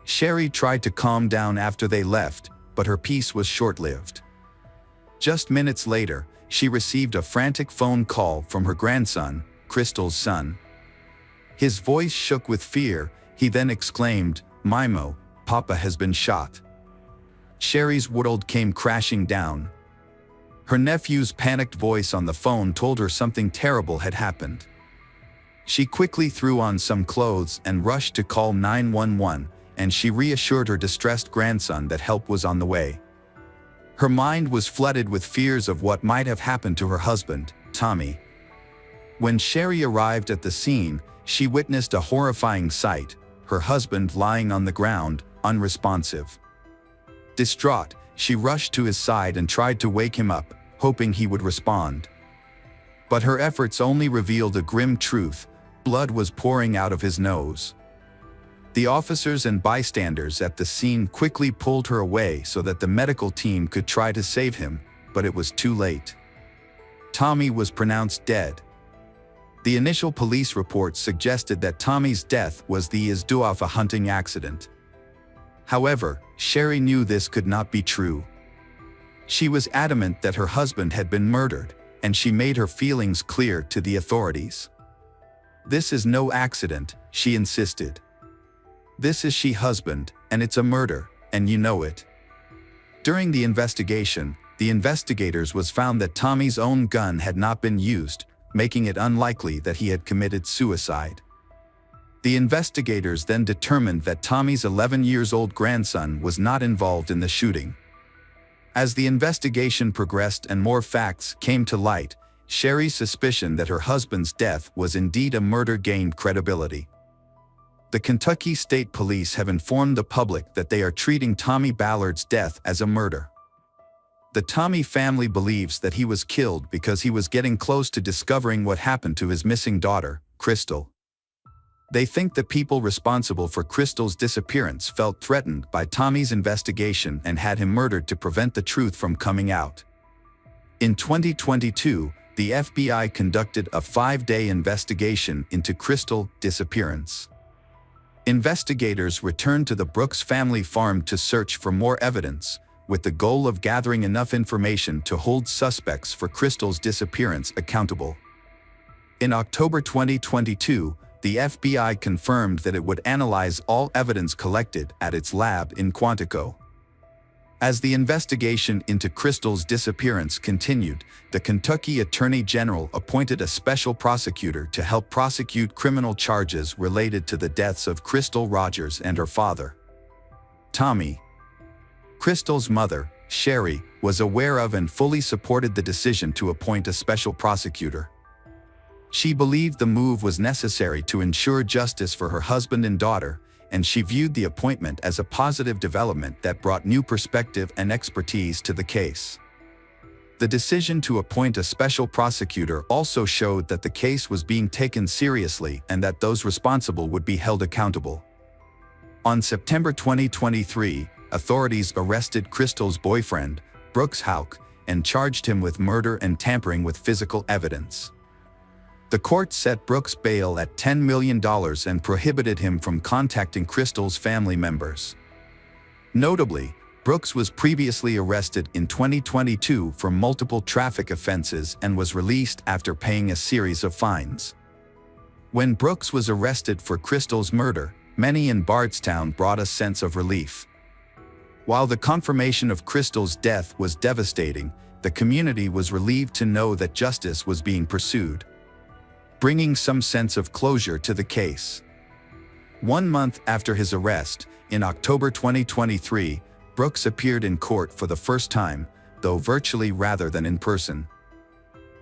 Sherry tried to calm down after they left, but her peace was short-lived. Just minutes later, she received a frantic phone call from her grandson, Crystal's son. His voice shook with fear. He then exclaimed, "Mimo, Papa has been shot." Sherry's world came crashing down. Her nephew's panicked voice on the phone told her something terrible had happened. She quickly threw on some clothes and rushed to call 911, and she reassured her distressed grandson that help was on the way. Her mind was flooded with fears of what might have happened to her husband, Tommy. When Sherry arrived at the scene, she witnessed a horrifying sight: her husband lying on the ground, unresponsive. Distraught, she rushed to his side and tried to wake him up, hoping he would respond. But her efforts only revealed a grim truth: blood was pouring out of his nose. The officers and bystanders at the scene quickly pulled her away so that the medical team could try to save him, but it was too late. Tommy was pronounced dead. The initial police report suggested that Tommy's death was the result of a hunting accident. However, Sherry knew this could not be true. She was adamant that her husband had been murdered, and she made her feelings clear to the authorities. "This is no accident," she insisted. "This is she husband, and it's a murder, and you know it." During the investigation, the investigators was found that Tommy's own gun had not been used, making it unlikely that he had committed suicide. The investigators then determined that Tommy's 11-year-old grandson was not involved in the shooting. As the investigation progressed and more facts came to light, Sherry's suspicion that her husband's death was indeed a murder gained credibility. The Kentucky State Police have informed the public that they are treating Tommy Ballard's death as a murder. The Tommy family believes that he was killed because he was getting close to discovering what happened to his missing daughter, Crystal. They think the people responsible for Crystal's disappearance felt threatened by Tommy's investigation and had him murdered to prevent the truth from coming out. In 2022, the FBI conducted a 5-day investigation into Crystal's disappearance. Investigators returned to the Brooks family farm to search for more evidence, with the goal of gathering enough information to hold suspects for Crystal's disappearance accountable. In October 2022, the FBI confirmed that it would analyze all evidence collected at its lab in Quantico. As the investigation into Crystal's disappearance continued, the Kentucky Attorney General appointed a special prosecutor to help prosecute criminal charges related to the deaths of Crystal Rogers and her father, Tommy. Crystal's mother, Sherry, was aware of and fully supported the decision to appoint a special prosecutor. She believed the move was necessary to ensure justice for her husband and daughter, and she viewed the appointment as a positive development that brought new perspective and expertise to the case. The decision to appoint a special prosecutor also showed that the case was being taken seriously and that those responsible would be held accountable. On September 2023, authorities arrested Crystal's boyfriend, Brooks Houck, and charged him with murder and tampering with physical evidence. The court set Brooks bail at $10 million and prohibited him from contacting Crystal's family members. Notably, Brooks was previously arrested in 2022 for multiple traffic offenses and was released after paying a series of fines. When Brooks was arrested for Crystal's murder, many in Bardstown brought a sense of relief. While the confirmation of Crystal's death was devastating, the community was relieved to know that justice was being pursued, bringing some sense of closure to the case. 1 month after his arrest, in October 2023, Brooks appeared in court for the first time, though virtually rather than in person.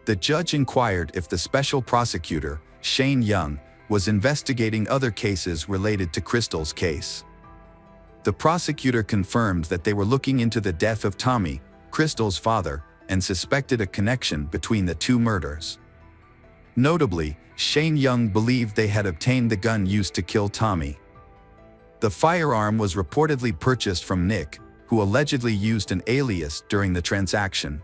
The judge inquired if the special prosecutor, Shane Young, was investigating other cases related to Crystal's case. The prosecutor confirmed that they were looking into the death of Tommy, Crystal's father, and suspected a connection between the two murders. Notably, Shane Young believed they had obtained the gun used to kill Tommy. The firearm was reportedly purchased from Nick, who allegedly used an alias during the transaction.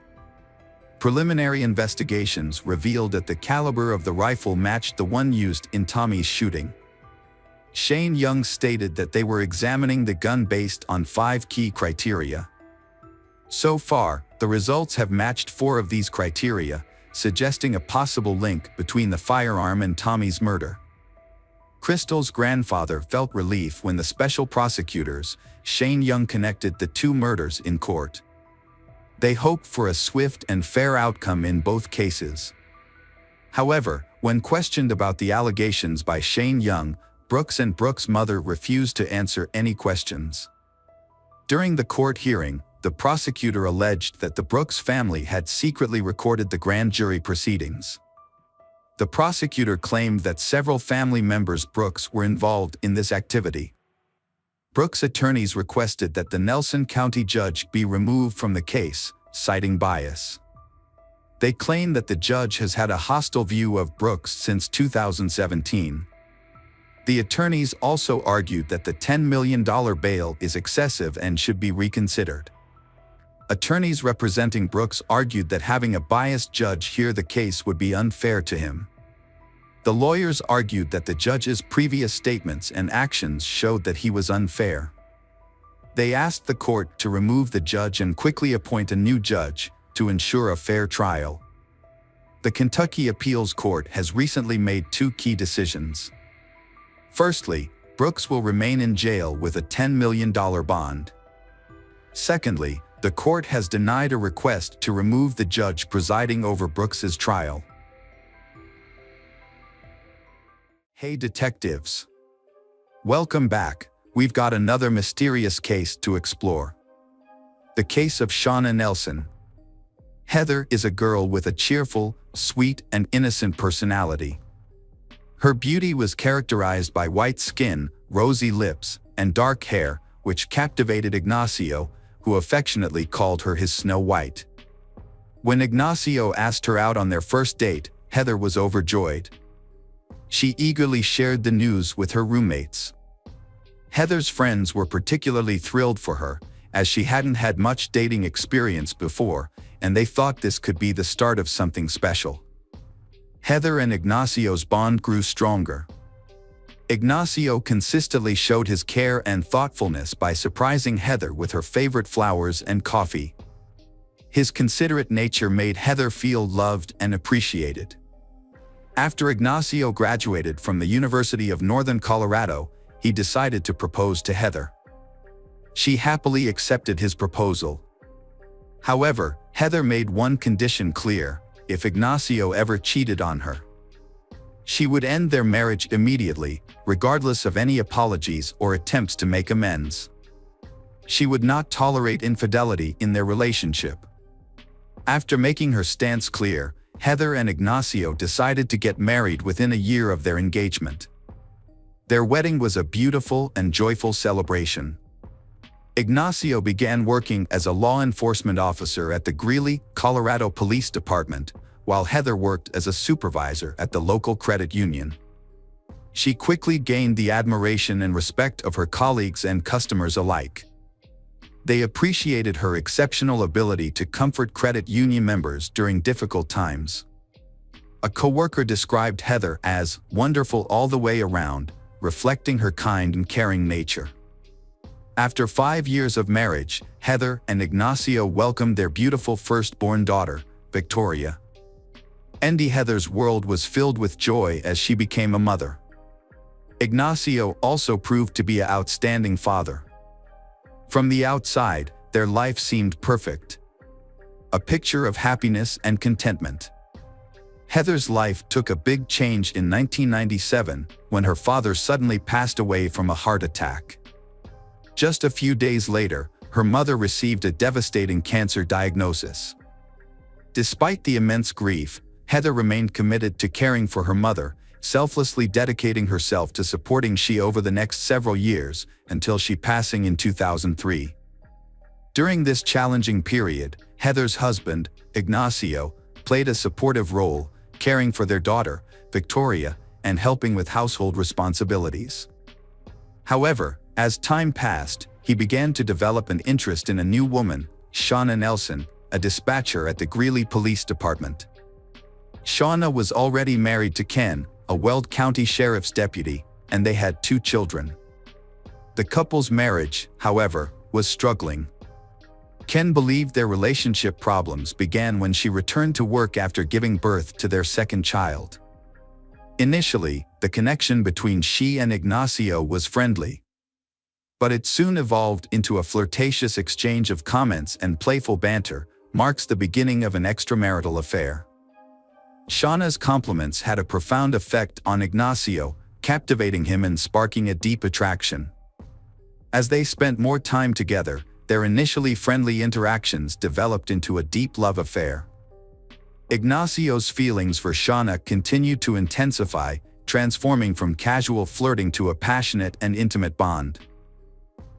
Preliminary investigations revealed that the caliber of the rifle matched the one used in Tommy's shooting. Shane Young stated that they were examining the gun based on 5 key criteria. So far, the results have matched 4 of these criteria, suggesting a possible link between the firearm and Tommy's murder. Crystal's grandfather felt relief when the special prosecutors, Shane Young, connected the two murders in court. They hoped for a swift and fair outcome in both cases. However, when questioned about the allegations by Shane Young, Brooks' mother refused to answer any questions. During the court hearing, the prosecutor alleged that the Brooks family had secretly recorded the grand jury proceedings. The prosecutor claimed that several family members Brooks were involved in this activity. Brooks' attorneys requested that the Nelson County judge be removed from the case, citing bias. They claim that the judge has had a hostile view of Brooks since 2017. The attorneys also argued that the $10 million bail is excessive and should be reconsidered. Attorneys representing Brooks argued that having a biased judge hear the case would be unfair to him. The lawyers argued that the judge's previous statements and actions showed that he was unfair. They asked the court to remove the judge and quickly appoint a new judge to ensure a fair trial. The Kentucky Appeals Court has recently made two key decisions. Firstly, Brooks will remain in jail with a $10 million bond. Secondly, the court has denied a request to remove the judge presiding over Brooks's trial. Hey detectives! Welcome back. We've got another mysterious case to explore. The case of Shauna Nelson. Heather is a girl with a cheerful, sweet, and innocent personality. Her beauty was characterized by white skin, rosy lips, and dark hair, which captivated Ignacio, who affectionately called her his Snow White. When Ignacio asked her out on their first date, Heather was overjoyed. She eagerly shared the news with her roommates. Heather's friends were particularly thrilled for her, as she hadn't had much dating experience before, and they thought this could be the start of something special. Heather and Ignacio's bond grew stronger. Ignacio consistently showed his care and thoughtfulness by surprising Heather with her favorite flowers and coffee. His considerate nature made Heather feel loved and appreciated. After Ignacio graduated from the University of Northern Colorado, he decided to propose to Heather. She happily accepted his proposal. However, Heather made one condition clear: if Ignacio ever cheated on her, she would end their marriage immediately, regardless of any apologies or attempts to make amends. She would not tolerate infidelity in their relationship. After making her stance clear, Heather and Ignacio decided to get married within a year of their engagement. Their wedding was a beautiful and joyful celebration. Ignacio began working as a law enforcement officer at the Greeley, Colorado Police Department, while Heather worked as a supervisor at the local credit union. She quickly gained the admiration and respect of her colleagues and customers alike. They appreciated her exceptional ability to comfort credit union members during difficult times. A coworker described Heather as wonderful all the way around, reflecting her kind and caring nature. After 5 years of marriage, Heather and Ignacio welcomed their beautiful firstborn daughter, Victoria. Heather's world was filled with joy as she became a mother. Ignacio also proved to be an outstanding father. From the outside, their life seemed perfect. A picture of happiness and contentment. Heather's life took a big change in 1997 when her father suddenly passed away from a heart attack. Just a few days later, her mother received a devastating cancer diagnosis. Despite the immense grief, Heather remained committed to caring for her mother, selflessly dedicating herself to supporting she over the next several years until she passing in 2003. During this challenging period, Heather's husband, Ignacio, played a supportive role, caring for their daughter, Victoria, and helping with household responsibilities. However, as time passed, he began to develop an interest in a new woman, Shauna Nelson, a dispatcher at the Greeley Police Department. Shauna was already married to Ken, a Weld County Sheriff's deputy, and they had 2 children. The couple's marriage, however, was struggling. Ken believed their relationship problems began when she returned to work after giving birth to their second child. Initially, the connection between she and Ignacio was friendly. But it soon evolved into a flirtatious exchange of comments and playful banter, marks the beginning of an extramarital affair. Shauna's compliments had a profound effect on Ignacio, captivating him and sparking a deep attraction. As they spent more time together, their initially friendly interactions developed into a deep love affair. Ignacio's feelings for Shauna continued to intensify, transforming from casual flirting to a passionate and intimate bond.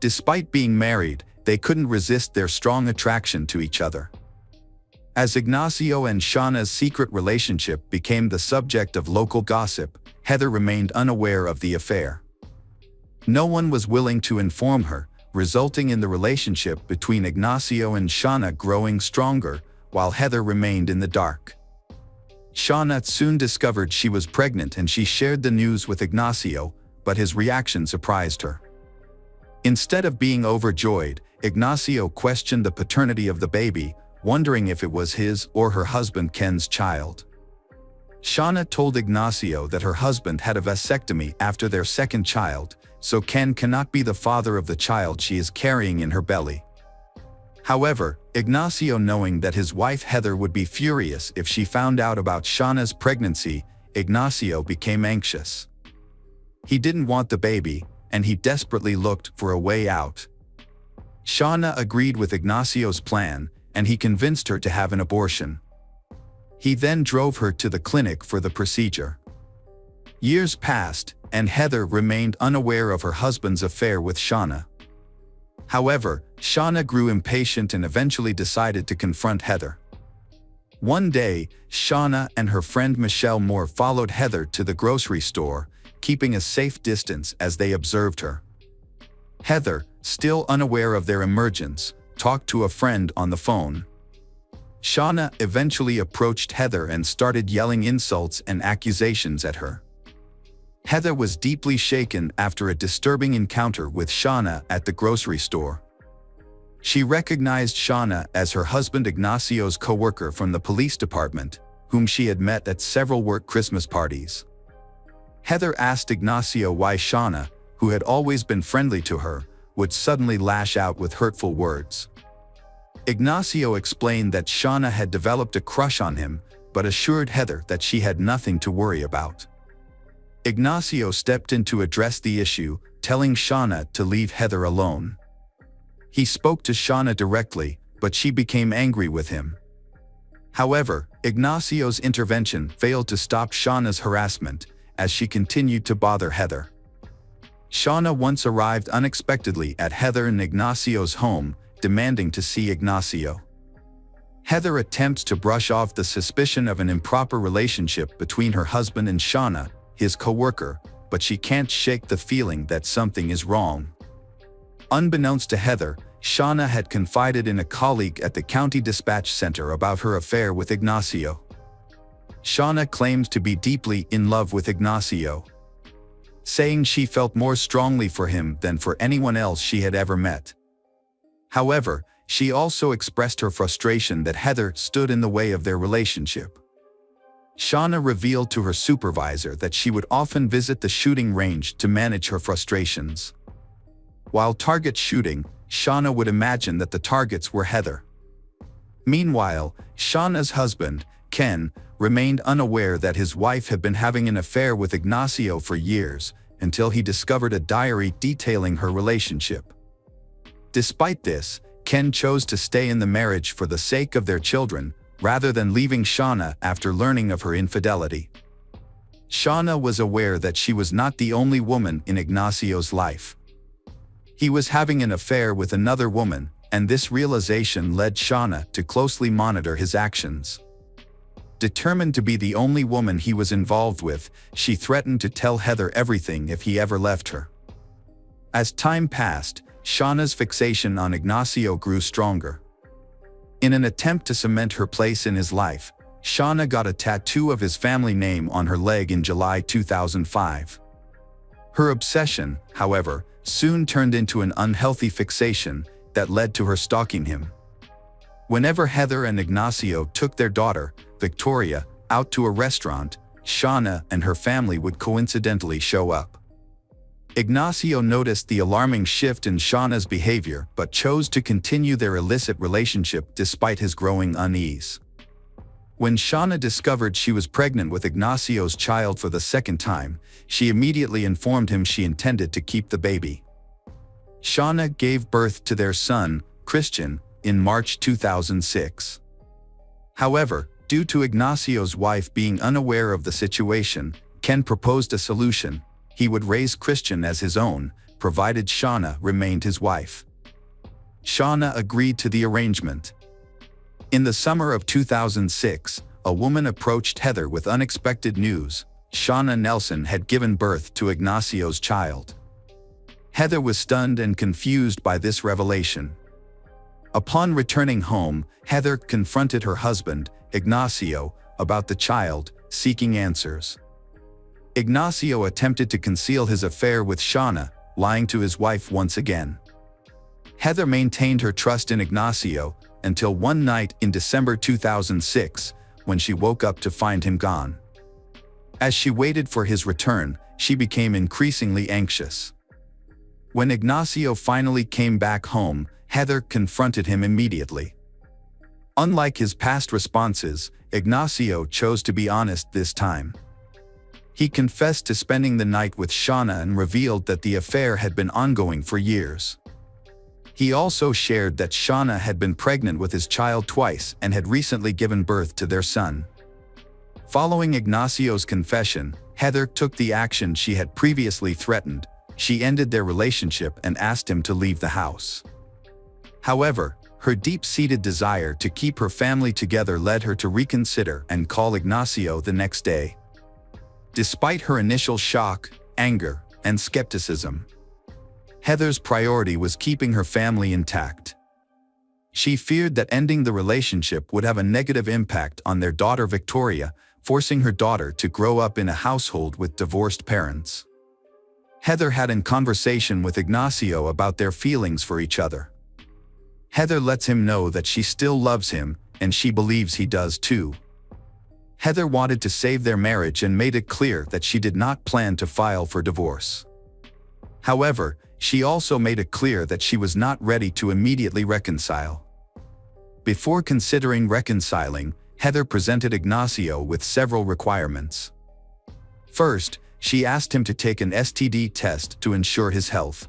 Despite being married, they couldn't resist their strong attraction to each other. As Ignacio and Shauna's secret relationship became the subject of local gossip, Heather remained unaware of the affair. No one was willing to inform her, resulting in the relationship between Ignacio and Shauna growing stronger, while Heather remained in the dark. Shauna soon discovered she was pregnant and she shared the news with Ignacio, but his reaction surprised her. Instead of being overjoyed, Ignacio questioned the paternity of the baby, wondering if it was his or her husband Ken's child. Shauna told Ignacio that her husband had a vasectomy after their second child, so Ken cannot be the father of the child she is carrying in her belly. However, Ignacio, knowing that his wife Heather would be furious if she found out about Shauna's pregnancy, Ignacio became anxious. He didn't want the baby, and he desperately looked for a way out. Shauna agreed with Ignacio's plan, and he convinced her to have an abortion. He then drove her to the clinic for the procedure. Years passed, and Heather remained unaware of her husband's affair with Shauna. However, Shauna grew impatient and eventually decided to confront Heather. One day, Shauna and her friend Michelle Moore followed Heather to the grocery store, keeping a safe distance as they observed her. Heather, still unaware of their emergence, talked to a friend on the phone. Shauna eventually approached Heather and started yelling insults and accusations at her. Heather was deeply shaken after a disturbing encounter with Shauna at the grocery store. She recognized Shauna as her husband Ignacio's co-worker from the police department, whom she had met at several work Christmas parties. Heather asked Ignacio why Shauna, who had always been friendly to her, would suddenly lash out with hurtful words. Ignacio explained that Shauna had developed a crush on him, but assured Heather that she had nothing to worry about. Ignacio stepped in to address the issue, telling Shauna to leave Heather alone. He spoke to Shauna directly, but she became angry with him. However, Ignacio's intervention failed to stop Shauna's harassment, as she continued to bother Heather. Shauna once arrived unexpectedly at Heather and Ignacio's home, demanding to see Ignacio. Heather attempts to brush off the suspicion of an improper relationship between her husband and Shauna, his co-worker, but she can't shake the feeling that something is wrong. Unbeknownst to Heather, Shauna had confided in a colleague at the county dispatch center about her affair with Ignacio. Shauna claims to be deeply in love with Ignacio, saying she felt more strongly for him than for anyone else she had ever met. However, she also expressed her frustration that Heather stood in the way of their relationship. Shauna revealed to her supervisor that she would often visit the shooting range to manage her frustrations. While target shooting, Shauna would imagine that the targets were Heather. Meanwhile, Shauna's husband, Ken, remained unaware that his wife had been having an affair with Ignacio for years, until he discovered a diary detailing her relationship. Despite this, Ken chose to stay in the marriage for the sake of their children, rather than leaving Shauna after learning of her infidelity. Shauna was aware that she was not the only woman in Ignacio's life. He was having an affair with another woman, and this realization led Shauna to closely monitor his actions. Determined to be the only woman he was involved with, she threatened to tell Heather everything if he ever left her. As time passed, Shauna's fixation on Ignacio grew stronger. In an attempt to cement her place in his life, Shauna got a tattoo of his family name on her leg in July 2005. Her obsession, however, soon turned into an unhealthy fixation that led to her stalking him. Whenever Heather and Ignacio took their daughter, Victoria, out to a restaurant, Shauna and her family would coincidentally show up. Ignacio noticed the alarming shift in Shauna's behavior but chose to continue their illicit relationship despite his growing unease. When Shauna discovered she was pregnant with Ignacio's child for the second time, she immediately informed him she intended to keep the baby. Shauna gave birth to their son, Christian, in March 2006. However, due to Ignacio's wife being unaware of the situation, Ken proposed a solution. He would raise Christian as his own, provided Shauna remained his wife. Shauna agreed to the arrangement. In the summer of 2006, a woman approached Heather with unexpected news. Shauna Nelson had given birth to Ignacio's child. Heather was stunned and confused by this revelation. Upon returning home, Heather confronted her husband, Ignacio, about the child, seeking answers. Ignacio attempted to conceal his affair with Shauna, lying to his wife once again. Heather maintained her trust in Ignacio until one night in December 2006, when she woke up to find him gone. As she waited for his return, she became increasingly anxious. When Ignacio finally came back home, Heather confronted him immediately. Unlike his past responses, Ignacio chose to be honest this time. He confessed to spending the night with Shauna and revealed that the affair had been ongoing for years. He also shared that Shauna had been pregnant with his child twice and had recently given birth to their son. Following Ignacio's confession, Heather took the action she had previously threatened. She ended their relationship and asked him to leave the house. However, her deep-seated desire to keep her family together led her to reconsider and call Ignacio the next day. Despite her initial shock, anger, and skepticism, Heather's priority was keeping her family intact. She feared that ending the relationship would have a negative impact on their daughter Victoria, forcing her daughter to grow up in a household with divorced parents. Heather had a conversation with Ignacio about their feelings for each other. Heather lets him know that she still loves him, and she believes he does too. Heather wanted to save their marriage and made it clear that she did not plan to file for divorce. However, she also made it clear that she was not ready to immediately reconcile. Before considering reconciling, Heather presented Ignacio with several requirements. First, she asked him to take an STD test to ensure his health.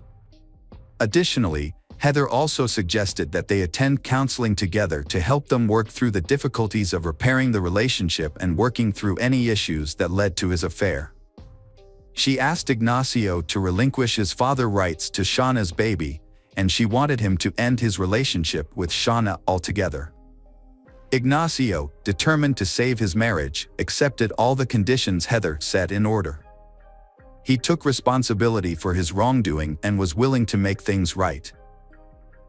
Additionally, Heather also suggested that they attend counseling together to help them work through the difficulties of repairing the relationship and working through any issues that led to his affair. She asked Ignacio to relinquish his father rights to Shauna's baby, and she wanted him to end his relationship with Shauna altogether. Ignacio, determined to save his marriage, accepted all the conditions Heather set in order. He took responsibility for his wrongdoing and was willing to make things right.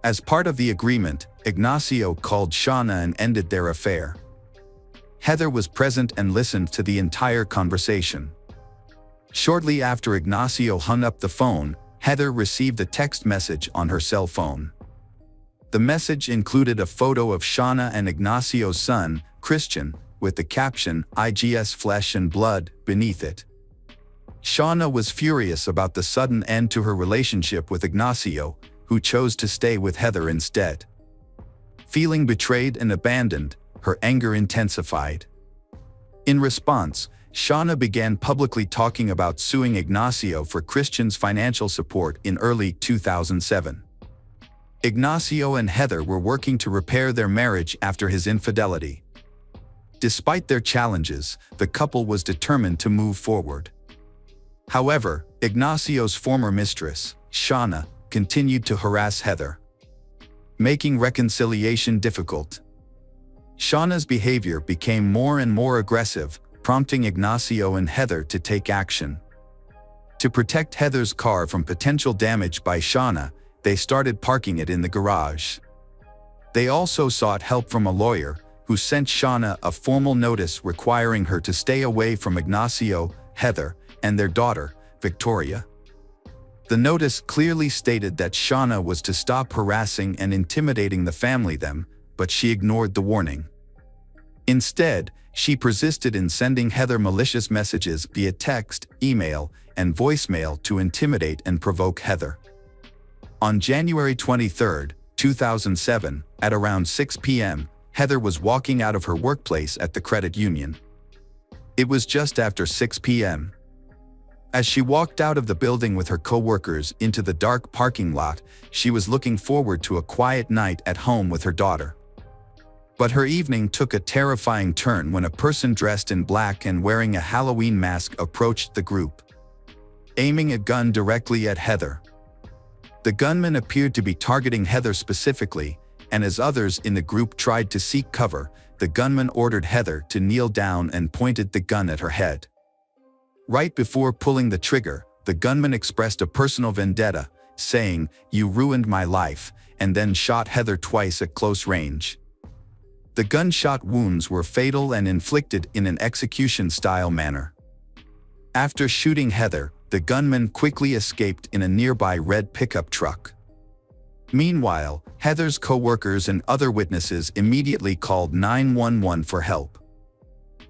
As part of the agreement, Ignacio called Shauna and ended their affair. Heather was present and listened to the entire conversation. Shortly after Ignacio hung up the phone, Heather received a text message on her cell phone. The message included a photo of Shauna and Ignacio's son, Christian, with the caption, "IGS flesh and blood," beneath it. Shauna was furious about the sudden end to her relationship with Ignacio, who chose to stay with Heather instead. Feeling betrayed and abandoned, her anger intensified. In response, Shauna began publicly talking about suing Ignacio for Christian's financial support in early 2007. Ignacio and Heather were working to repair their marriage after his infidelity. Despite their challenges, the couple was determined to move forward. However, Ignacio's former mistress, Shauna, continued to harass Heather, making reconciliation difficult. Shauna's behavior became more and more aggressive, prompting Ignacio and Heather to take action. To protect Heather's car from potential damage by Shauna, they started parking it in the garage. They also sought help from a lawyer, who sent Shauna a formal notice requiring her to stay away from Ignacio, Heather, and their daughter, Victoria. The notice clearly stated that Shauna was to stop harassing and intimidating the family, but she ignored the warning. Instead, she persisted in sending Heather malicious messages via text, email, and voicemail to intimidate and provoke Heather. On January 23, 2007, at around 6 p.m., Heather was walking out of her workplace at the credit union. It was just after 6 p.m. As she walked out of the building with her co-workers into the dark parking lot, she was looking forward to a quiet night at home with her daughter. But her evening took a terrifying turn when a person dressed in black and wearing a Halloween mask approached the group, aiming a gun directly at Heather. The gunman appeared to be targeting Heather specifically, and as others in the group tried to seek cover, the gunman ordered Heather to kneel down and pointed the gun at her head. Right before pulling the trigger, the gunman expressed a personal vendetta, saying, "You ruined my life," and then shot Heather twice at close range. The gunshot wounds were fatal and inflicted in an execution-style manner. After shooting Heather, the gunman quickly escaped in a nearby red pickup truck. Meanwhile, Heather's co-workers and other witnesses immediately called 911 for help.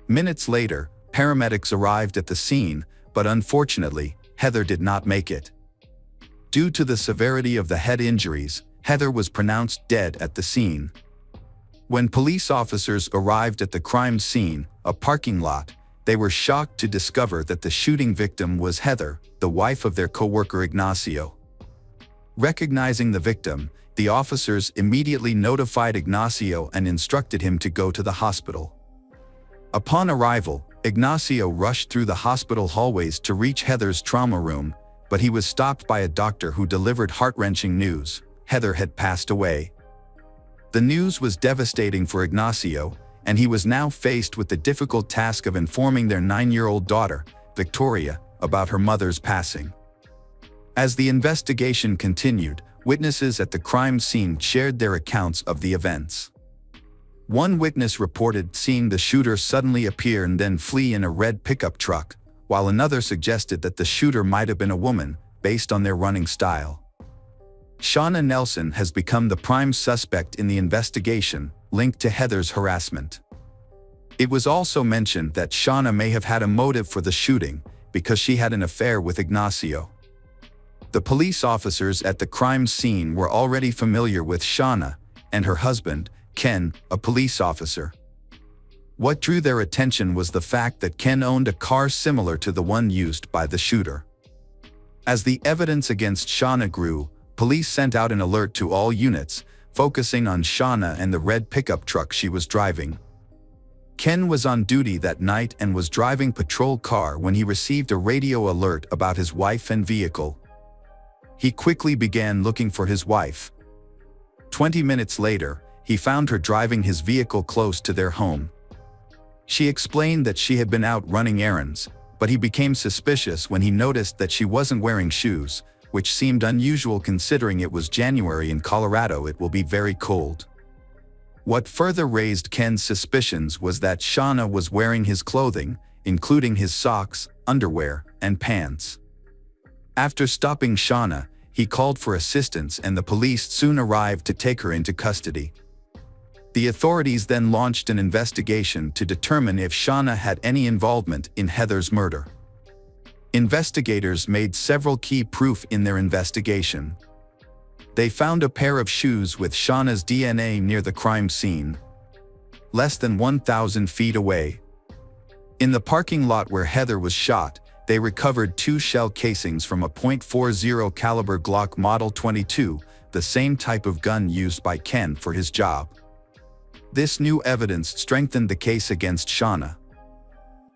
Minutes later, paramedics arrived at the scene, but unfortunately, Heather did not make it. Due to the severity of the head injuries, Heather was pronounced dead at the scene. When police officers arrived at the crime scene, a parking lot, they were shocked to discover that the shooting victim was Heather, the wife of their co-worker Ignacio. Recognizing the victim, the officers immediately notified Ignacio and instructed him to go to the hospital. Upon arrival, Ignacio rushed through the hospital hallways to reach Heather's trauma room, but he was stopped by a doctor who delivered heart-wrenching news: Heather had passed away. The news was devastating for Ignacio, and he was now faced with the difficult task of informing their 9-year-old daughter, Victoria, about her mother's passing. As the investigation continued, witnesses at the crime scene shared their accounts of the events. One witness reported seeing the shooter suddenly appear and then flee in a red pickup truck, while another suggested that the shooter might have been a woman, based on their running style. Shauna Nelson has become the prime suspect in the investigation, linked to Heather's harassment. It was also mentioned that Shauna may have had a motive for the shooting, because she had an affair with Ignacio. The police officers at the crime scene were already familiar with Shauna and her husband, Ken, a police officer. What drew their attention was the fact that Ken owned a car similar to the one used by the shooter. As the evidence against Shauna grew, police sent out an alert to all units, focusing on Shauna and the red pickup truck she was driving. Ken was on duty that night and was driving patrol car when he received a radio alert about his wife and vehicle. He quickly began looking for his wife. 20 minutes later, he found her driving his vehicle close to their home. She explained that she had been out running errands, but he became suspicious when he noticed that she wasn't wearing shoes, which seemed unusual considering it was January in Colorado. It will be very cold. What further raised Ken's suspicions was that Shauna was wearing his clothing, including his socks, underwear, and pants. After stopping Shauna, he called for assistance and the police soon arrived to take her into custody. The authorities then launched an investigation to determine if Shauna had any involvement in Heather's murder. Investigators made several key proof in their investigation. They found a pair of shoes with Shauna's DNA near the crime scene, less than 1,000 feet away. In the parking lot where Heather was shot, they recovered 2 shell casings from a .40 caliber Glock Model 22, the same type of gun used by Ken for his job. This new evidence strengthened the case against Shauna.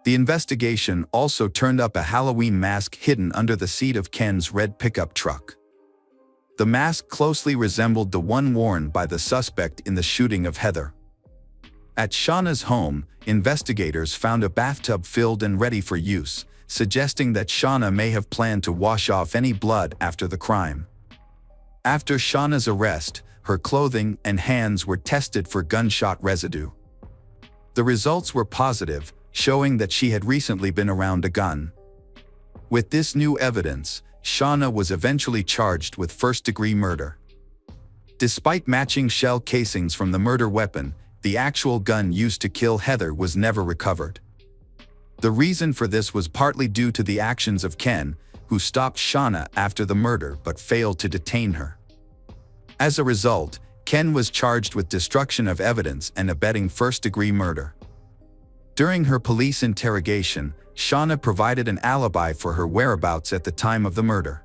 The investigation also turned up a Halloween mask hidden under the seat of Ken's red pickup truck. The mask closely resembled the one worn by the suspect in the shooting of Heather. At Shauna's home, investigators found a bathtub filled and ready for use, suggesting that Shauna may have planned to wash off any blood after the crime. After Shauna's arrest, her clothing and hands were tested for gunshot residue. The results were positive, showing that she had recently been around a gun. With this new evidence, Shauna was eventually charged with first-degree murder. Despite matching shell casings from the murder weapon, the actual gun used to kill Heather was never recovered. The reason for this was partly due to the actions of Ken, who stopped Shauna after the murder but failed to detain her. As a result, Ken was charged with destruction of evidence and abetting first-degree murder. During her police interrogation, Shauna provided an alibi for her whereabouts at the time of the murder.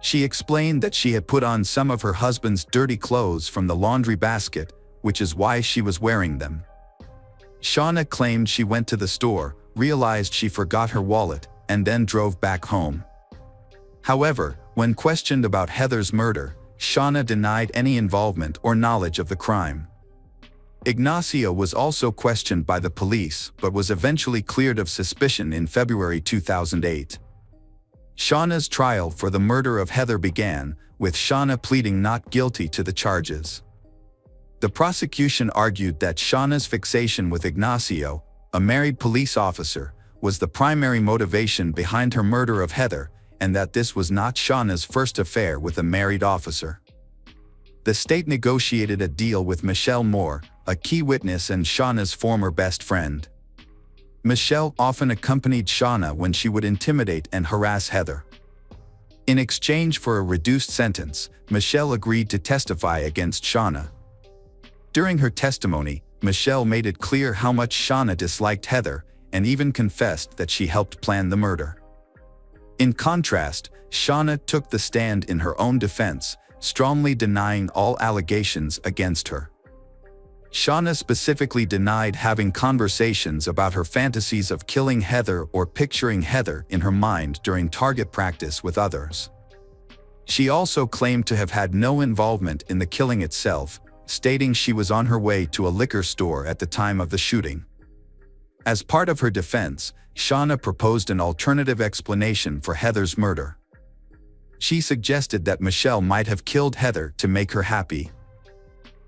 She explained that she had put on some of her husband's dirty clothes from the laundry basket, which is why she was wearing them. Shauna claimed she went to the store, realized she forgot her wallet, and then drove back home. However, when questioned about Heather's murder, Shauna denied any involvement or knowledge of the crime. Ignacio was also questioned by the police but was eventually cleared of suspicion in February 2008. Shauna's trial for the murder of Heather began, with Shauna pleading not guilty to the charges. The prosecution argued that Shauna's fixation with Ignacio, a married police officer, was the primary motivation behind her murder of Heather, and that this was not Shauna's first affair with a married officer. The state negotiated a deal with Michelle Moore, a key witness and Shauna's former best friend. Michelle often accompanied Shauna when she would intimidate and harass Heather. In exchange for a reduced sentence, Michelle agreed to testify against Shauna. During her testimony, Michelle made it clear how much Shauna disliked Heather and even confessed that she helped plan the murder. In contrast, Shauna took the stand in her own defense, strongly denying all allegations against her. Shauna specifically denied having conversations about her fantasies of killing Heather or picturing Heather in her mind during target practice with others. She also claimed to have had no involvement in the killing itself, stating she was on her way to a liquor store at the time of the shooting. As part of her defense, Shauna proposed an alternative explanation for Heather's murder. She suggested that Michelle might have killed Heather to make her happy.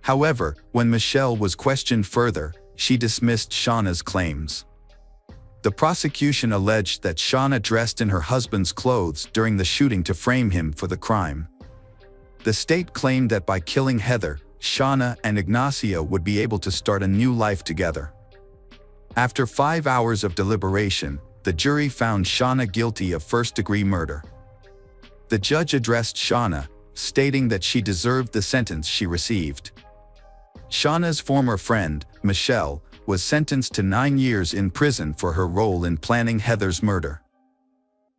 However, when Michelle was questioned further, she dismissed Shauna's claims. The prosecution alleged that Shauna dressed in her husband's clothes during the shooting to frame him for the crime. The state claimed that by killing Heather, Shauna and Ignacio would be able to start a new life together. After 5 hours of deliberation, the jury found Shauna guilty of first-degree murder. The judge addressed Shauna, stating that she deserved the sentence she received. Shauna's former friend, Michelle, was sentenced to 9 years in prison for her role in planning Heather's murder.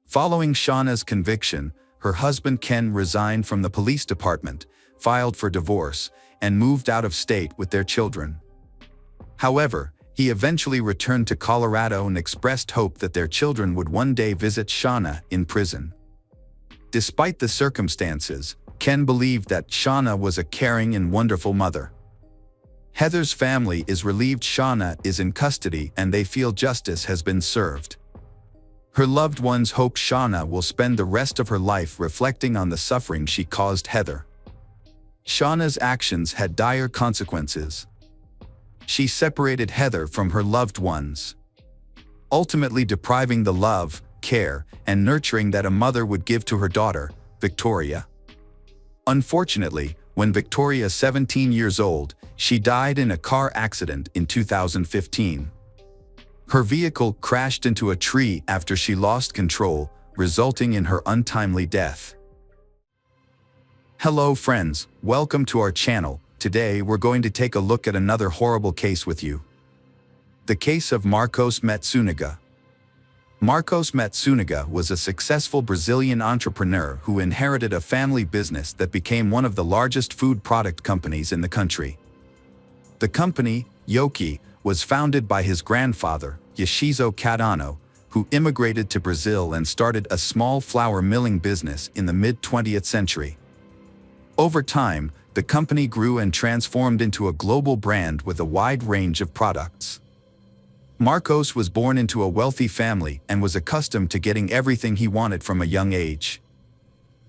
Following Shauna's conviction, her husband Ken resigned from the police department, filed for divorce, and moved out of state with their children. However, he eventually returned to Colorado and expressed hope that their children would one day visit Shauna in prison. Despite the circumstances, Ken believed that Shauna was a caring and wonderful mother. Heather's family is relieved Shauna is in custody and they feel justice has been served. Her loved ones hope Shauna will spend the rest of her life reflecting on the suffering she caused Heather. Shauna's actions had dire consequences. She separated Heather from her loved ones, ultimately depriving the love, care, and nurturing that a mother would give to her daughter, Victoria. Unfortunately, when Victoria, 17 years old, she died in a car accident in 2015. Her vehicle crashed into a tree after she lost control, resulting in her untimely death. Hello friends, welcome to our channel. Today we're going to take a look at another horrible case with you. The case of Marcos Matsunaga. Marcos Matsunaga was a successful Brazilian entrepreneur who inherited a family business that became one of the largest food product companies in the country. The company, Yoki, was founded by his grandfather, Yashizo Cadano, who immigrated to Brazil and started a small flour milling business in the mid-20th century. Over time, the company grew and transformed into a global brand with a wide range of products. Marcos was born into a wealthy family and was accustomed to getting everything he wanted from a young age.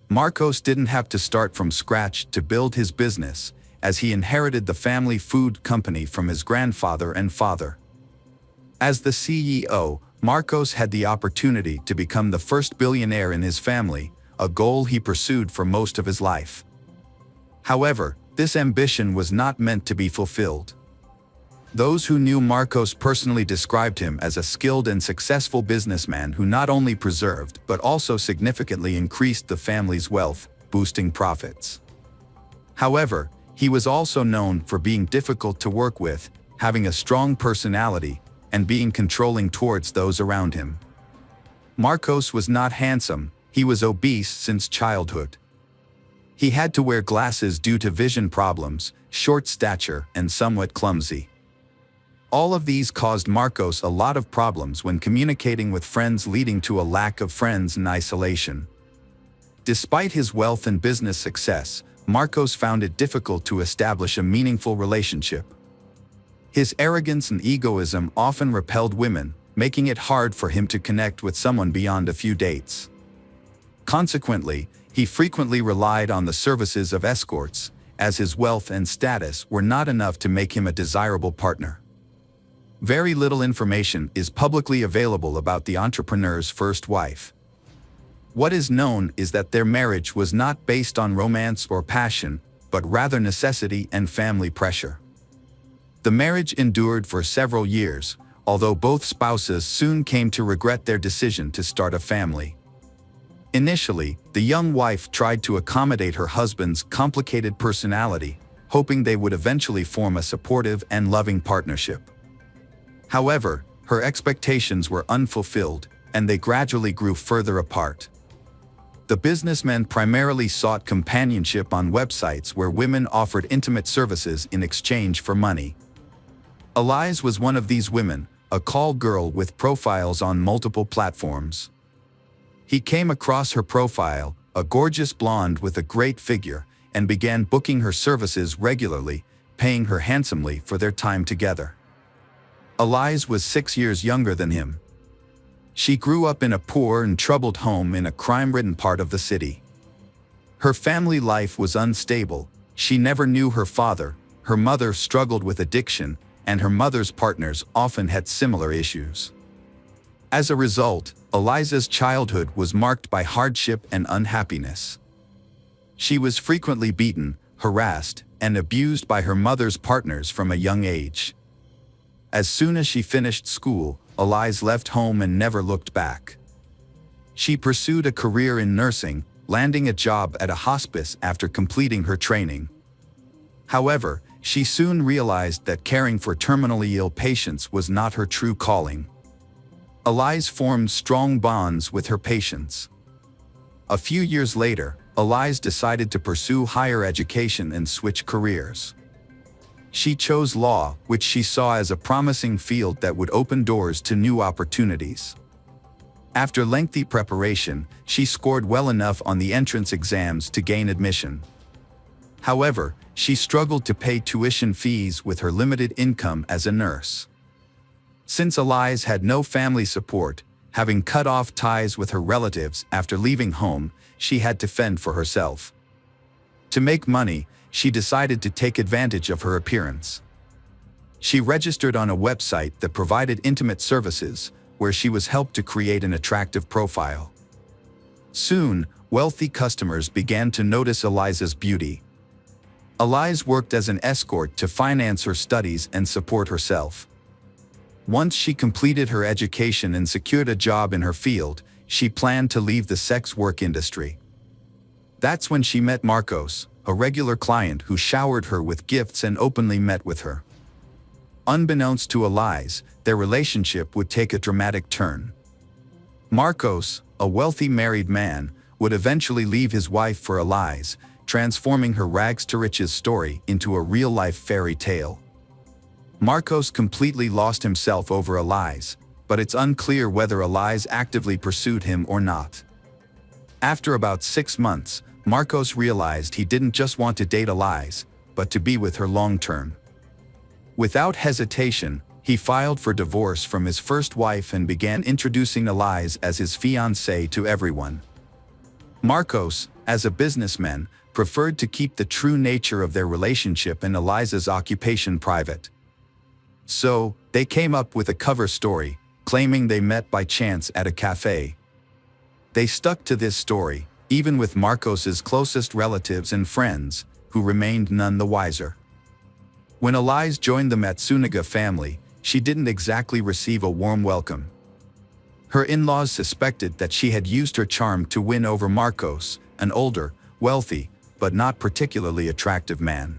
Marcos didn't have to start from scratch to build his business, as he inherited the family food company from his grandfather and father. As the CEO, Marcos had the opportunity to become the first billionaire in his family, a goal he pursued for most of his life. However, this ambition was not meant to be fulfilled. Those who knew Marcos personally described him as a skilled and successful businessman who not only preserved but also significantly increased the family's wealth, boosting profits. However, he was also known for being difficult to work with, having a strong personality, and being controlling towards those around him. Marcos was not handsome, he was obese since childhood. He had to wear glasses due to vision problems, short stature, and somewhat clumsy. All of these caused Marcos a lot of problems when communicating with friends, leading to a lack of friends and isolation. Despite his wealth and business success, Marcos found it difficult to establish a meaningful relationship. His arrogance and egoism often repelled women, making it hard for him to connect with someone beyond a few dates. Consequently, he frequently relied on the services of escorts, as his wealth and status were not enough to make him a desirable partner. Very little information is publicly available about the entrepreneur's first wife. What is known is that their marriage was not based on romance or passion, but rather necessity and family pressure. The marriage endured for several years, although both spouses soon came to regret their decision to start a family. Initially, the young wife tried to accommodate her husband's complicated personality, hoping they would eventually form a supportive and loving partnership. However, her expectations were unfulfilled, and they gradually grew further apart. The businessmen primarily sought companionship on websites where women offered intimate services in exchange for money. Elise was one of these women, a call girl with profiles on multiple platforms. He came across her profile, a gorgeous blonde with a great figure, and began booking her services regularly, paying her handsomely for their time together. Elise was 6 years younger than him. She grew up in a poor and troubled home in a crime-ridden part of the city. Her family life was unstable, she never knew her father, her mother struggled with addiction, and her mother's partners often had similar issues. As a result, Eliza's childhood was marked by hardship and unhappiness. She was frequently beaten, harassed, and abused by her mother's partners from a young age. As soon as she finished school, Elise left home and never looked back. She pursued a career in nursing, landing a job at a hospice after completing her training. However, she soon realized that caring for terminally ill patients was not her true calling. Elise formed strong bonds with her patients. A few years later, Elise decided to pursue higher education and switch careers. She chose law, which she saw as a promising field that would open doors to new opportunities. After lengthy preparation, she scored well enough on the entrance exams to gain admission. However, she struggled to pay tuition fees with her limited income as a nurse. Since Elise had no family support, having cut off ties with her relatives after leaving home, she had to fend for herself. To make money, she decided to take advantage of her appearance. She registered on a website that provided intimate services, where she was helped to create an attractive profile. Soon, wealthy customers began to notice Eliza's beauty. Elise worked as an escort to finance her studies and support herself. Once she completed her education and secured a job in her field, she planned to leave the sex work industry. That's when she met Marcos, a regular client who showered her with gifts and openly met with her. Unbeknownst to Elise, their relationship would take a dramatic turn. Marcos, a wealthy married man, would eventually leave his wife for Elise, transforming her rags-to-riches story into a real-life fairy tale. Marcos completely lost himself over Elise, but it's unclear whether Elise actively pursued him or not. After about 6 months, Marcos realized he didn't just want to date Elise, but to be with her long-term. Without hesitation, he filed for divorce from his first wife and began introducing Elise as his fiancée to everyone. Marcos, as a businessman, preferred to keep the true nature of their relationship and Eliza's occupation private. So, they came up with a cover story, claiming they met by chance at a cafe. They stuck to this story, even with Marcos's closest relatives and friends, who remained none the wiser. When Elias joined the Matsunaga family, she didn't exactly receive a warm welcome. Her in-laws suspected that she had used her charm to win over Marcos, an older, wealthy, but not particularly attractive man.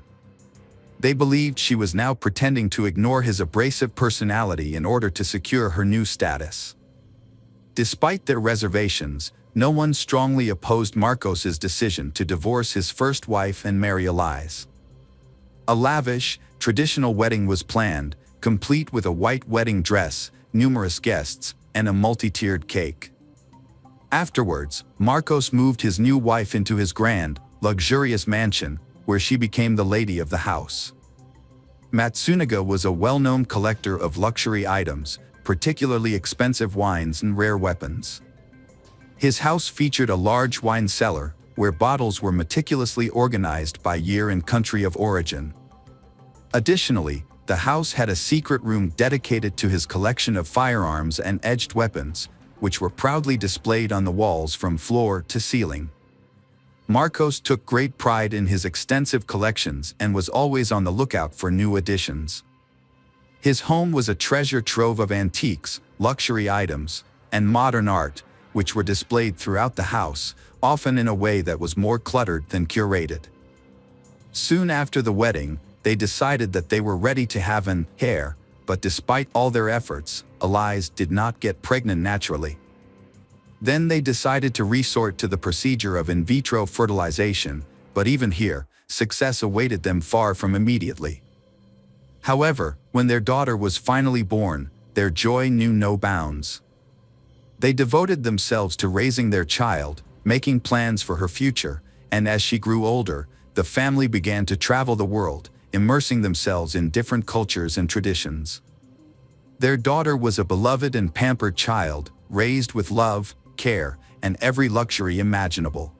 They believed she was now pretending to ignore his abrasive personality in order to secure her new status. Despite their reservations, no one strongly opposed Marcos's decision to divorce his first wife and marry Elias. A lavish, traditional wedding was planned, complete with a white wedding dress, numerous guests, and a multi-tiered cake. Afterwards, Marcos moved his new wife into his grand, luxurious mansion, where she became the lady of the house. Matsunaga was a well-known collector of luxury items, particularly expensive wines and rare weapons. His house featured a large wine cellar, where bottles were meticulously organized by year and country of origin. Additionally, the house had a secret room dedicated to his collection of firearms and edged weapons, which were proudly displayed on the walls from floor to ceiling. Marcos took great pride in his extensive collections and was always on the lookout for new additions. His home was a treasure trove of antiques, luxury items, and modern art, which were displayed throughout the house, often in a way that was more cluttered than curated. Soon after the wedding, they decided that they were ready to have an heir, but despite all their efforts, Elias did not get pregnant naturally. Then they decided to resort to the procedure of in vitro fertilization, but even here, success awaited them far from immediately. However, when their daughter was finally born, their joy knew no bounds. They devoted themselves to raising their child, making plans for her future, and as she grew older, the family began to travel the world, immersing themselves in different cultures and traditions. Their daughter was a beloved and pampered child, raised with love, care, and every luxury imaginable.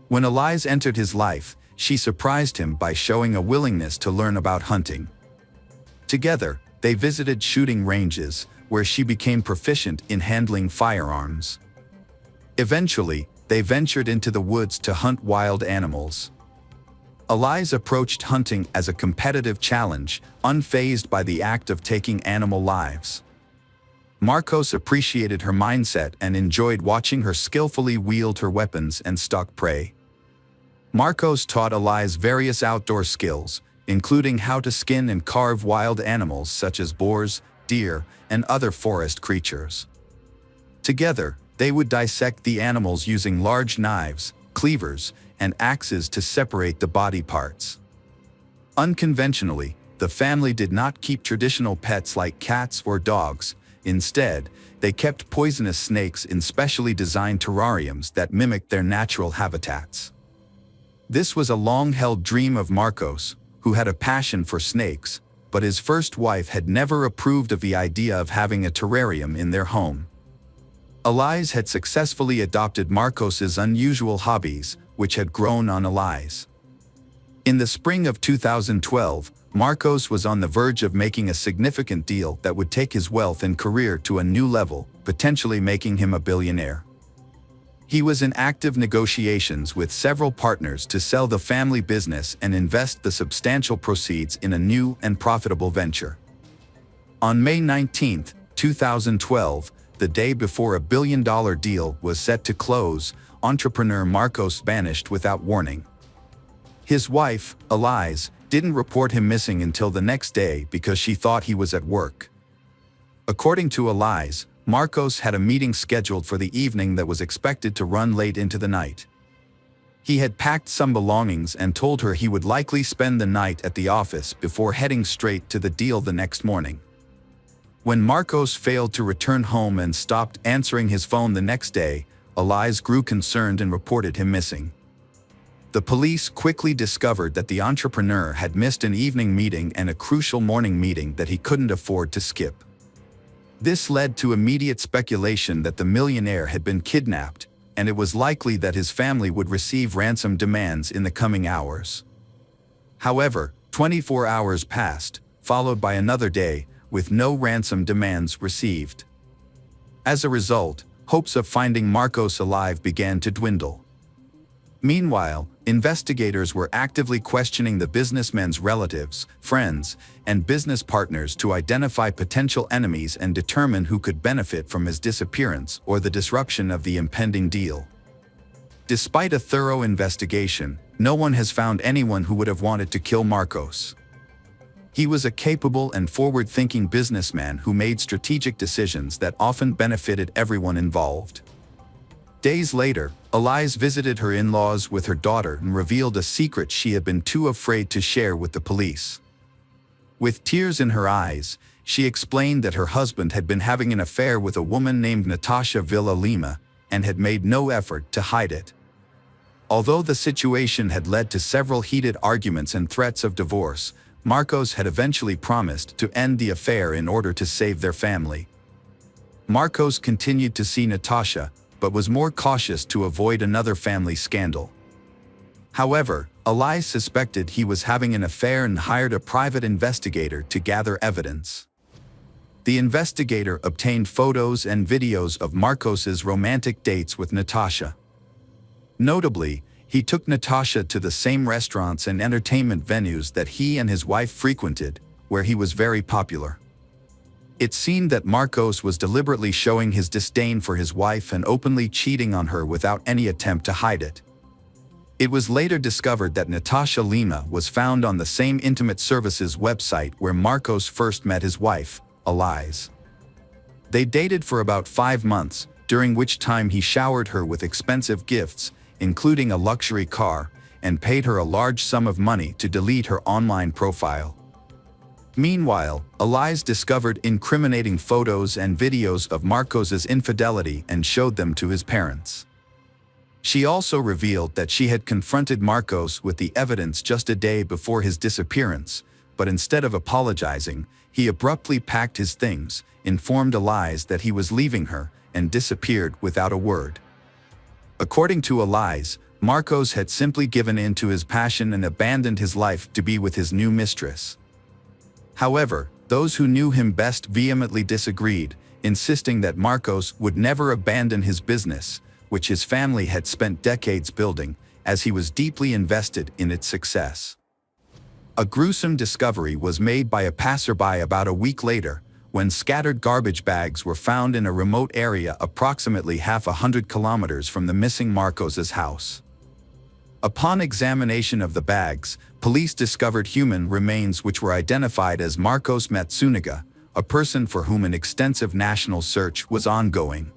When Elias entered his life, she surprised him by showing a willingness to learn about hunting. Together, they visited shooting ranges, where she became proficient in handling firearms. Eventually, they ventured into the woods to hunt wild animals. Elias approached hunting as a competitive challenge, unfazed by the act of taking animal lives. Marcos appreciated her mindset and enjoyed watching her skillfully wield her weapons and stalk prey. Marcos taught Elias various outdoor skills, including how to skin and carve wild animals such as boars, deer, and other forest creatures. Together, they would dissect the animals using large knives, cleavers, and axes to separate the body parts. Unconventionally, the family did not keep traditional pets like cats or dogs. Instead, they kept poisonous snakes in specially designed terrariums that mimicked their natural habitats. This was a long-held dream of Marcos, who had a passion for snakes, but his first wife had never approved of the idea of having a terrarium in their home. Elias had successfully adopted Marcos's unusual hobbies, which had grown on Elias. In the spring of 2012, Marcos was on the verge of making a significant deal that would take his wealth and career to a new level, potentially making him a billionaire. He was in active negotiations with several partners to sell the family business and invest the substantial proceeds in a new and profitable venture. On May 19, 2012, the day before a billion-dollar deal was set to close, entrepreneur Marcos vanished without warning. His wife, Elias, didn't report him missing until the next day because she thought he was at work. According to Elias, Marcos had a meeting scheduled for the evening that was expected to run late into the night. He had packed some belongings and told her he would likely spend the night at the office before heading straight to the deal the next morning. When Marcos failed to return home and stopped answering his phone the next day, Elias grew concerned and reported him missing. The police quickly discovered that the entrepreneur had missed an evening meeting and a crucial morning meeting that he couldn't afford to skip. This led to immediate speculation that the millionaire had been kidnapped, and it was likely that his family would receive ransom demands in the coming hours. However, 24 hours passed, followed by another day, with no ransom demands received. As a result, hopes of finding Marcos alive began to dwindle. Meanwhile, investigators were actively questioning the businessman's relatives, friends, and business partners to identify potential enemies and determine who could benefit from his disappearance or the disruption of the impending deal. Despite a thorough investigation, no one has found anyone who would have wanted to kill Marcos. He was a capable and forward-thinking businessman who made strategic decisions that often benefited everyone involved. Days later, Elise visited her in-laws with her daughter and revealed a secret she had been too afraid to share with the police. With tears in her eyes, she explained that her husband had been having an affair with a woman named Natasha Villalima and had made no effort to hide it. Although the situation had led to several heated arguments and threats of divorce, Marcos had eventually promised to end the affair in order to save their family. Marcos continued to see Natasha, but was more cautious to avoid another family scandal. However, Elise suspected he was having an affair and hired a private investigator to gather evidence. The investigator obtained photos and videos of Marcos's romantic dates with Natasha. Notably, he took Natasha to the same restaurants and entertainment venues that he and his wife frequented, where he was very popular. It seemed that Marcos was deliberately showing his disdain for his wife and openly cheating on her without any attempt to hide it. It was later discovered that Natasha Lima was found on the same intimate services website where Marcos first met his wife, Elise. They dated for about 5 months, during which time he showered her with expensive gifts, including a luxury car, and paid her a large sum of money to delete her online profile. Meanwhile, Elise discovered incriminating photos and videos of Marcos's infidelity and showed them to his parents. She also revealed that she had confronted Marcos with the evidence just a day before his disappearance, but instead of apologizing, he abruptly packed his things, informed Elise that he was leaving her, and disappeared without a word. According to Elise, Marcos had simply given in to his passion and abandoned his life to be with his new mistress. However, those who knew him best vehemently disagreed, insisting that Marcos would never abandon his business, which his family had spent decades building, as he was deeply invested in its success. A gruesome discovery was made by a passerby about a week later, when scattered garbage bags were found in a remote area approximately 100 kilometers from the missing Marcos's house. Upon examination of the bags, police discovered human remains which were identified as Marcos Matsuniga, a person for whom an extensive national search was ongoing.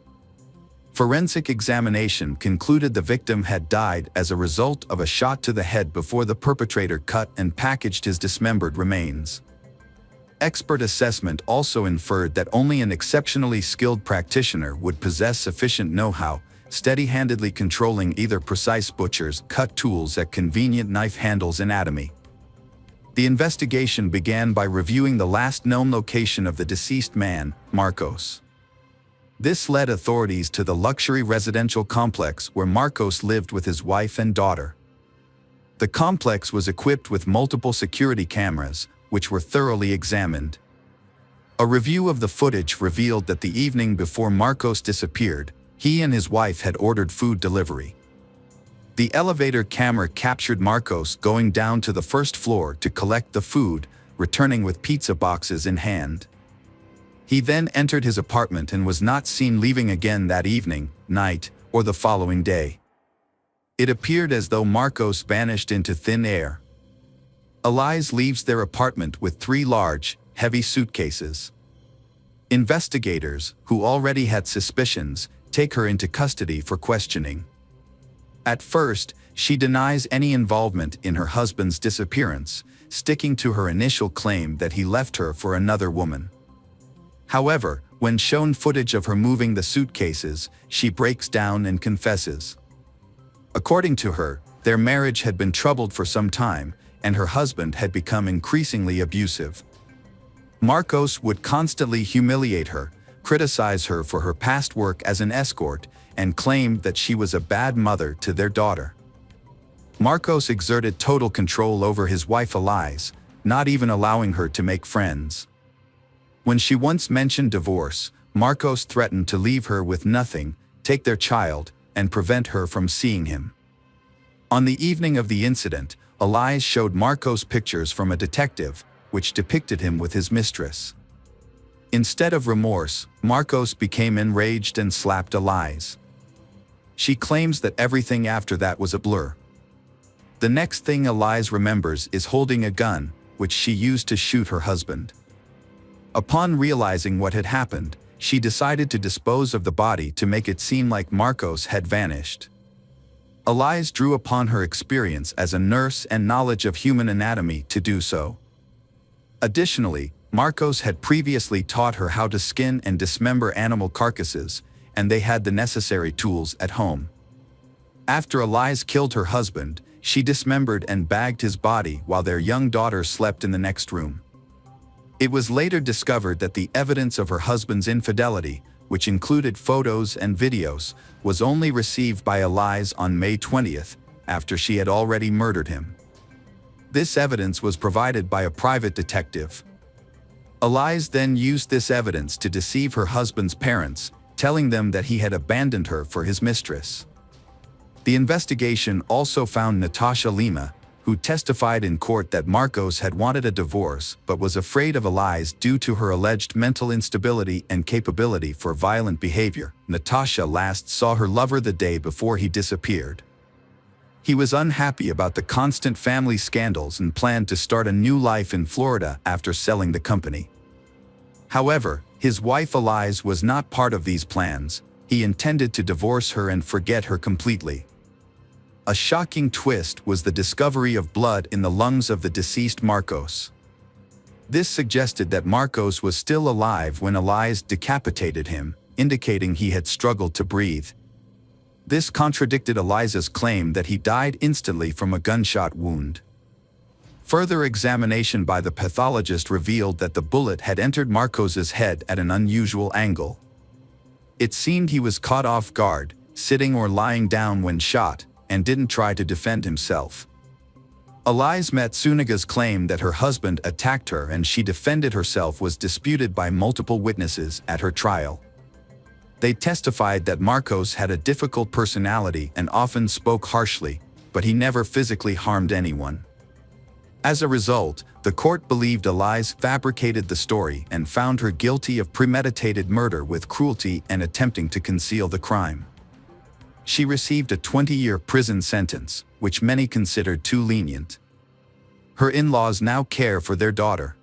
Forensic examination concluded the victim had died as a result of a shot to the head before the perpetrator cut and packaged his dismembered remains. Expert assessment also inferred that only an exceptionally skilled practitioner would possess sufficient know-how, steady-handedly controlling either precise butcher's cut tools at convenient knife handles anatomy. The investigation began by reviewing the last known location of the deceased man, Marcos. This led authorities to the luxury residential complex where Marcos lived with his wife and daughter. The complex was equipped with multiple security cameras, which were thoroughly examined. A review of the footage revealed that the evening before Marcos disappeared, he and his wife had ordered food delivery. The elevator camera captured Marcos going down to the first floor to collect the food, returning with pizza boxes in hand. He then entered his apartment and was not seen leaving again that evening, night, or the following day. It appeared as though Marcos vanished into thin air. Elise leaves their apartment with 3 large, heavy suitcases. Investigators, who already had suspicions, take her into custody for questioning. At first, she denies any involvement in her husband's disappearance, sticking to her initial claim that he left her for another woman. However, when shown footage of her moving the suitcases, she breaks down and confesses. According to her, their marriage had been troubled for some time, and her husband had become increasingly abusive. Marcos would constantly humiliate her, criticize her for her past work as an escort, and claimed that she was a bad mother to their daughter. Marcos exerted total control over his wife Elise, not even allowing her to make friends. When she once mentioned divorce, Marcos threatened to leave her with nothing, take their child, and prevent her from seeing him. On the evening of the incident, Elias showed Marcos pictures from a detective, which depicted him with his mistress. Instead of remorse, Marcos became enraged and slapped Elias. She claims that everything after that was a blur. The next thing Elias remembers is holding a gun, which she used to shoot her husband. Upon realizing what had happened, she decided to dispose of the body to make it seem like Marcos had vanished. Elias drew upon her experience as a nurse and knowledge of human anatomy to do so. Additionally, Marcos had previously taught her how to skin and dismember animal carcasses, and they had the necessary tools at home. After Elias killed her husband, she dismembered and bagged his body while their young daughter slept in the next room. It was later discovered that the evidence of her husband's infidelity, which included photos and videos, was only received by Elias on May 20th, after she had already murdered him. This evidence was provided by a private detective. Elias then used this evidence to deceive her husband's parents, telling them that he had abandoned her for his mistress. The investigation also found Natasha Lima, who testified in court that Marcos had wanted a divorce but was afraid of Elias due to her alleged mental instability and capability for violent behavior. Natasha last saw her lover the day before he disappeared. He was unhappy about the constant family scandals and planned to start a new life in Florida after selling the company. However, his wife Elias was not part of these plans. He intended to divorce her and forget her completely. A shocking twist was the discovery of blood in the lungs of the deceased Marcos. This suggested that Marcos was still alive when Elias decapitated him, indicating he had struggled to breathe. This contradicted Elias's claim that he died instantly from a gunshot wound. Further examination by the pathologist revealed that the bullet had entered Marcos's head at an unusual angle. It seemed he was caught off guard, sitting or lying down when shot, and didn't try to defend himself. Elias Matsunaga's claim that her husband attacked her and she defended herself was disputed by multiple witnesses at her trial. They testified that Marcos had a difficult personality and often spoke harshly, but he never physically harmed anyone. As a result, the court believed Elias fabricated the story and found her guilty of premeditated murder with cruelty and attempting to conceal the crime. She received a 20-year prison sentence, which many considered too lenient. Her in-laws now care for their daughter.